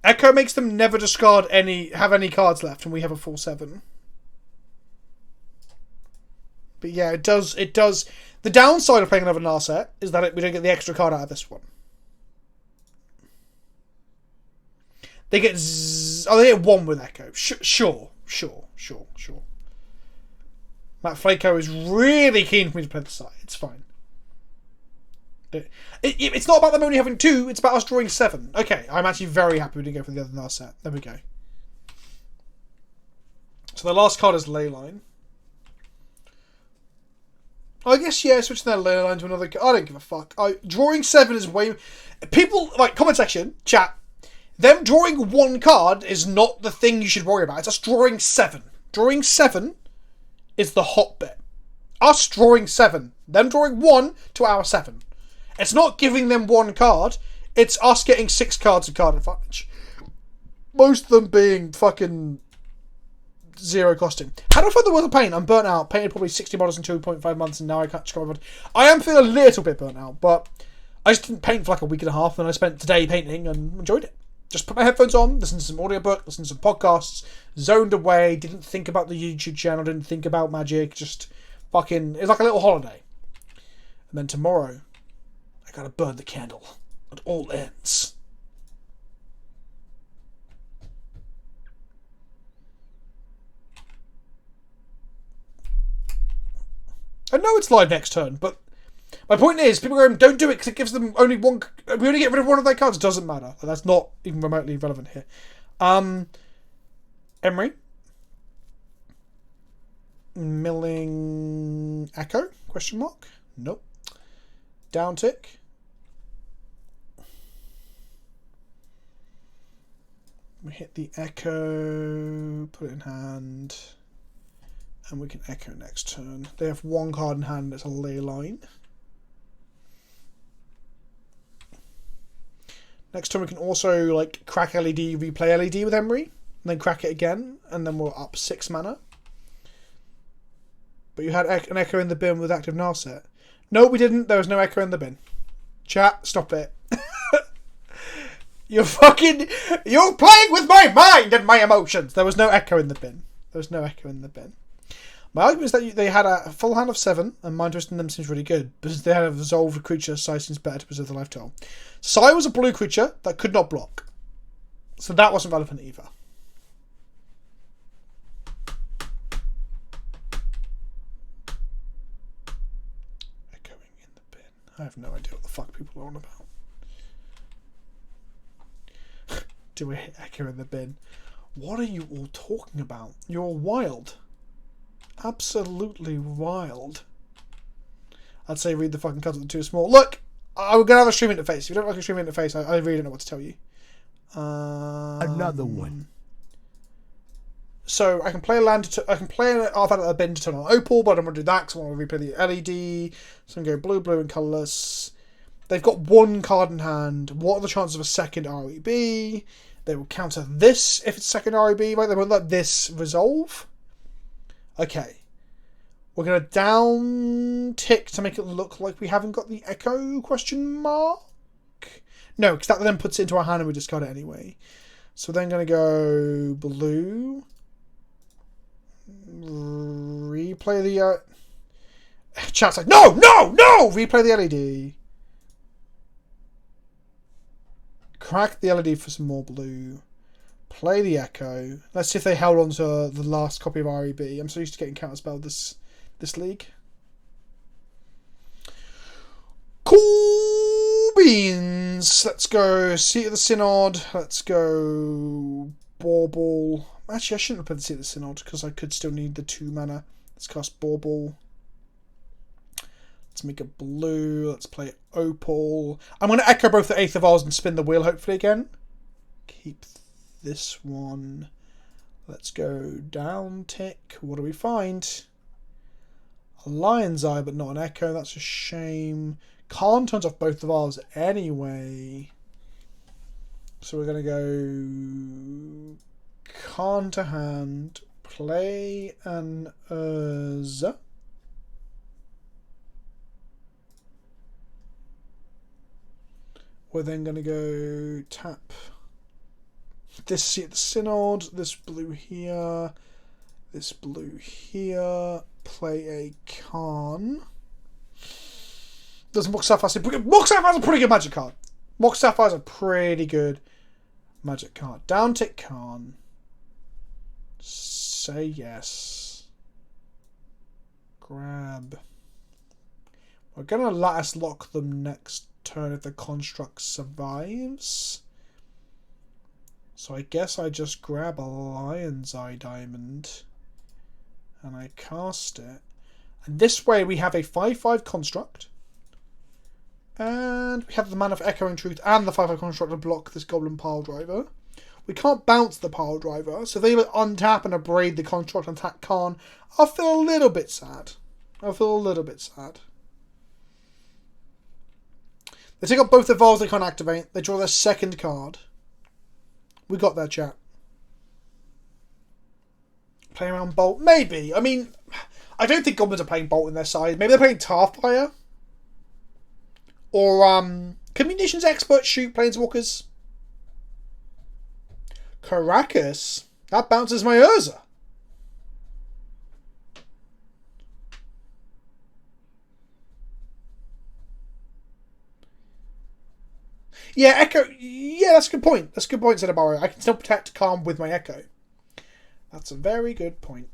Echo makes them never discard have any cards left, and we have a full 7. But yeah, it does. The downside of playing another Narset is that we don't get the extra card out of this one. They get they get 1 with Echo. Sure. Matt Flaco is really keen for me to play the side. It's fine. It's not about them only having 2, it's about us drawing 7. Okay, I'm actually very happy we didn't go for the other Narset. There we go. So the last card is Leyline. I guess, yeah, switching that Leyline to another... I don't give a fuck. Drawing 7 is way... People, like, comment section, chat. Them drawing 1 card is not the thing you should worry about. It's us drawing 7. Drawing 7 is the hot bit. Us drawing 7. Them drawing 1 to our 7. It's not giving them 1 card. It's us getting 6 cards of card advantage. Most of them being fucking 0 costing. How do I find the World of Paint? I'm burnt out. Painted probably 60 models in 2.5 months and now I can't discover. I am feeling a little bit burnt out, but I just didn't paint for like a week and a half and I spent today painting and enjoyed it. Just put my headphones on, listen to some audiobook, listen to some podcasts, zoned away, didn't think about the YouTube channel, didn't think about magic, just fucking... It was like a little holiday. And then tomorrow... I gotta burn the candle at all ends. I know it's live next turn, but my point is, people go, don't do it because it gives them only 1. We only get rid of 1 of their cards. It doesn't matter. That's not even remotely relevant here. Emery. Milling Echo? Question mark? Nope. Down tick. We hit the echo, put it in hand, and we can echo next turn. They have one card in hand, it's a ley line. Next turn we can also like crack LED, replay LED with Emery, and then crack it again, and then we're up 6 mana. But you had an echo in the bin with active Narset. No, we didn't. There was no echo in the bin. Chat, stop it. You're playing with my mind and my emotions. There was no echo in the bin. There was no echo in the bin. My argument is that they had a full hand of 7, and mind twisting them seems really good, because they had a resolved creature, Sai seems better to preserve the life total. Sai was a blue creature that could not block. So that wasn't relevant either. Echoing in the bin. I have no idea what the fuck people are on about. Do we hit echo in the bin? What are you all talking about? You're wild. Absolutely wild. I'd say read the fucking cards, too small. Look, I'm gonna have a stream interface. If you don't like a stream interface, I really don't know what to tell you. Another one. So I can play a land. I can play an I've had a bin to turn on Opal, but I don't want to do that because I want to replay the LED. So I'm going to go blue, and colourless. They've got one card in hand. What are the chances of a second REB? They will counter this if it's second REB, right? They won't let this resolve. Okay. We're going to down tick to make it look like we haven't got the echo question mark. No, because that then puts it into our hand and we discard it anyway. So we're then going to go blue. Replay the... Chat's like, no! Replay the LED. Crack the LED for some more blue. Play the echo. Let's see if they held on to the last copy of REB. I'm so used to getting counterspelled this league. Cool beans. Let's go Seat of the Synod. Let's go Bauble. Actually, I shouldn't have played the Seat of the Synod because I could still need the 2 mana. Let's cast Bauble. Let's make a blue. Let's play Opal. I'm going to echo both the Eighth of Oz and spin the wheel hopefully again. Keep this one. Let's go down tick. What do we find? A Lion's Eye, but not an echo. That's a shame. Karn turns off both of ours anyway. So we're going to go Karn to hand. Play an Urza. We're then going to go tap this Seat of the Synod, this blue here, this blue here, play a Karn. Does Mox Sapphire? Mox Sapphire's a pretty good magic card. Mox Sapphire's a pretty good magic card. Down tick Karn. Say yes. Grab. We're going to lattice lock them next turn if the construct survives. So I guess I just grab a Lion's Eye diamond and I cast it. And this way we have a 5/5 construct. And we have the Mana of Echoing Truth and the 5/5 construct to block this Goblin Pile Driver. We can't bounce the Pile Driver, so if they untap and abrade the construct and attack Karn, I'll feel a little bit sad. They take up both the Vals they can't activate. They draw their second card. We got that, chat. Playing around Bolt? Maybe. I mean, I don't think Goblins are playing Bolt in their side. Maybe they're playing Tarfire. Or, Communications Expert shoot Planeswalkers. Caracas? That bounces my Urza. Yeah, Echo. Yeah, that's a good point. That's a good point, said Abaro. I can still protect Karn with my Echo. That's a very good point.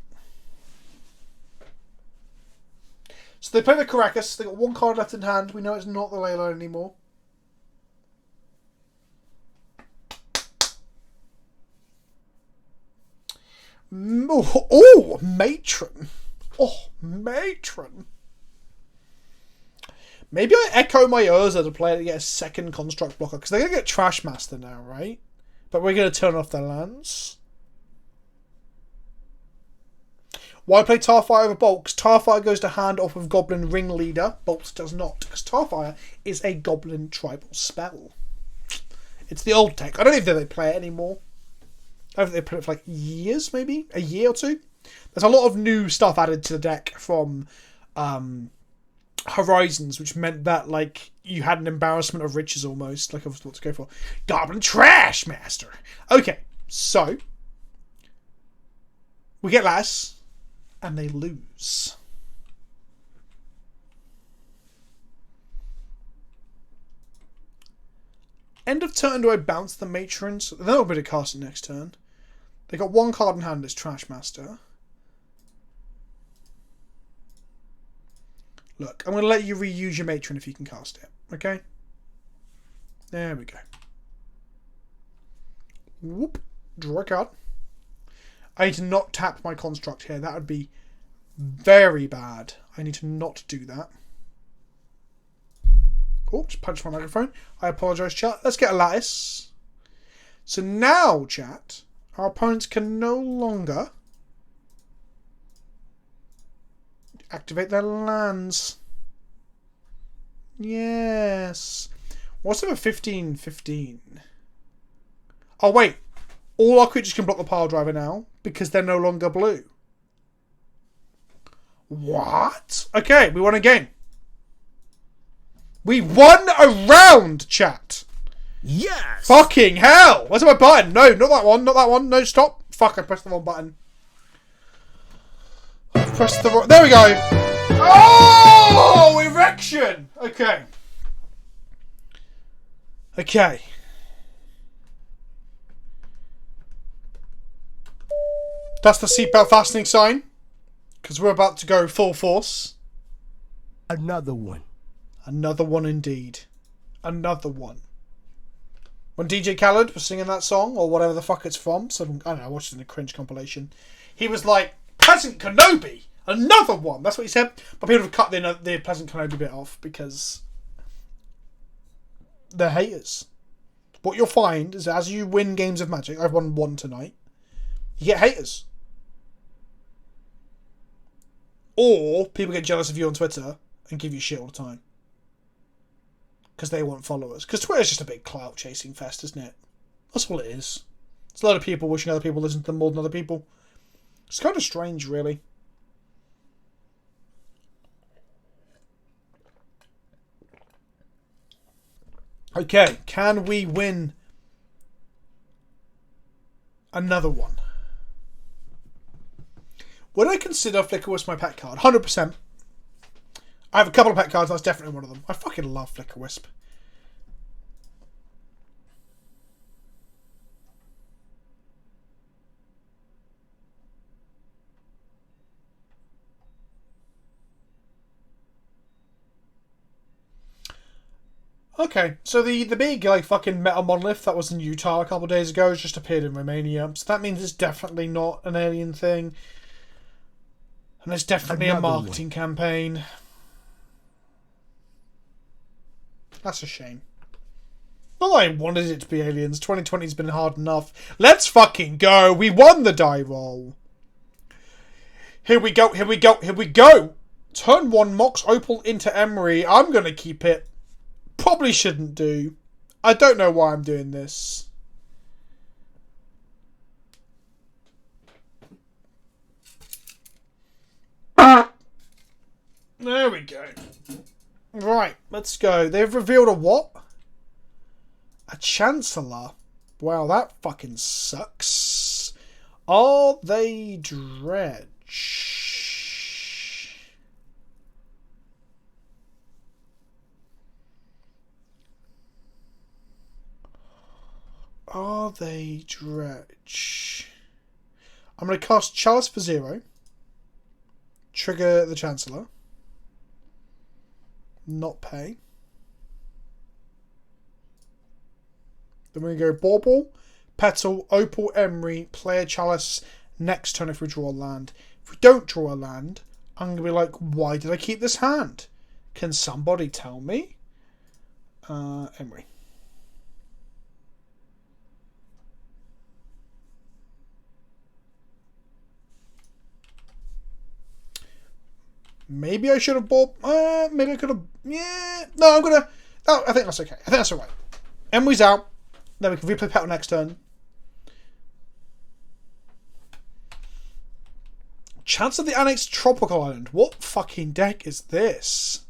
So they play the Caracas. They got one card left in hand. We know it's not the Leyline anymore. Oh, Matron. Oh, Matron. Maybe I echo my Urza to play to get a second construct blocker, because they're going to get Trash Master now, right? But we're going to turn off their lands. Why play Tarfire over Bolt? Because Tarfire goes to hand off of Goblin Ringleader. Bolt does not, because Tarfire is a Goblin tribal spell. It's the old tech. I don't even think they play it anymore. I don't think they put it for like years, maybe? A year or two? There's a lot of new stuff added to the deck from Horizons, which meant that like you had an embarrassment of riches almost. Like I was what to go for. Goblin Trash Master! Okay, so we get less. And they lose. End of turn, do I bounce the Matrons? They're not going to cast it next turn. They got one card in hand as Trash Master. Look, I'm going to let you reuse your Matron if you can cast it. Okay? There we go. Whoop. Draw a card. I need to not tap my construct here. That would be very bad. I need to not do that. Oh, just punched my microphone. I apologise, chat. Let's get a lattice. So now, chat, our opponents can no longer activate their lands. Yes. What's up a 15-15? Oh, wait. All our creatures can block the pile driver now because they're no longer blue. What? Okay, we won a game. We won a round, chat. Yes! Fucking hell! Where's my button? No, not that one, not that one. No, stop. Fuck, I pressed the wrong button. Press the wrong... There we go. Oh! Erection! Okay. Okay. That's the seatbelt fastening sign. Because we're about to go full force. Another one. Another one indeed. Another one. When DJ Khaled was singing that song, or whatever the fuck it's from, so I don't know, I watched it in a cringe compilation, he was like, PleasantKenobi! Another one! That's what he said. But people have cut the PleasantKenobi bit off because they're haters. What you'll find is as you win games of Magic, I've won one tonight, you get haters. Or people get jealous of you on Twitter and give you shit all the time. Because they want followers. Because Twitter's just a big clout chasing fest, isn't it? That's all it is. It's a lot of people wishing other people listen to them more than other people. It's kind of strange, really. Okay, can we win another one? Would I consider Flicker Wisp my pet card? 100%. I have a couple of pet cards, that's definitely one of them. I fucking love Flicker Wisp. Okay, so the big like fucking metal monolith that was in Utah a couple of days ago has just appeared in Romania. So that means it's definitely not an alien thing. And it's definitely a marketing campaign. That's a shame. Not that I wanted it to be aliens. 2020's been hard enough. Let's fucking go. We won the die roll. Here we go. Here we go. Here we go. Turn 1 Mox Opal into Emery. I'm going to keep it. Probably shouldn't do. I don't know why I'm doing this. There we go. Right, let's go. They've revealed a what? A Chancellor. Wow, that fucking sucks. Are they Dredge? Are they Dredge? I'm going to cast Chalice for 0. Trigger the Chancellor. Not pay. Then we're going to go Bauble, Petal, Opal, Emery, play a Chalice next turn if we draw a land. If we don't draw a land, I'm going to be like, why did I keep this hand? Can somebody tell me? Emery. Maybe I should have bought... maybe I could have... Yeah. No, I'm going to... Oh, I think that's okay. I think that's alright. Emery's out. Then we can replay Petal next turn. Chance of the Annexed Tropical Island. What fucking deck is this?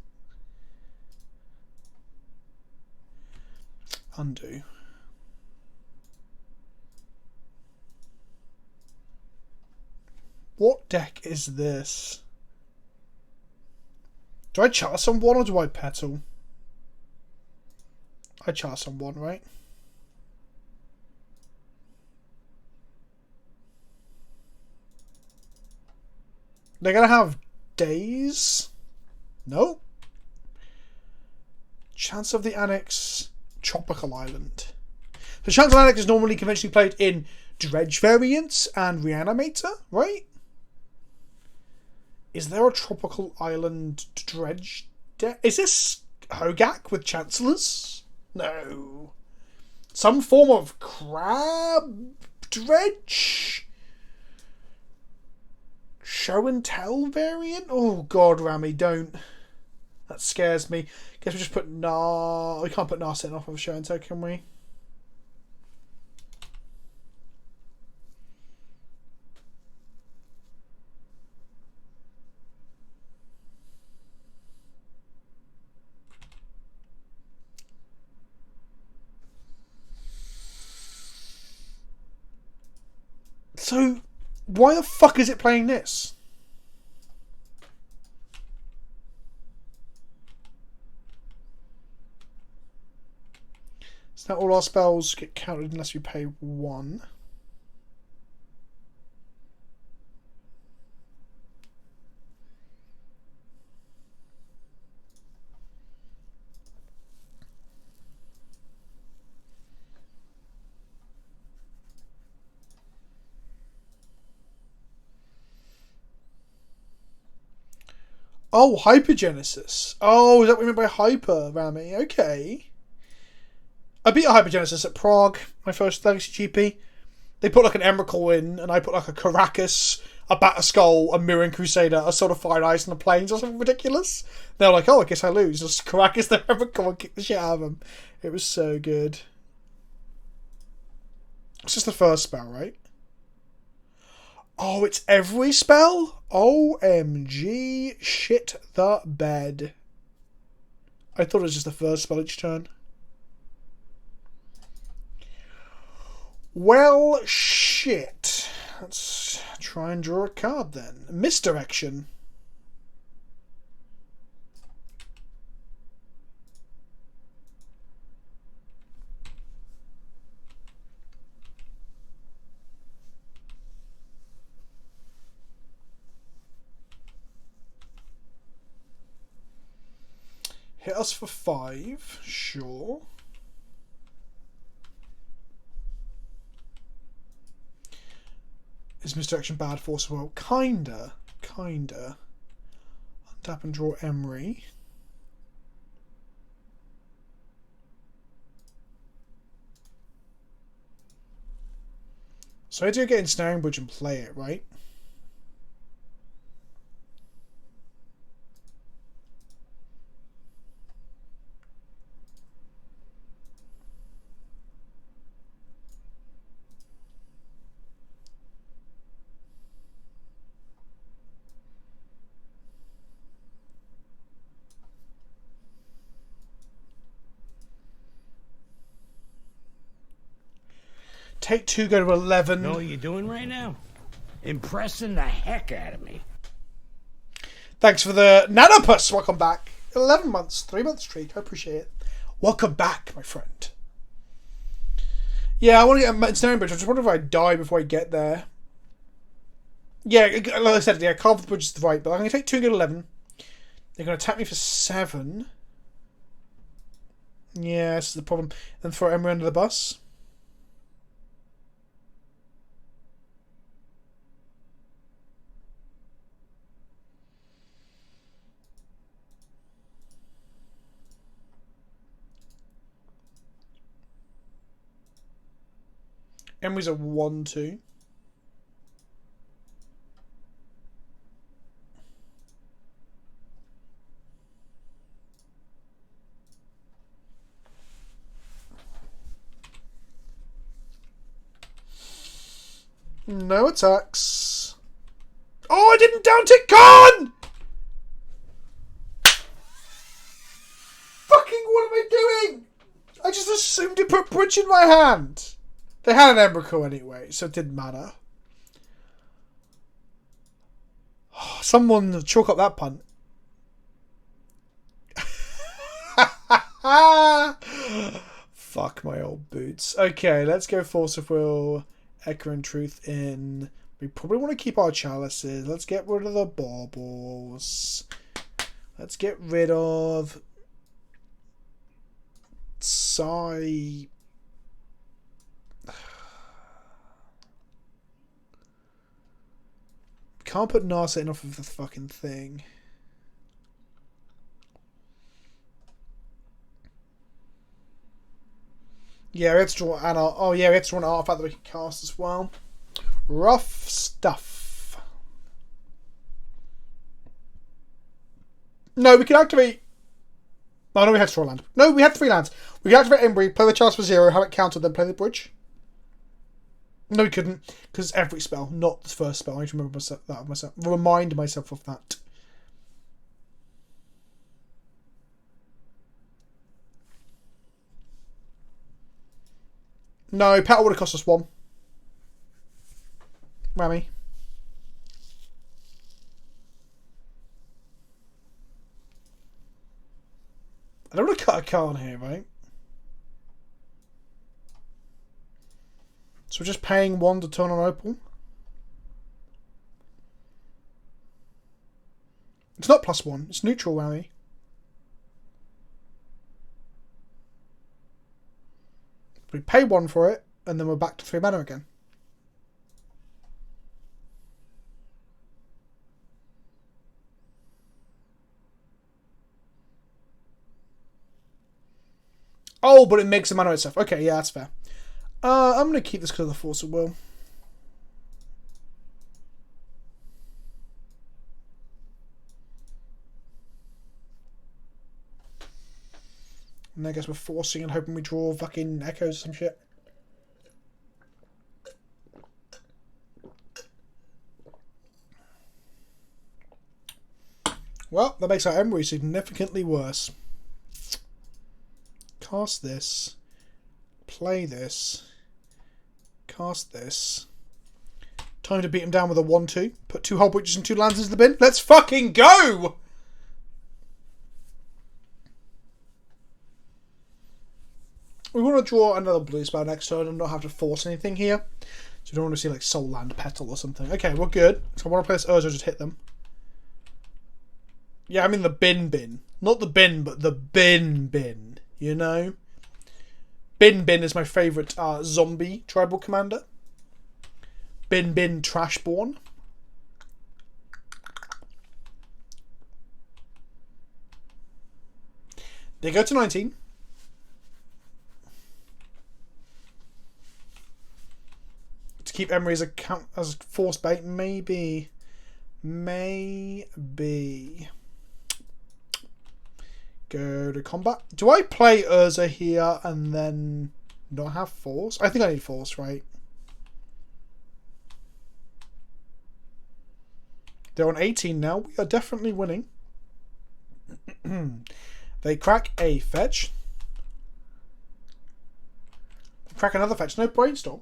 Undo. What deck is this? Do I char someone or do I petal? I char someone, right? They're gonna have days? No. Chance of the Annex Tropical Island. The Chance of the Annex is normally conventionally played in Dredge variants and Reanimator, right? Is there a Tropical Island Dredge deck? Is this Hogak with Chancellors? No. Some form of Crab Dredge? Show and Tell variant? Oh god, Rami, don't. That scares me. Guess we just put Nar... We can't put Narset off of Show and Tell, can we? So, why the fuck is it playing this? So now all our spells get counted unless we pay 1. Oh, Hypergenesis. Oh, is that what you meant by Hyper, Rami? Okay. I beat a Hypergenesis at Prague, my first Legacy GP. They put like an Emrakul in, and I put like a Caracas, a Batterskull, a Mirren Crusader, a sort of Fire Ice, and a Plains or something ridiculous. They're like, oh, I guess I lose. Just Caracas, the Emrakul, and kick the shit out of them. It was so good. It's just the first spell, right? Oh, it's every spell? OMG, shit the bed. I thought it was just the first spell each turn. Well, shit. Let's try and draw a card then. Misdirection. Hit us for 5, sure. Is misdirection bad for us as well? Kinda. Untap and draw Emery. So I do get Ensnaring Bridge and play it, right? Take 2, go to 11. Know what you're doing right now? Impressing the heck out of me. Thanks for the Nanopus. Welcome back. 11 months, 3 months streak. I appreciate it. Welcome back, my friend. Yeah, I want to get a Ensnaring Bridge. I just wonder if I die before I get there. Yeah, like I said, yeah, Carve the Bridge is the right, but I'm going to take 2 and go to 11. They're going to attack me for 7. Yeah, this is the problem. Then throw Emery under the bus. Emery's a 1-2. No attacks. Oh, I didn't down tick Karn! Fucking what am I doing? I just assumed it put Bridge in my hand. They had an Emrakul anyway, so it didn't matter. Someone chalk up that punt. Fuck my old boots. Okay, let's go Force of Will, Echo and Truth in. We probably want to keep our chalices. Let's get rid of the baubles. Let's get rid of Psy. Can't put Narset in off of the fucking thing. Yeah, we have to draw an art. Oh yeah, we have to draw an artifact that we can cast as well. Rough stuff. No, we can activate. Oh no, we had to draw land. No, we had 3 lands. We can activate Embry, play the chance for 0, have it countered, then play the bridge. No, we couldn't, because it's every spell, not the first spell. I need to remember myself, remind myself of that. No, Petal would have cost us 1. Whammy. I don't want to cut a Karn here, right? So we're just paying 1 to turn on Opal. It's not +1, it's neutral, Whammy. We pay 1 for it, and then we're back to 3 mana again. Oh, but it makes the mana itself. Okay, yeah, that's fair. I'm going to keep this because of the Force of Will. And I guess we're forcing and hoping we draw fucking echoes or some shit. Well, that makes our Emery significantly worse. Cast this. Play this. Cast this. Time to beat him down with a 1-2. Put 2 Hullbreachers and 2 lands into the bin. Let's fucking go! We want to draw another blue spell next turn and not have to force anything here. So we don't want to see like Soul Land Petal or something. Okay, we're good. So I want to play this Urza, just hit them. Yeah, I mean the bin. Not the bin, but the bin. You know? Bin is my favourite zombie tribal commander. Bin Trashborn. They go to 19. To keep Emery as a force bait, maybe. Go to combat. Do I play Urza here and then not have force? I think I need force, right? They're on 18 now. We are definitely winning. They crack a fetch. They crack another fetch. No brainstorm.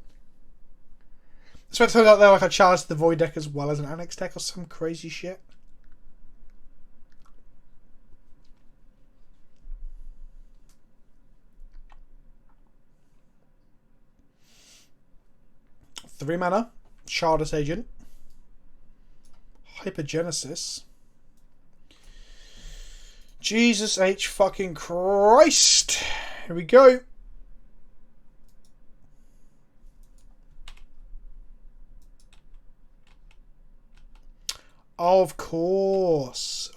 It's meant to turn out they're like a challenge to the void deck as well as an annex deck or some crazy shit. Three mana, Shardus Agent, Hypergenesis. Jesus H fucking Christ! Here we go. Of course.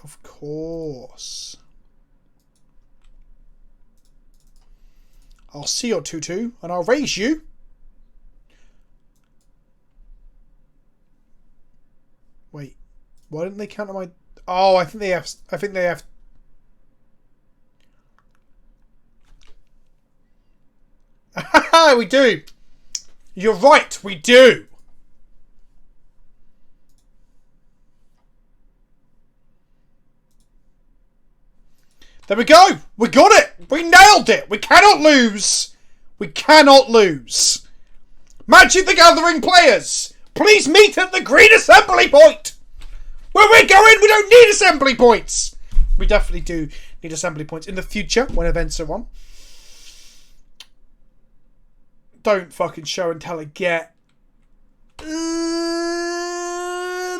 I'll see your 2/2 and I'll raise you Why didn't they counter my... Oh, I think they have... We do. You're right, we do. There we go. We got it. We nailed it. We cannot lose. We cannot lose. Magic the Gathering players, please meet at the green assembly point. Where we're going, we don't need assembly points. We definitely do need assembly points in the future when events are on. Don't fucking show and tell it yet. They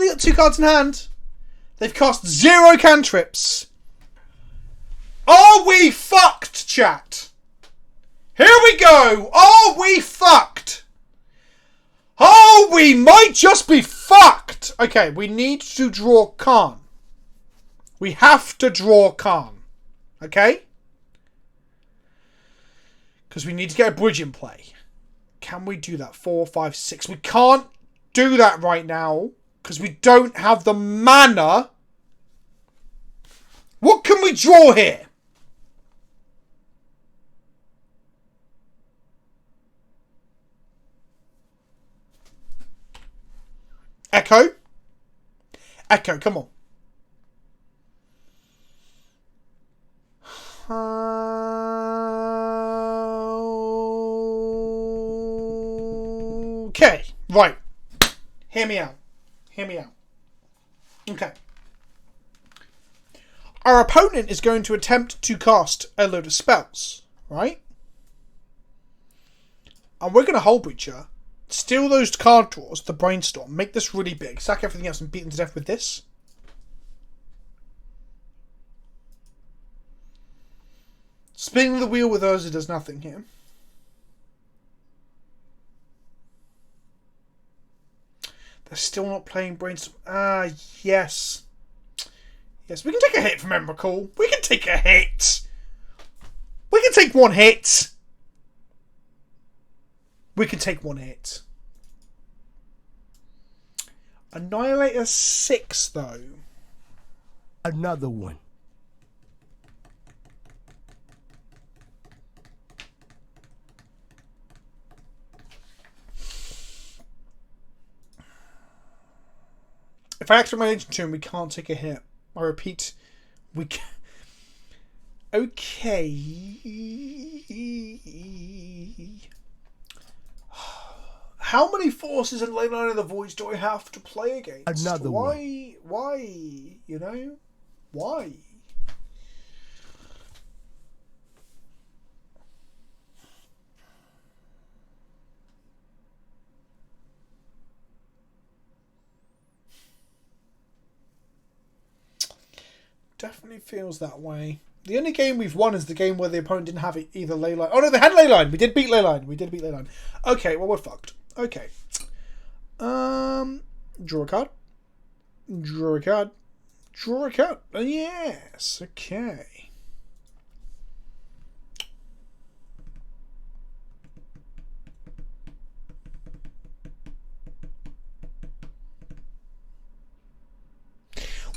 got 2 cards in hand. They've cast 0 cantrips. Are we fucked, chat? Here we go. Are we fucked? Oh, we might just be fucked. Okay, we need to draw Karn. We have to draw Karn. Okay? Because we need to get a bridge in play. Can we do that? 4, 5, 6. We can't do that right now. Because we don't have the mana. What can we draw here? Echo? Echo, come on. Okay, right. Hear me out. Hear me out. Okay. Our opponent is going to attempt to cast a load of spells, right? And we're going to Hullbreacher. Steal those card draws, the brainstorm, make this really big, sack everything else and beat them to death with this. Spinning the wheel with Urza does nothing here. They're still not playing brainstorm. Ah, yes. Yes, we can take a hit from Emrakul. We can take a hit. We can take 1 hit. We can take 1 hit. Annihilator 6, though. Another one. If I activate my Legion Tomb, we can't take a hit. I repeat, we can... Okay. How many forces in Leyline of the Voids do I have to play against? Another one. Why? You know? Why? Definitely feels that way. The only game we've won is the game where the opponent didn't have either Leyline. Oh no, they had Leyline. We did beat Leyline. Okay, well we're fucked. Okay. Draw a card. Draw a card. Draw a card. Yes. Okay.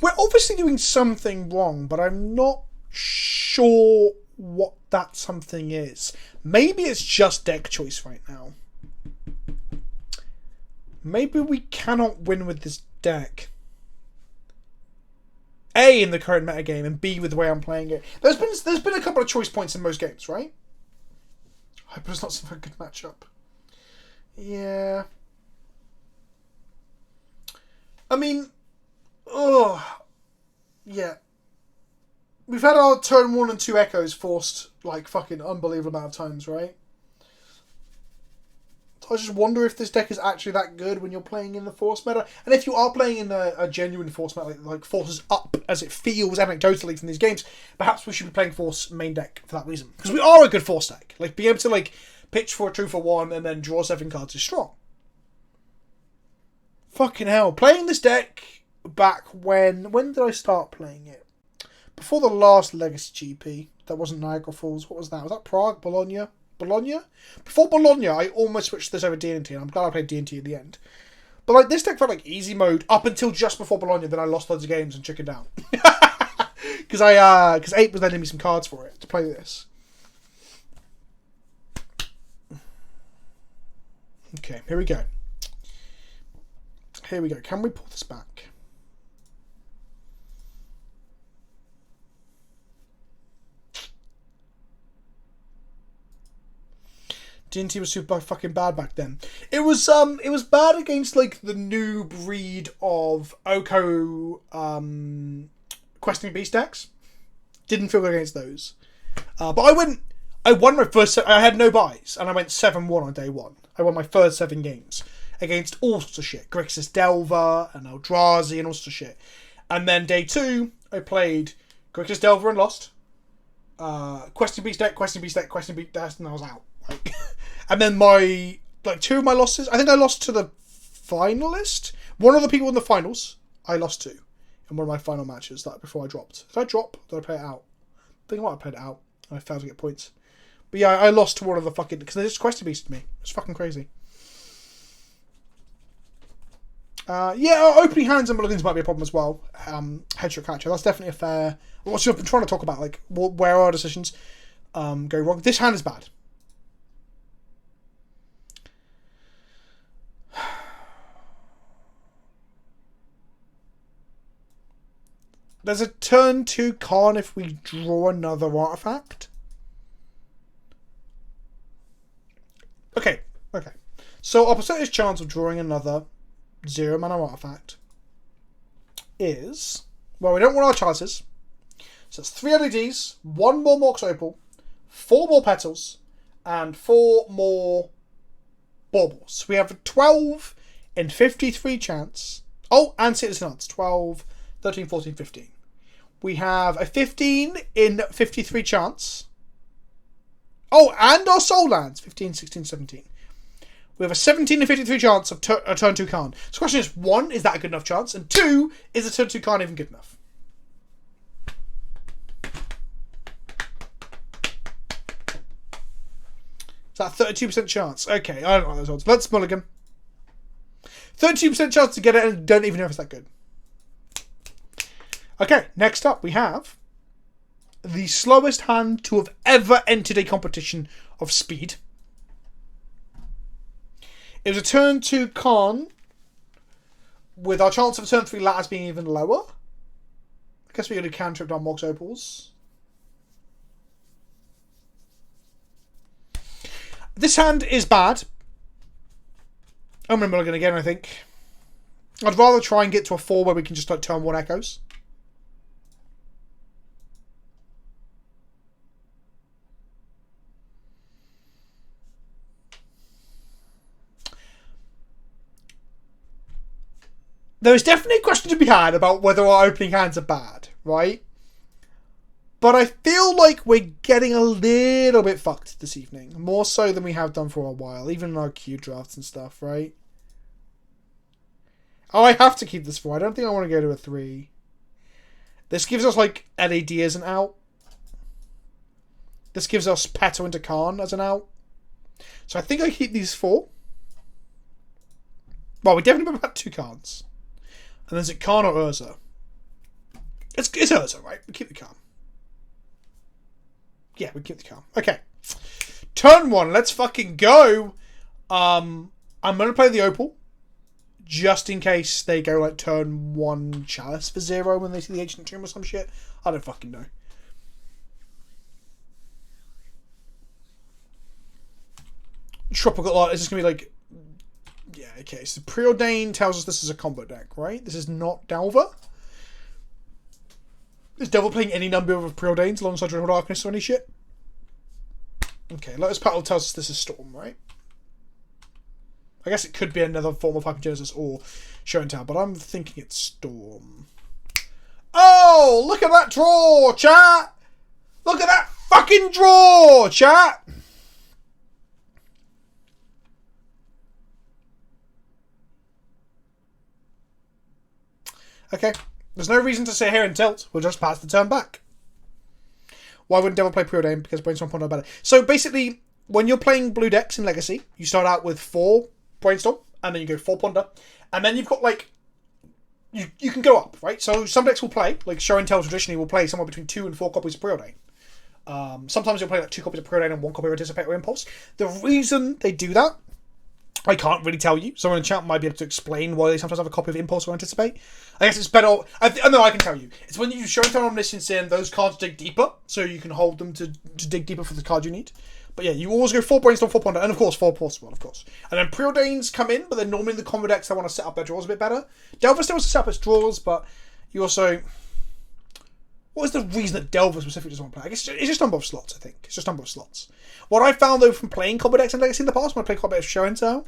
We're obviously doing something wrong, but I'm not sure what that something is. Maybe it's just deck choice right now. Maybe we cannot win with this deck. A, in the current metagame, and B, with the way I'm playing it. There's been a couple of choice points in most games, right? I hope it's not some very good matchup. Yeah. I mean, yeah. We've had our turn 1 and 2 echoes forced like fucking unbelievable amount of times, right? So I just wonder if this deck is actually that good when you're playing in the force meta. And if you are playing in a genuine force meta, like forces up as it feels anecdotally from these games, perhaps we should be playing force main deck for that reason. Because we are a good force deck. Like, being able to like pitch for a 2-for-1 and then draw 7 cards is strong. Fucking hell. Playing this deck back when did I start playing it? Before the last Legacy GP. That wasn't Niagara Falls. What was that? Was that Prague? Bologna? Bologna? Before Bologna, I almost switched this over D&T, and I'm glad I played D&T in the end. But like this deck felt like easy mode up until just before Bologna. Then I lost loads of games and chickened out because because 8 was lending me some cards for it to play this. Okay, here we go. Here we go. Can we pull this back? D&T was super fucking bad back then. It was bad against like the new breed of Oko questing beast decks. Didn't feel good against those. But I won my first I had no buys and I went 7-1 on day 1. I won my first 7 games against all sorts of shit. Grixis Delver and Eldrazi and all sorts of shit. And then day 2 I played Grixis Delver and lost. Questing beast deck, Questing beast deck, Questing beast deck, and I was out. Like, and then my 2 of my losses, I think I lost to the finalist. One of the people in the finals I lost to in one of my final matches that before I dropped. Did I drop? Did I play it out? I think I might have played it out. I failed to get points. But yeah, I lost to one of the fucking because they just Questing beasted me. It's fucking crazy. Yeah, opening hands and mulligans might be a problem as well. Headshot catcher, that's definitely a fair. What I've been trying to talk about, like where our decisions go wrong. This hand is bad. There's a turn 2 Karn if we draw another artifact. Okay. So our percentage chance of drawing another 0 mana artifact is... Well, we don't want our chances. So it's 3 LEDs, 1 more Mox Opal, 4 more Petals, and 4 more Baubles. We have a 12 in 53 chance. Oh, and Citrus Nuts. 12, 13, 14, 15. We have a 15 in 53 chance. Oh, and our Soul Lands. 15, 16, 17. We have a 17 in 53 chance of a turn 2 Karn. So the question is, 1, is that a good enough chance? And 2, is a turn 2 Karn even good enough? Is that 32% chance? Okay, I don't know those odds. Let's mulligan. 32% chance to get it and don't even know if it's that good. Okay, next up we have the slowest hand to have ever entered a competition of speed. It was a turn 2 Karn with our chance of a turn 3 Latas being even lower. I guess we're going to cantrip on Mox Opals. This hand is bad. I'm going to mulligan again, I think. I'd rather try and get to a 4 where we can just like turn 1 Echoes. There is definitely a question to be had about whether our opening hands are bad, right? But I feel like we're getting a little bit fucked this evening. More so than we have done for a while, even in our queue drafts and stuff, right? Oh, I have to keep this 4. I don't think I want to go to a 3. This gives us, like, LED as an out. This gives us Petal into Karn as an out. So I think I keep these 4. Well, we definitely have about 2 Karns. And then is it Karn or Urza? It's Urza, right? We keep the Karn. Yeah, we keep the Karn. Okay. Turn 1. Let's fucking go. I'm going to play the Opal. Just in case they go like turn 1 Chalice for 0 when they see the Ancient Tomb or some shit. I don't fucking know. Tropical Art is just going to be like... Yeah, okay. So Preordained tells us this is a combo deck, right? This is not Delver. Is Delver playing any number of Preordains alongside Dreadful Darkness or any shit? Okay, Lotus Petal tells us this is Storm, right? I guess it could be another form of Hypergenesis or Show and Tell, but I'm thinking it's Storm. Oh, look at that draw, chat! Look at that fucking draw, chat! Okay, there's no reason to sit here and tilt. We'll just pass the turn back. Why wouldn't Devil play Preordain? Because Brainstorm Ponder better. So basically, when you're playing blue decks in Legacy, you start out with 4 Brainstorm and then you go 4 ponder, and then you've got like you can go up, right? So some decks will play, like Show and Tell traditionally will play somewhere between 2 and 4 copies of Preordain. Sometimes you'll play like 2 copies of Preordain and 1 copy of Anticipate or Impulse. The reason they do that, I can't really tell you. Someone in chat might be able to explain why they sometimes have a copy of Impulse or Anticipate. I guess it's better. I know I can tell you. It's when you Show and Tell Omniscience in, those cards dig deeper, so you can hold them to dig deeper for the card you need. But yeah, you always go 4 Brainstorm, 4 Ponder, and of course 4 Pulse as well, of course. And then Preordains come in, but then normally the combo decks I want to set up their draws a bit better. Delver still wants to set up its draws, but you also... What is the reason that Delver specifically doesn't want to play? I guess it's just number of slots, I think. It's just number of slots. What I found, though, from playing combo decks and Legacy in the past, when I played quite a bit of Show and Tell,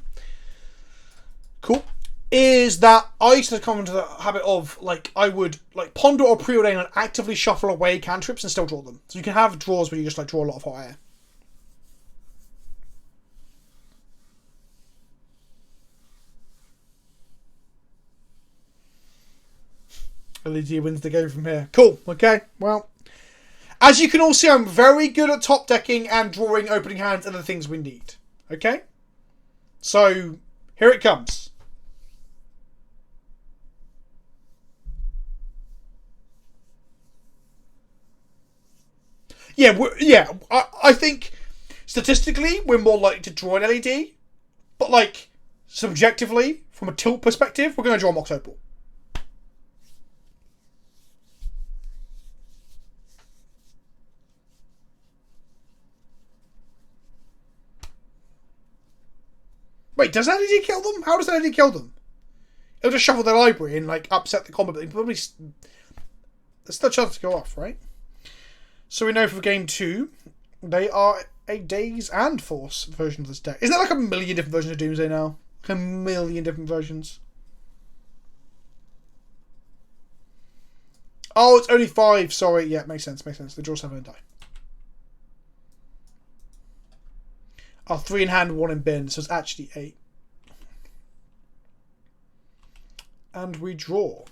is that I used to come into the habit of, like, I would, like, Ponder or Preordain and actively shuffle away cantrips and still draw them. So you can have draws where you just, like, draw a lot of hot air. LED wins the game from here. Cool. Okay. Well, as you can all see, I'm very good at top decking and drawing opening hands and the things we need. Okay? So, here it comes. Yeah, I think statistically we're more likely to draw an LED, but like subjectively, from a tilt perspective, we're going to draw Mox Opal. Wait, does LED kill them? How does LED kill them? It'll just shuffle their library and like upset the combo, but probably there's still a chance to go off, right? So we know for game 2, they are a Daze and Force version of this deck. Isn't there like a million different versions of Doomsday now? Like a million different versions. Oh, it's only 5. Sorry, yeah, makes sense. The draw 7 and die. Oh, 3 in hand, 1 in bin, so it's actually 8. And we draw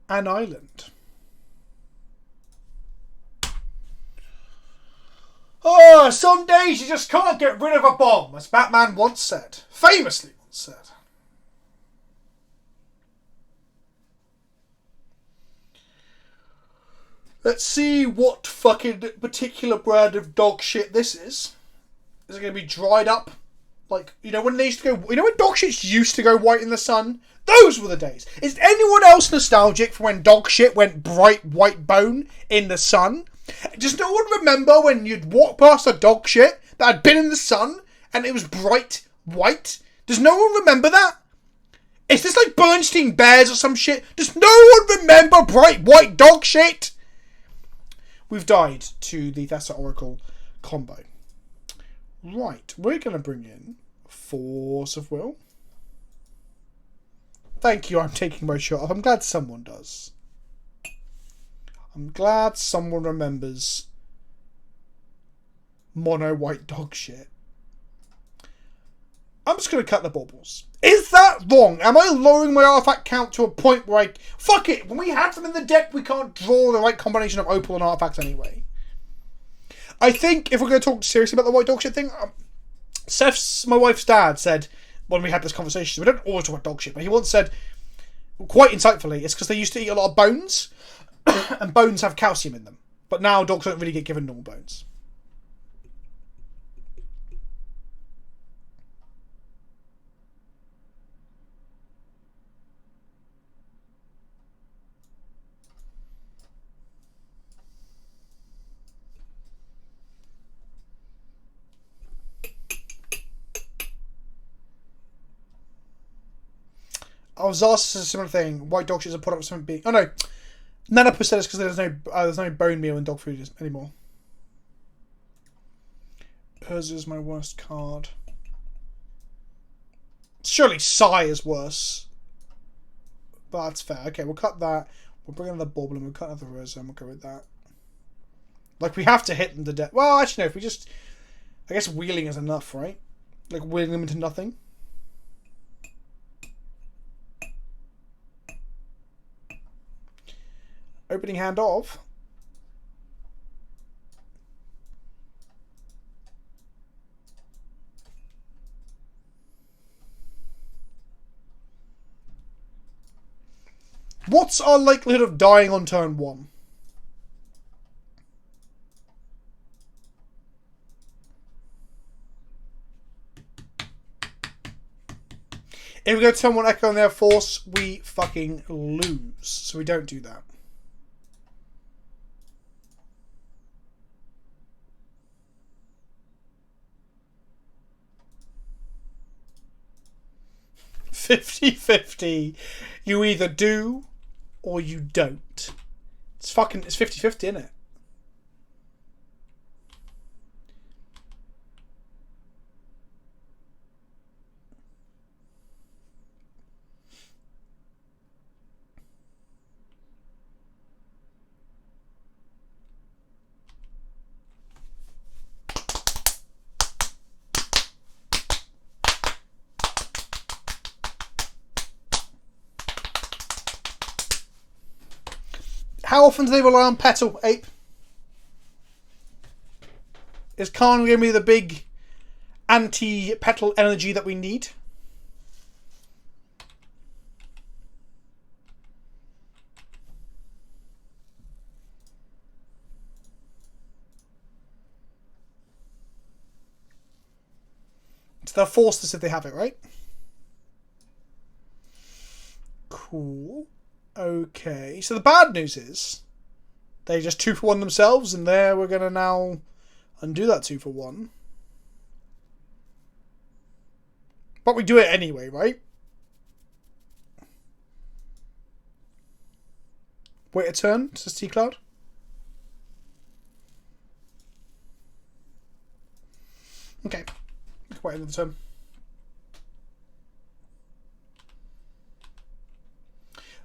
an island. Oh, some days you just can't get rid of a bomb, as Batman once said. Famously once said. Let's see what fucking particular brand of dog shit this is. Is it going to be dried up? Like, you know when they used to go... You know when dog shits used to go white in the sun? Those were the days. Is anyone else nostalgic for when dog shit went bright white bone in the sun? Does no one remember when you'd walk past a dog shit that had been in the sun and it was bright white? Does no one remember that? Is this like Bernstein Bears or some shit? Does no one remember bright white dog shit? We've died to the Thessa Oracle combo. Right, we're going to bring in Force of Will. Thank you, I'm taking my shot off. I'm glad someone does. I'm glad someone remembers mono white dog shit. I'm just going to cut the baubles. Is that wrong? Am I lowering my artifact count to a point where I... Fuck it! When we have them in the deck, we can't draw the right combination of opal and artifacts anyway. I think if we're going to talk seriously about the white dog shit thing... Seth's, my wife's dad, said when we had this conversation... We don't always talk about dog shit, but he once said, quite insightfully, it's because they used to eat a lot of bones, and bones have calcium in them. But now dogs don't really get given normal bones. I was asked a similar thing. White dog shit is a product of something being... Oh no. Nanopus said it's because there's no bone meal in dog food anymore. Urza is my worst card. Surely Psy is worse. But that's fair. Okay, we'll cut that. We'll bring another bauble and we'll cut another Urza and we'll go with that. Like, we have to hit them to death. Well, actually, no. If we just... I guess wheeling is enough, right? Like, wheeling them into nothing. Opening hand of What's our likelihood of dying on turn 1? If we go turn 1 Echo on their force, we fucking lose. So we don't do that. $50-50. You either do or you don't. It's 50-50, isn't it? How often do they rely on Petal, Ape? Is Karn going to be the big anti-Petal energy that we need? So they'll force this if they have it, right? Cool. Okay, so the bad news is they just 2-for-1 themselves, and there we're going to now undo that 2-for-1. But we do it anyway, right? Wait a turn, says T-Cloud. Okay, wait another turn.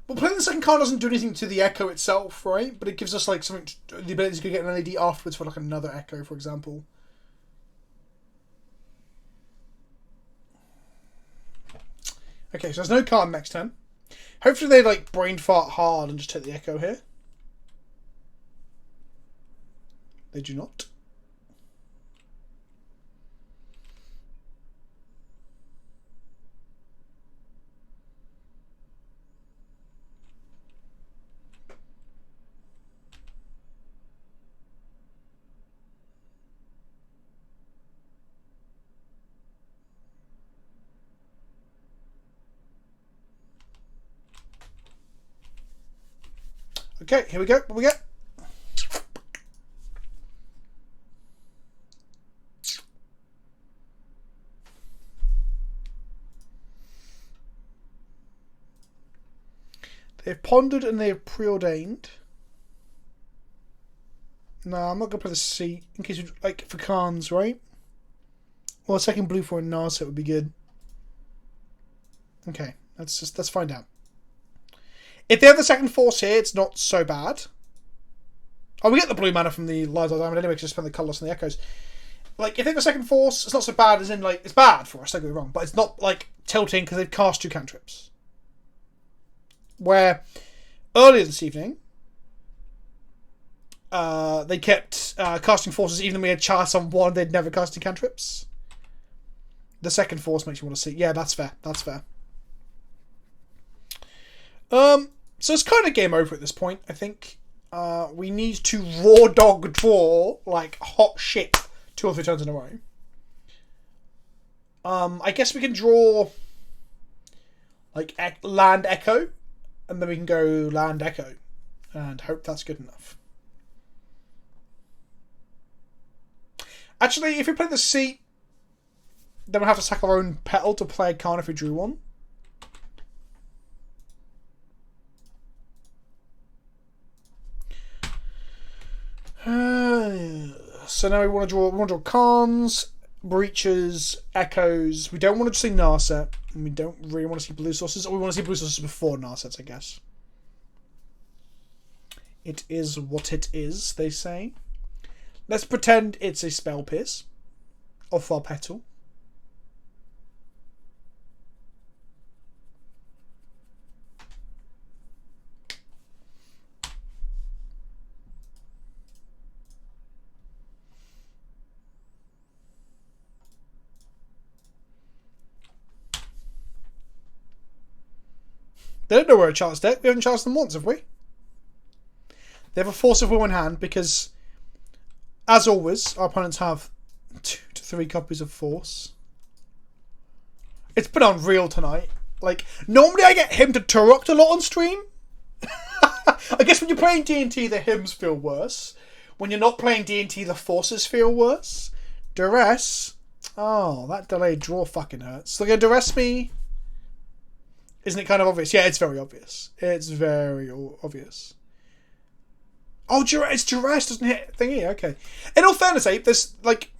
Well, playing the second card doesn't do anything to the Echo itself, right? But it gives us like something, the ability to get an LED afterwards for like another Echo, for example. Okay, so there's no card next turn. Hopefully they like brain fart hard and just take the Echo here. They do not. Okay, here we go. What we get? They've pondered and they have preordained. No, I'm not going to put a C in case, like, for Karns, right? Well, a second blue for a Narset would be good. Okay, let's find out. If they have the second force here, it's not so bad. Oh, we get the blue mana from the Lies of Diamond anyway, because just spend the colourless and the Echoes. Like, if they have the second force, it's not so bad as in, like, it's bad for us, don't get me wrong, but it's not, like, tilting because they've cast 2 cantrips. Where, earlier this evening, they kept casting forces even though we had charts on 1, they'd never casted cantrips. The second force makes you want to see. Yeah, that's fair. That's fair. So it's kind of game over at this point, I think. We need to raw dog draw, like, hot shit 2 or 3 turns in a row. I guess we can draw, like, land Echo, and then we can go land Echo, and hope that's good enough. Actually, if we play the seat, then we'll have to sack our own Petal to play a Karn if we drew one. So now we want to draw Karns, Breachers, Echoes. We don't want to see Narset, and we don't really want to see Blue Sources, or we want to see Blue Sources before Narsets, I guess. It is what it is, they say. Let's pretend it's a Spell Pierce off our Petal. They don't know we're a Charles deck. We haven't charged them once, have we? They have a Force of Will in hand because, as always, our opponents have 2 to 3 copies of Force. It's been unreal tonight. Like, normally I get him to Turok a lot on stream. I guess when you're playing D&T, the hymns feel worse. When you're not playing D&T, the Forces feel worse. Duress. Oh, that delayed draw fucking hurts. So they're going to Duress me. Isn't it kind of obvious? Yeah, it's very obvious. It's very obvious. Oh, it's Duress doesn't hit thingy. Okay. In all fairness, Ape, there's, like...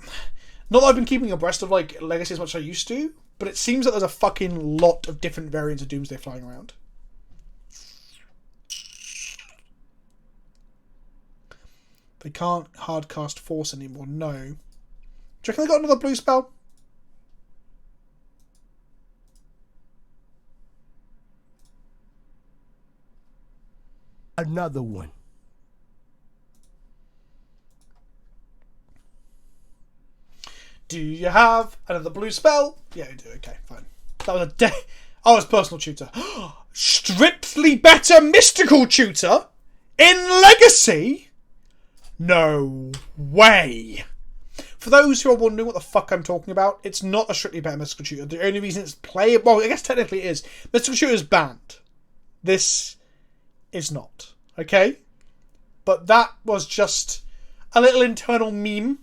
Not that I've been keeping abreast of, like, Legacy as much as I used to, but it seems that there's a fucking lot of different variants of Doomsday flying around. They can't hardcast Force anymore, no. Do you reckon they got another blue spell? Another one. Do you have another blue spell? Yeah, you do. Okay, fine. That was a Oh, it's personal tutor. Strictly better mystical tutor in Legacy? No way. For those who are wondering what the fuck I'm talking about, it's not a strictly better mystical tutor. The only reason it's playable, well, I guess technically it is. Mystical tutor is banned. This is not. Okay? But that was just a little internal meme.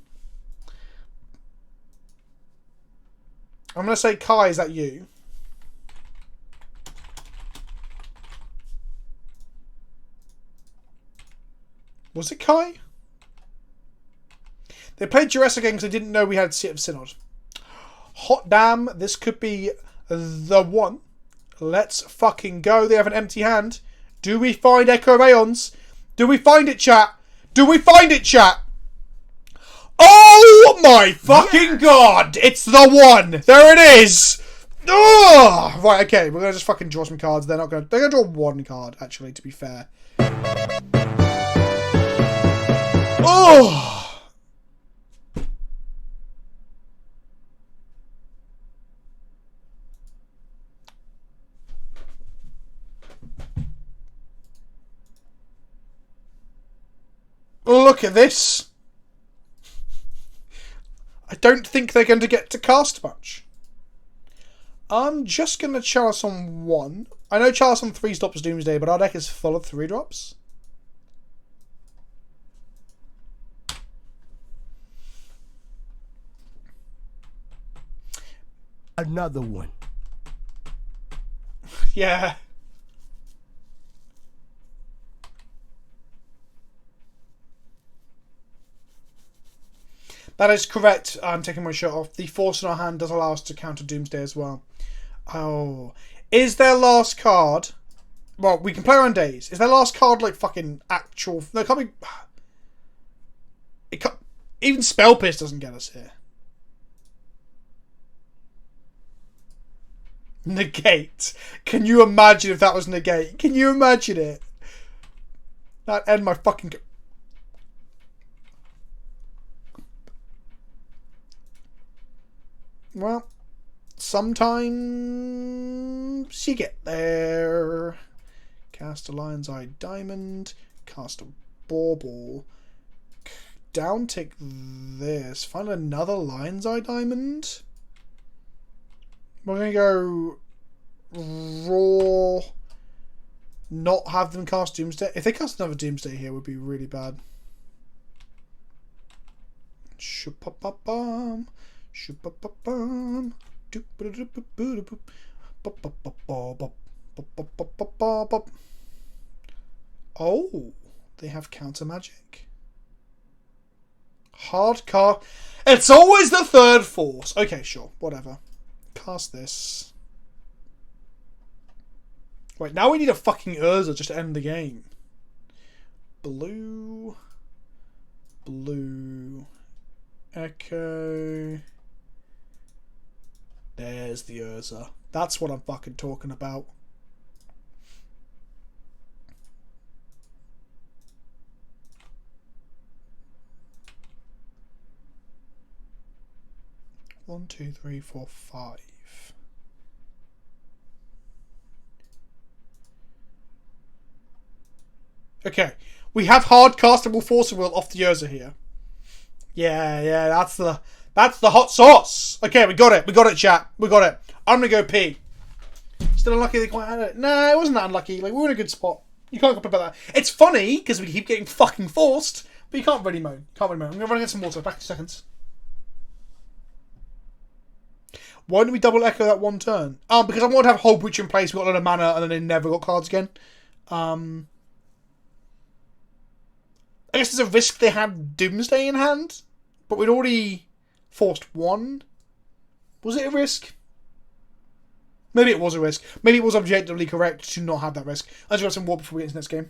I'm going to say, Kai, is that you? Was it Kai? They played Duress again because they didn't know we had Seat of Synod. Hot damn, this could be the one. Let's fucking go. They have an empty hand. Do we find Echo Aeons? Do we find it, chat? Do we find it, chat? Oh my fucking god! It's the one! There it is! Ugh! Right, okay, we're gonna just fucking draw some cards. They're gonna draw one card, actually, to be fair. Oh! Look at this! I don't think they're going to get to cast much. I'm just going to Chalice on 1. I know Chalice on 3 stops Doomsday, but our deck is full of 3-drops. Another one. Yeah. That is correct. I'm taking my shirt off. The Force in our hand does allow us to counter Doomsday as well. Oh. Is their last card... Well, we can play around days. Is their last card like fucking actual... No, it can't be... It can't... Even Spell Pierce doesn't get us here. Negate. Can you imagine if that was negate? Can you imagine it? That'd end my fucking... Well, sometimes you get there. Cast a Lion's Eye Diamond. Cast a Bauble. Down tick this. Find another Lion's Eye Diamond. We're going to go raw. Not have them cast Doomsday. If they cast another Doomsday here, it would be really bad. Shoo-pa-pa-bum. Oh, they have counter magic. Hard card. It's always the third Force. Okay, sure, whatever. Cast this. Wait, now we need a fucking Urza just to end the game. Blue. Blue. Echo. There's the Urza. That's what I'm fucking talking about. One, two, three, four, five. Okay. We have hard castable Force of Will off the Urza here. Yeah, that's the hot sauce. Okay, we got it. We got it, chat. We got it. I'm gonna go pee. Still unlucky they quite had it. No, it wasn't that unlucky. Like, we were in a good spot. You can't complain about that. It's funny, because we keep getting fucking forced, but you can't really moan. I'm gonna run and get some water. Back in 2 seconds. Why didn't we double echo that one turn? Because I want to have Hullbreacher in place. We got a lot of mana, and then they never got cards again. I guess there's a risk they had Doomsday in hand, but we'd already forced one. Was it a risk? Maybe it was a risk. Maybe it was objectively correct to not have that risk. Let's grab some water before we get into the next game.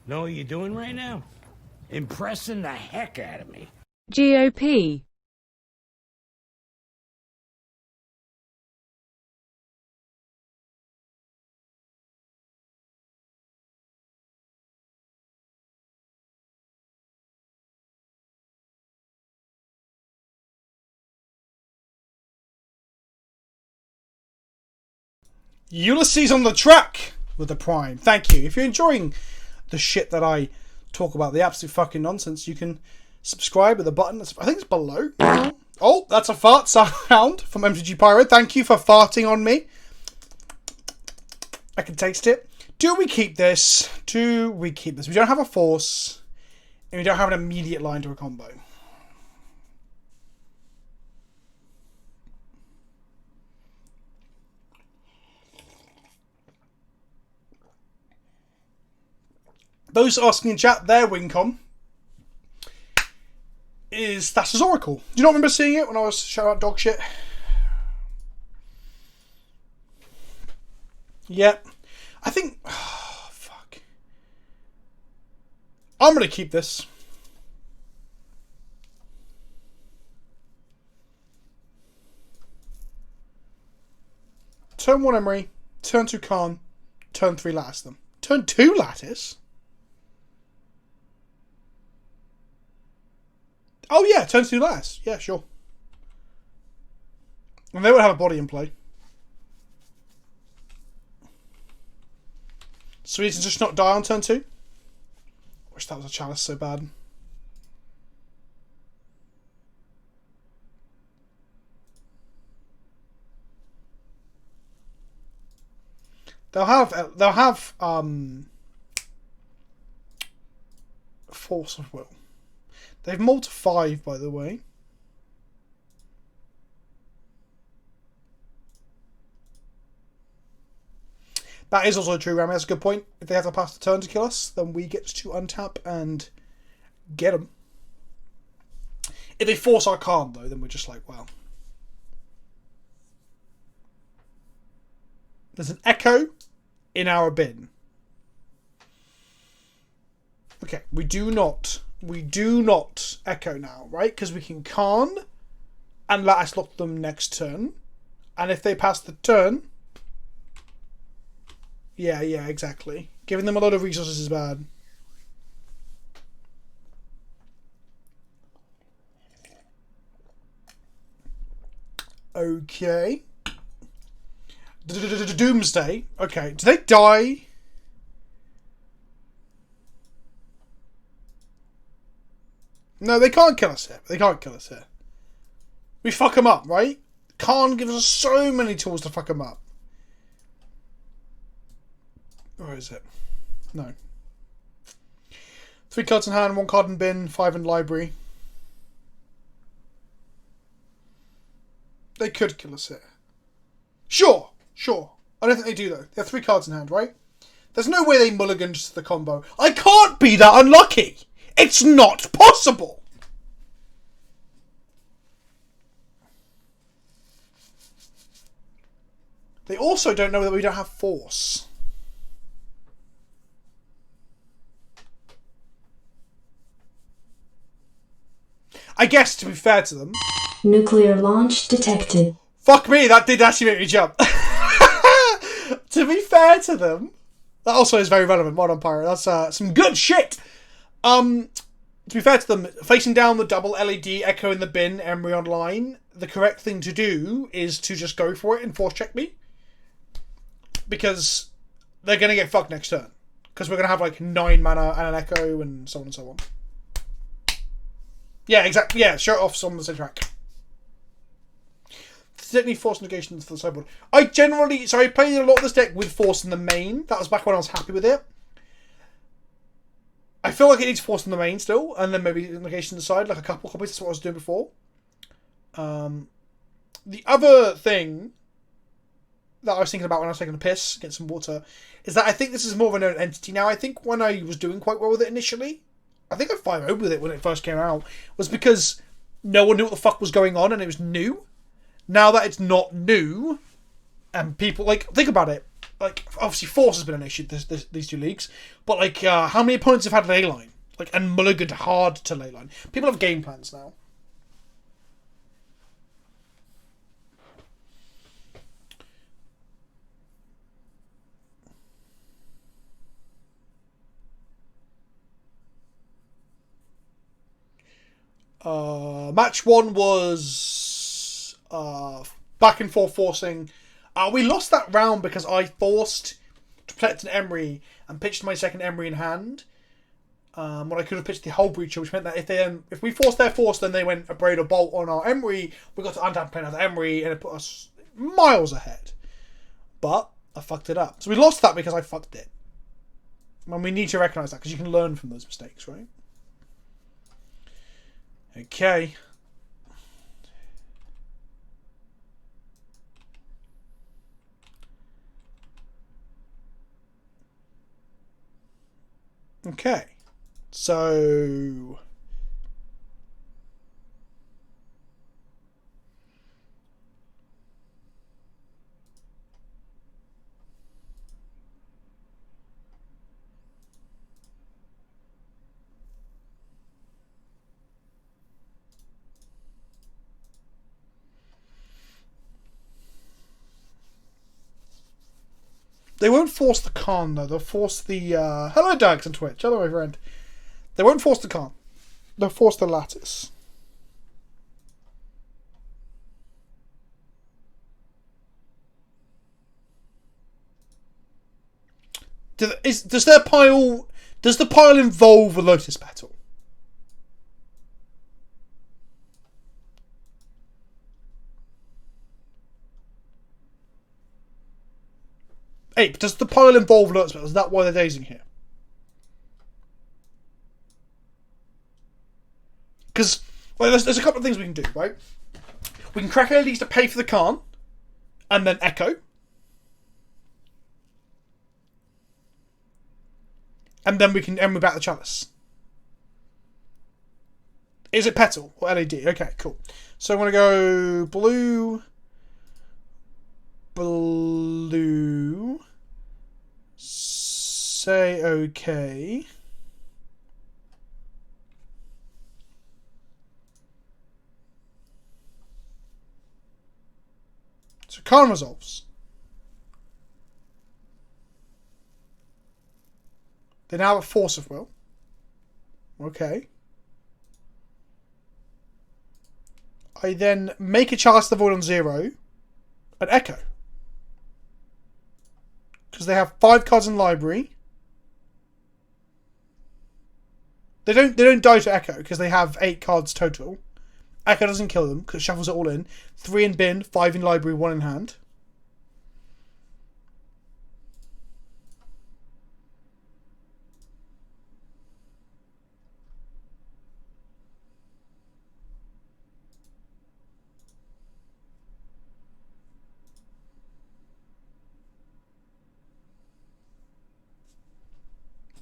Know what you're doing right now? Impressing the heck out of me. GOP. Ulysses on the track with the Prime. Thank you. If you're enjoying the shit that I talk about, the absolute fucking nonsense, you can subscribe at the button. I think it's below. Oh, that's a fart sound from MTG Pyro. Thank you for farting on me. I can taste it. Do we keep this? Do we keep this? We don't have a force, and we don't have an immediate line to a combo. Those asking in chat, their Wincom is Thassa's Oracle. Do you not remember seeing it when I was shouting out dog shit? Yep. I think... Oh, fuck. I'm going to keep this. Turn 1 Emery, turn 2 Karn, turn 3 Lattice them. Turn 2 Lattice? Oh yeah, turn 2 Lattice. Yeah, sure. And they would have a body in play. So we can just not die on turn 2? Wish that was a chalice so bad. They'll have Force of Will. They've mulled to 5, by the way. That is also true, Rami. That's a good point. If they have to pass the turn to kill us, then we get to untap and get them. If they force our Karn, though, then we're just like, well. There's an Echo in our bin. Okay, we do not Echo now, right? Because we can Karn and Lattice lock them next turn. And if they pass the turn... Yeah, exactly. Giving them a lot of resources is bad. Okay. Doomsday. Okay. Do they die? No, they can't kill us here. They can't kill us here. We fuck them up, right? Karn gives us so many tools to fuck them up. Where is it? No. 3 cards in hand, 1 card in bin, 5 in library. They could kill us here. Sure. I don't think they do, though. They have 3 cards in hand, right? There's no way they mulligan just the combo. I can't be that unlucky! It's not possible! They also don't know that we don't have force. I guess, to be fair to them... Nuclear launch detected. Fuck me, that did actually make me jump. To be fair to them... That also is very relevant, Modern Pirate. That's some good shit! To be fair to them, facing down the double LED Echo in the bin, Emery online, the correct thing to do is to just go for it and force check me. Because they're going to get fucked next turn. Because we're going to have like 9 mana and an Echo and so on and so on. Yeah, exactly. Yeah, show it off on the same track. Technically force negation for the sideboard. I played a lot of this deck with force in the main. That was back when I was happy with it. I feel like it needs force in the main still, and then maybe negation on the side, like a couple copies. That's what I was doing before. The other thing that I was thinking about when I was taking a piss, get some water, is that I think this is more of a known entity now. I think when I was doing quite well with it initially, I think I 5-0'd with it when it first came out, was because no one knew what the fuck was going on and it was new. Now that it's not new, and people, like, think about it. Like, obviously force has been an issue, these 2 leagues, but, like, how many opponents have had leyline? Like, and mulliganed hard to leyline. People have game plans now. Match 1 was back and forth forcing. We lost that round because I forced to protect an Emery and pitched my second Emery in hand. When I could have pitched the Hullbreacher, which meant that if we forced their force, then they went a Braid or Bolt on our Emery. We got to untap play another Emery, and it put us miles ahead. But I fucked it up. So we lost that because I fucked it. And we need to recognise that because you can learn from those mistakes, right? Okay. Okay. So... They won't force the Karn, though. They'll force the... Hello, Dags on Twitch. Hello, my friend. They won't force the Karn. They'll force the Lattice. Does the pile involve a Lotus Petal? Ape, does the pile involve Lotus Petals? Is that why they're dazing here? Because, well, there's a couple of things we can do, right? We can crack LEDs to pay for the Karn, and then Echo. And then we can Emery back the Chalice. Is it Petal or LED? Okay, cool. So I'm going to go blue... Blue... Say okay. So Karn resolves. They now have a force of will. Okay. I then make a Chalice of the Void on 0 and Echo. Because they have 5 cards in library. They don't die to Echo because they have 8 cards total. Echo doesn't kill them because it shuffles it all in. 3 in bin, 5 in library, 1 in hand.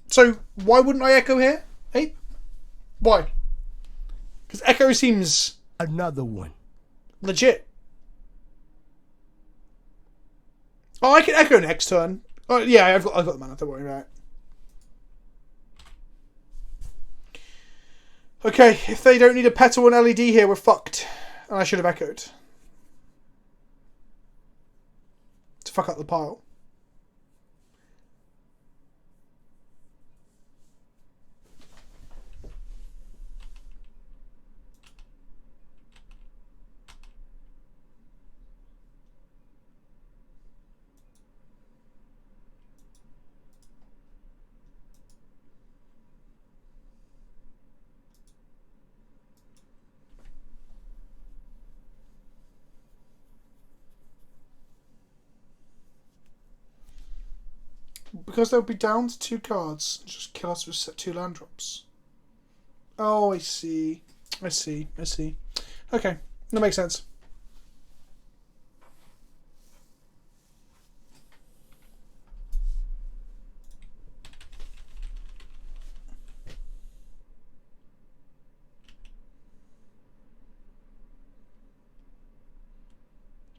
So, why wouldn't I Echo here? Hey? Why? Because Echo seems... Another one. legit. Oh, I can Echo next turn. Oh, yeah, I've got the mana, don't worry about it. Okay, if they don't need a petal and LED here, we're fucked. And I should have Echoed. To fuck up the pile. Because they'll be down to 2 cards. Just kill us with 2 land drops. Oh, I see. I see. Okay, that makes sense.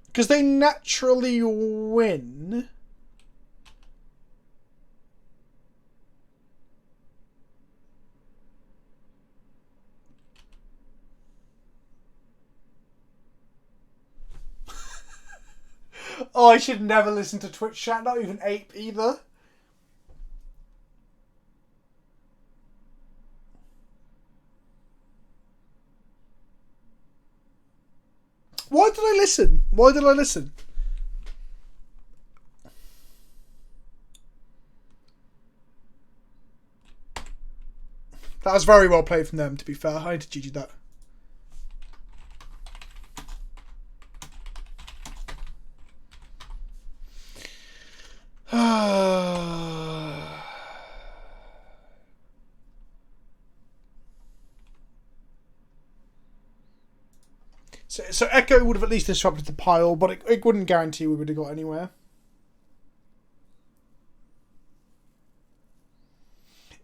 Because they naturally win. Oh, I should never listen to Twitch chat, not even Ape either. Why did I listen? That was very well played from them, to be fair. I need to GG that. So Echo would have at least disrupted the pile, but it wouldn't guarantee we would have got anywhere.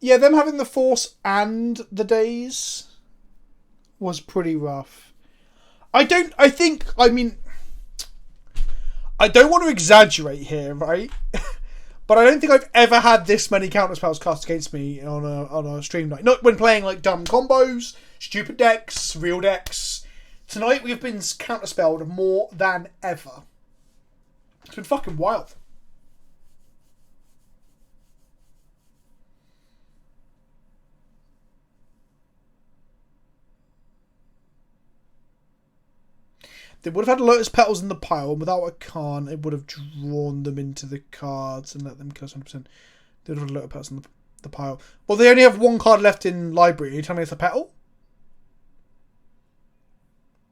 Yeah, them having the Force and the Daze was pretty rough. I don't want to exaggerate here, right? But I don't think I've ever had this many counter spells cast against me on a stream night. Not when playing like dumb combos, stupid decks, real decks. Tonight we have been counterspelled more than ever. It's been fucking wild. They would have had Lotus Petals in the pile, and without a Karn, it would have drawn them into the cards and let them kill us 100%. They would have had Lotus Petals in the pile. Well, they only have 1 card left in library. Are you telling me it's a petal?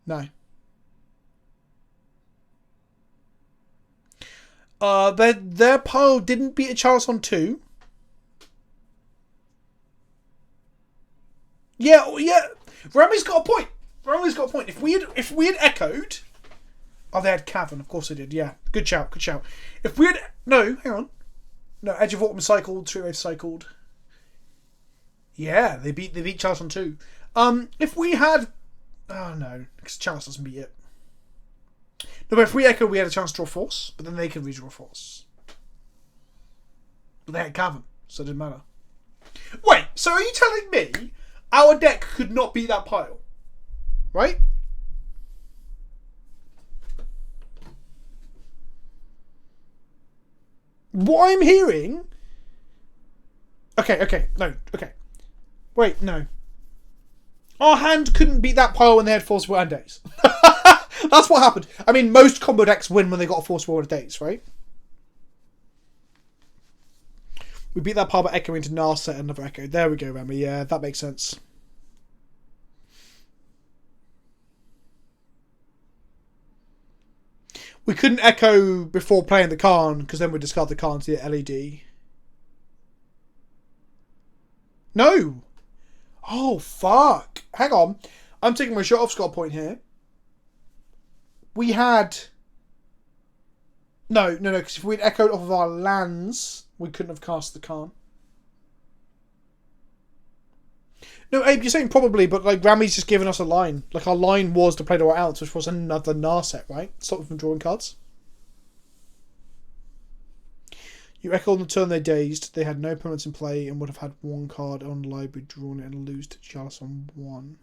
No. Their pile didn't beat a Chalice on 2. Yeah. Rami's got a point. If we had echoed, oh, they had Cavern. Of course they did. Yeah, good shout. If we had hang on. No, Edge of Autumn cycled. True Wave cycled. Yeah, they beat Chalice on 2. If we had, oh no, because Chalice doesn't beat it. No, but if we echoed, we had a chance to draw Force, but then they could redraw Force. But they had Cavern, so it didn't matter. Wait, so are you telling me our deck could not beat that pile? Right? What I'm hearing... Okay. Wait, no. Our hand couldn't beat that pile when they had Force and Daze. That's what happened. I mean, most combo decks win when they got a force forward dates, right? We beat that part by echoing to Narset and another echo. There we go, Remy. Yeah, that makes sense. We couldn't echo before playing the Karn, because then we discard the Karn to the LED. No! Oh, fuck. Hang on. I'm taking my shot off, Scott point here. We had... No, because if we'd echoed off of our lands, we couldn't have cast the Karn. No, Abe, you're saying probably, but like Ramy's just given us a line. Like our line was to play to our outs, which was another Narset, right? Stop them from drawing cards. You echo on the turn they dazed. They had no opponents in play and would have had one card on the library drawn and lose to Chalice on 1.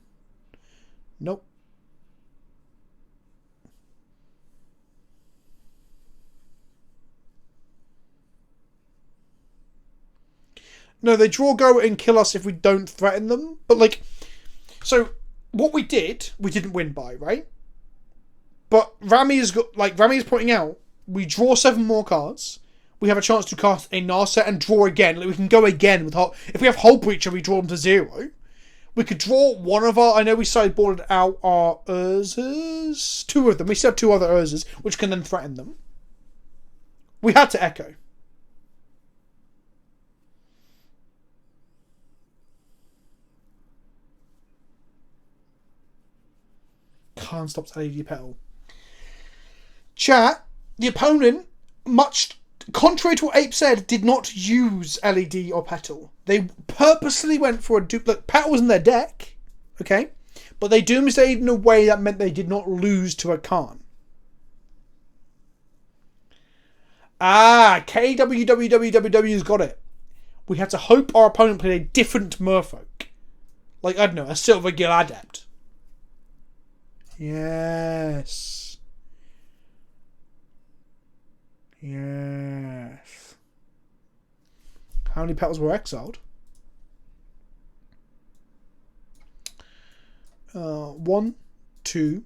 Nope. No, they draw, go, and kill us if we don't threaten them. But, like... So, what we did, we didn't win by, right? But Ramy is pointing out, we draw 7 more cards. We have a chance to cast a Narset and draw again. Like, we can go again with... If we have Hullbreacher, we draw them to 0. We could draw one of our... I know we sideboarded out our Urzas. 2 of them. We still have 2 other Urzas, which can then threaten them. We had to echo. Karn stops LED Petal. Chat, the opponent, much contrary to what Ape said, did not use LED or Petal. They purposely went for a duplicate. Petal was in their deck, okay? But they doomsdayed in a way that meant they did not lose to a Karn. Ah, KWWWW's got it. We had to hope our opponent played a different Merfolk. Like, I don't know, a Silver Gill Adept. Yes. Yes. How many petals were exiled? 1, 2,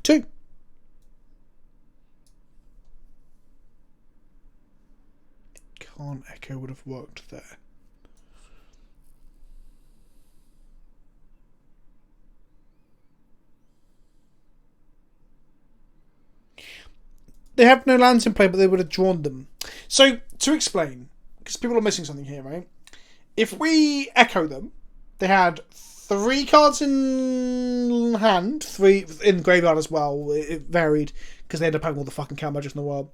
2. Karn Echo would have worked there. They have no lands in play, but they would have drawn them. So, to explain, because people are missing something here, right? If we echo them, they had 3 cards in hand, 3 in the graveyard as well. It varied, because they ended up having all the fucking cat magic in the world.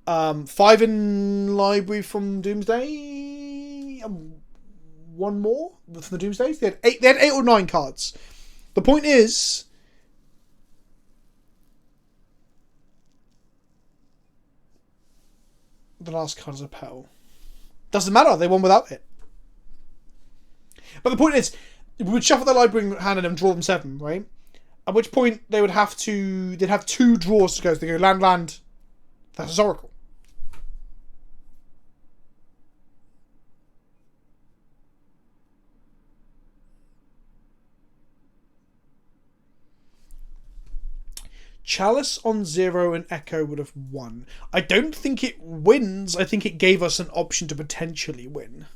5 in library from Doomsday. 1 more from the Doomsdays. They had 8 or 9 cards. The point is... The last card is a petal. Doesn't matter, they won without it. But the point is, we would shuffle their library hand and draw them 7, right? At which point they would have to... They'd have 2 draws to go. So they go land, land. That's Oracle. Chalice on 0 and Echo would have won. I don't think it wins. I think it gave us an option to potentially win.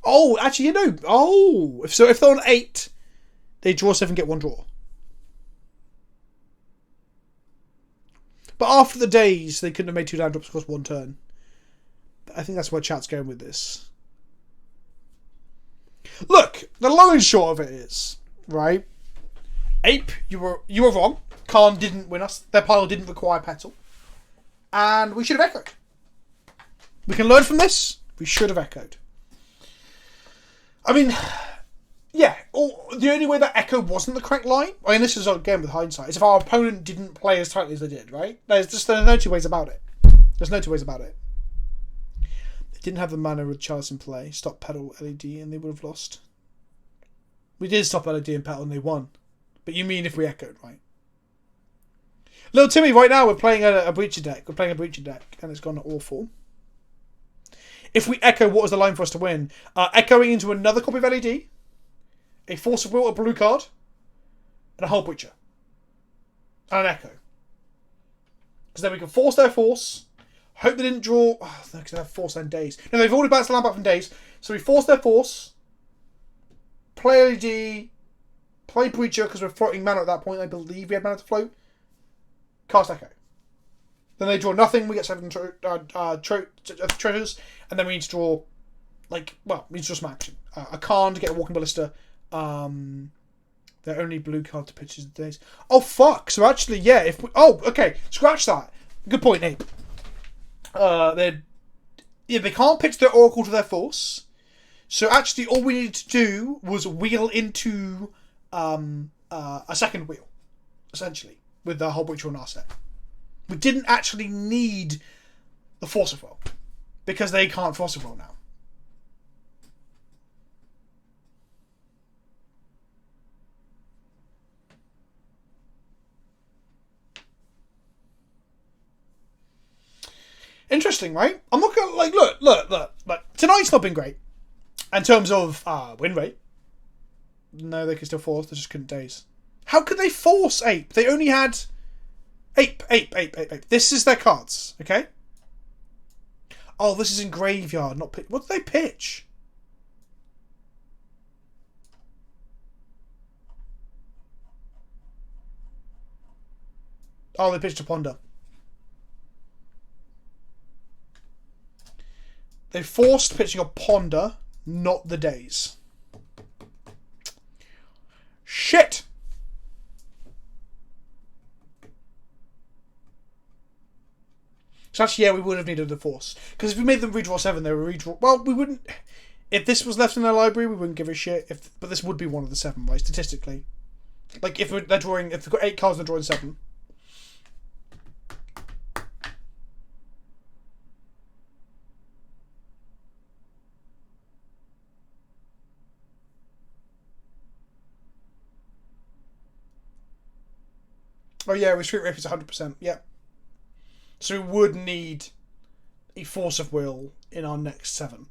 Oh, actually, you know. Oh, if they're on 8, they draw 7, get 1 draw. But after the days, they couldn't have made 2 land drops across 1 turn. I think that's where chat's going with this. Look, the long and short of it is, right? Ape, you were wrong. Karn didn't win us. Their pile didn't require Petal. And we should have echoed. We can learn from this. We should have echoed. I mean, yeah. The only way that echo wasn't the correct line, I mean, this is again with hindsight, is if our opponent didn't play as tightly as they did, right? There's no 2 ways about it. There's no 2 ways about it. They didn't have the mana with Chalice in play. Stop Petal LED and they would have lost. We did stop LED and Petal and they won. But you mean if we echoed, right? Little Timmy, right now we're playing a Breacher deck. We're playing a Breacher deck, and it's gone awful. if we echo, what is the line for us to win? Echoing into another copy of LED, a Force of Will, a blue card, and a Hullbreacher. And an echo. Because then we can force their force. Hope they didn't draw... Oh, because they have force and days. No, they've already bounced the land back from days. So we force their force. Play LED. Play Breacher because we're floating mana at that point. I believe we had mana to float. Cast Echo. Then they draw nothing. We get 7 treasures. And then we need to draw... Like, well, we need to draw some action. A Karn to get a Walking Ballista. They're only blue card to pitches the days. Oh, fuck. So actually, yeah. If we, oh, okay. Scratch that. Good point, Abe. They can't pitch their Oracle to their force. So actually, all we needed to do was wheel into a second wheel, essentially, with the Hullbreacher on our set. We didn't actually need the Force of Will, because they can't Force of Will now. Interesting, right? I'm not gonna look. Tonight's not been great in terms of win rate. No, they can still force. They just couldn't daze. How could they force Ape? They only had Ape. This is their cards, okay? Oh, this is in graveyard, not pitch. What did they pitch? Oh, they pitched a Ponder. They forced pitching a Ponder, not the days. Shit! So actually, yeah, we would have needed the force. Because if we made them redraw 7, they would redraw... Well, we wouldn't... If this was left in their library, we wouldn't give a shit. But this would be one of the 7, right? Statistically. Like, if they're drawing... If they've got 8 cards, they're drawing 7. Oh yeah, Retreat Rip is 100%. Yeah. So we would need a Force of Will in our next 7.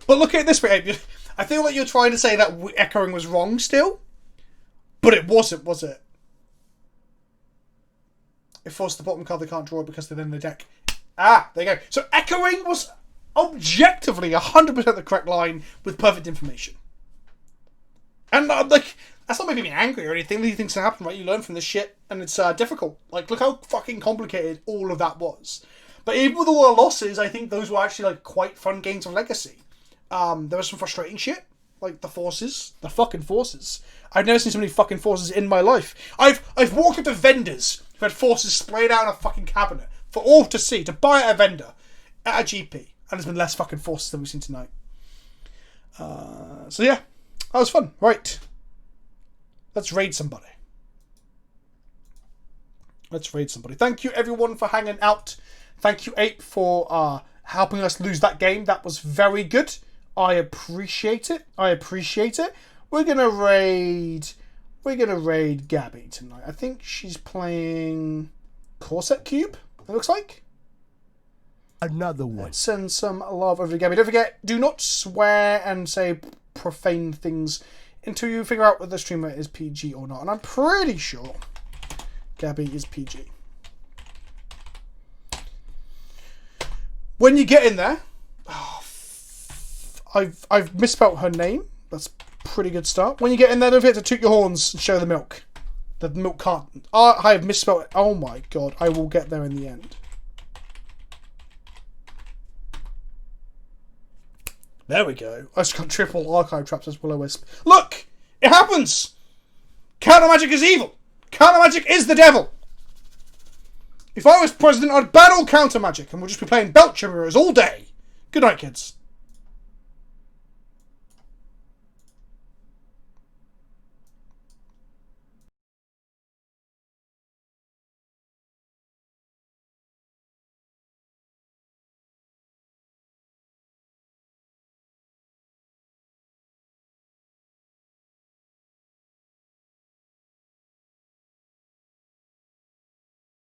But look at it this way, Abe. I feel like you're trying to say that echoing was wrong still. But it wasn't, was it? It forced the bottom card they can't draw because they're in the deck. Ah, there you go. So echoing was objectively 100% the correct line with perfect information. And that's not making me angry or anything. These things happen, right? You learn from this shit, and it's difficult. Like, look how fucking complicated all of that was. But even with all the losses, I think those were actually like quite fun games of Legacy. There was some frustrating shit, like the forces, the fucking forces. I've never seen so many fucking forces in my life. I've walked up to vendors who had forces splayed out in a fucking cabinet for all to see, to buy at a vendor at a GP, and there's been less fucking forces than we've seen tonight. So yeah, that was fun. Right. Let's raid somebody. Thank you, everyone, for hanging out. Thank you, Ape, for helping us lose that game. That was very good. I appreciate it. We're gonna raid Gabby tonight. I think she's playing Corset Cube, it looks like. Another one. Let's send some love over to Gabby. Don't forget, do not swear and say profane things until you figure out whether the streamer is PG or not. And I'm pretty sure Gabby is PG. When you get in there... I've misspelt her name. That's a pretty good start. When you get in there, don't forget to toot your horns and show the milk. The milk carton. I have misspelled it. Oh my god. I will get there in the end. There we go. I just got triple archive traps as Will-O-Wisp. Look! It happens! Counter magic is evil! Counter magic is the devil! If I was president, I'd ban all counter magic and we'll just be playing Belcher mirrors all day. Good night, kids.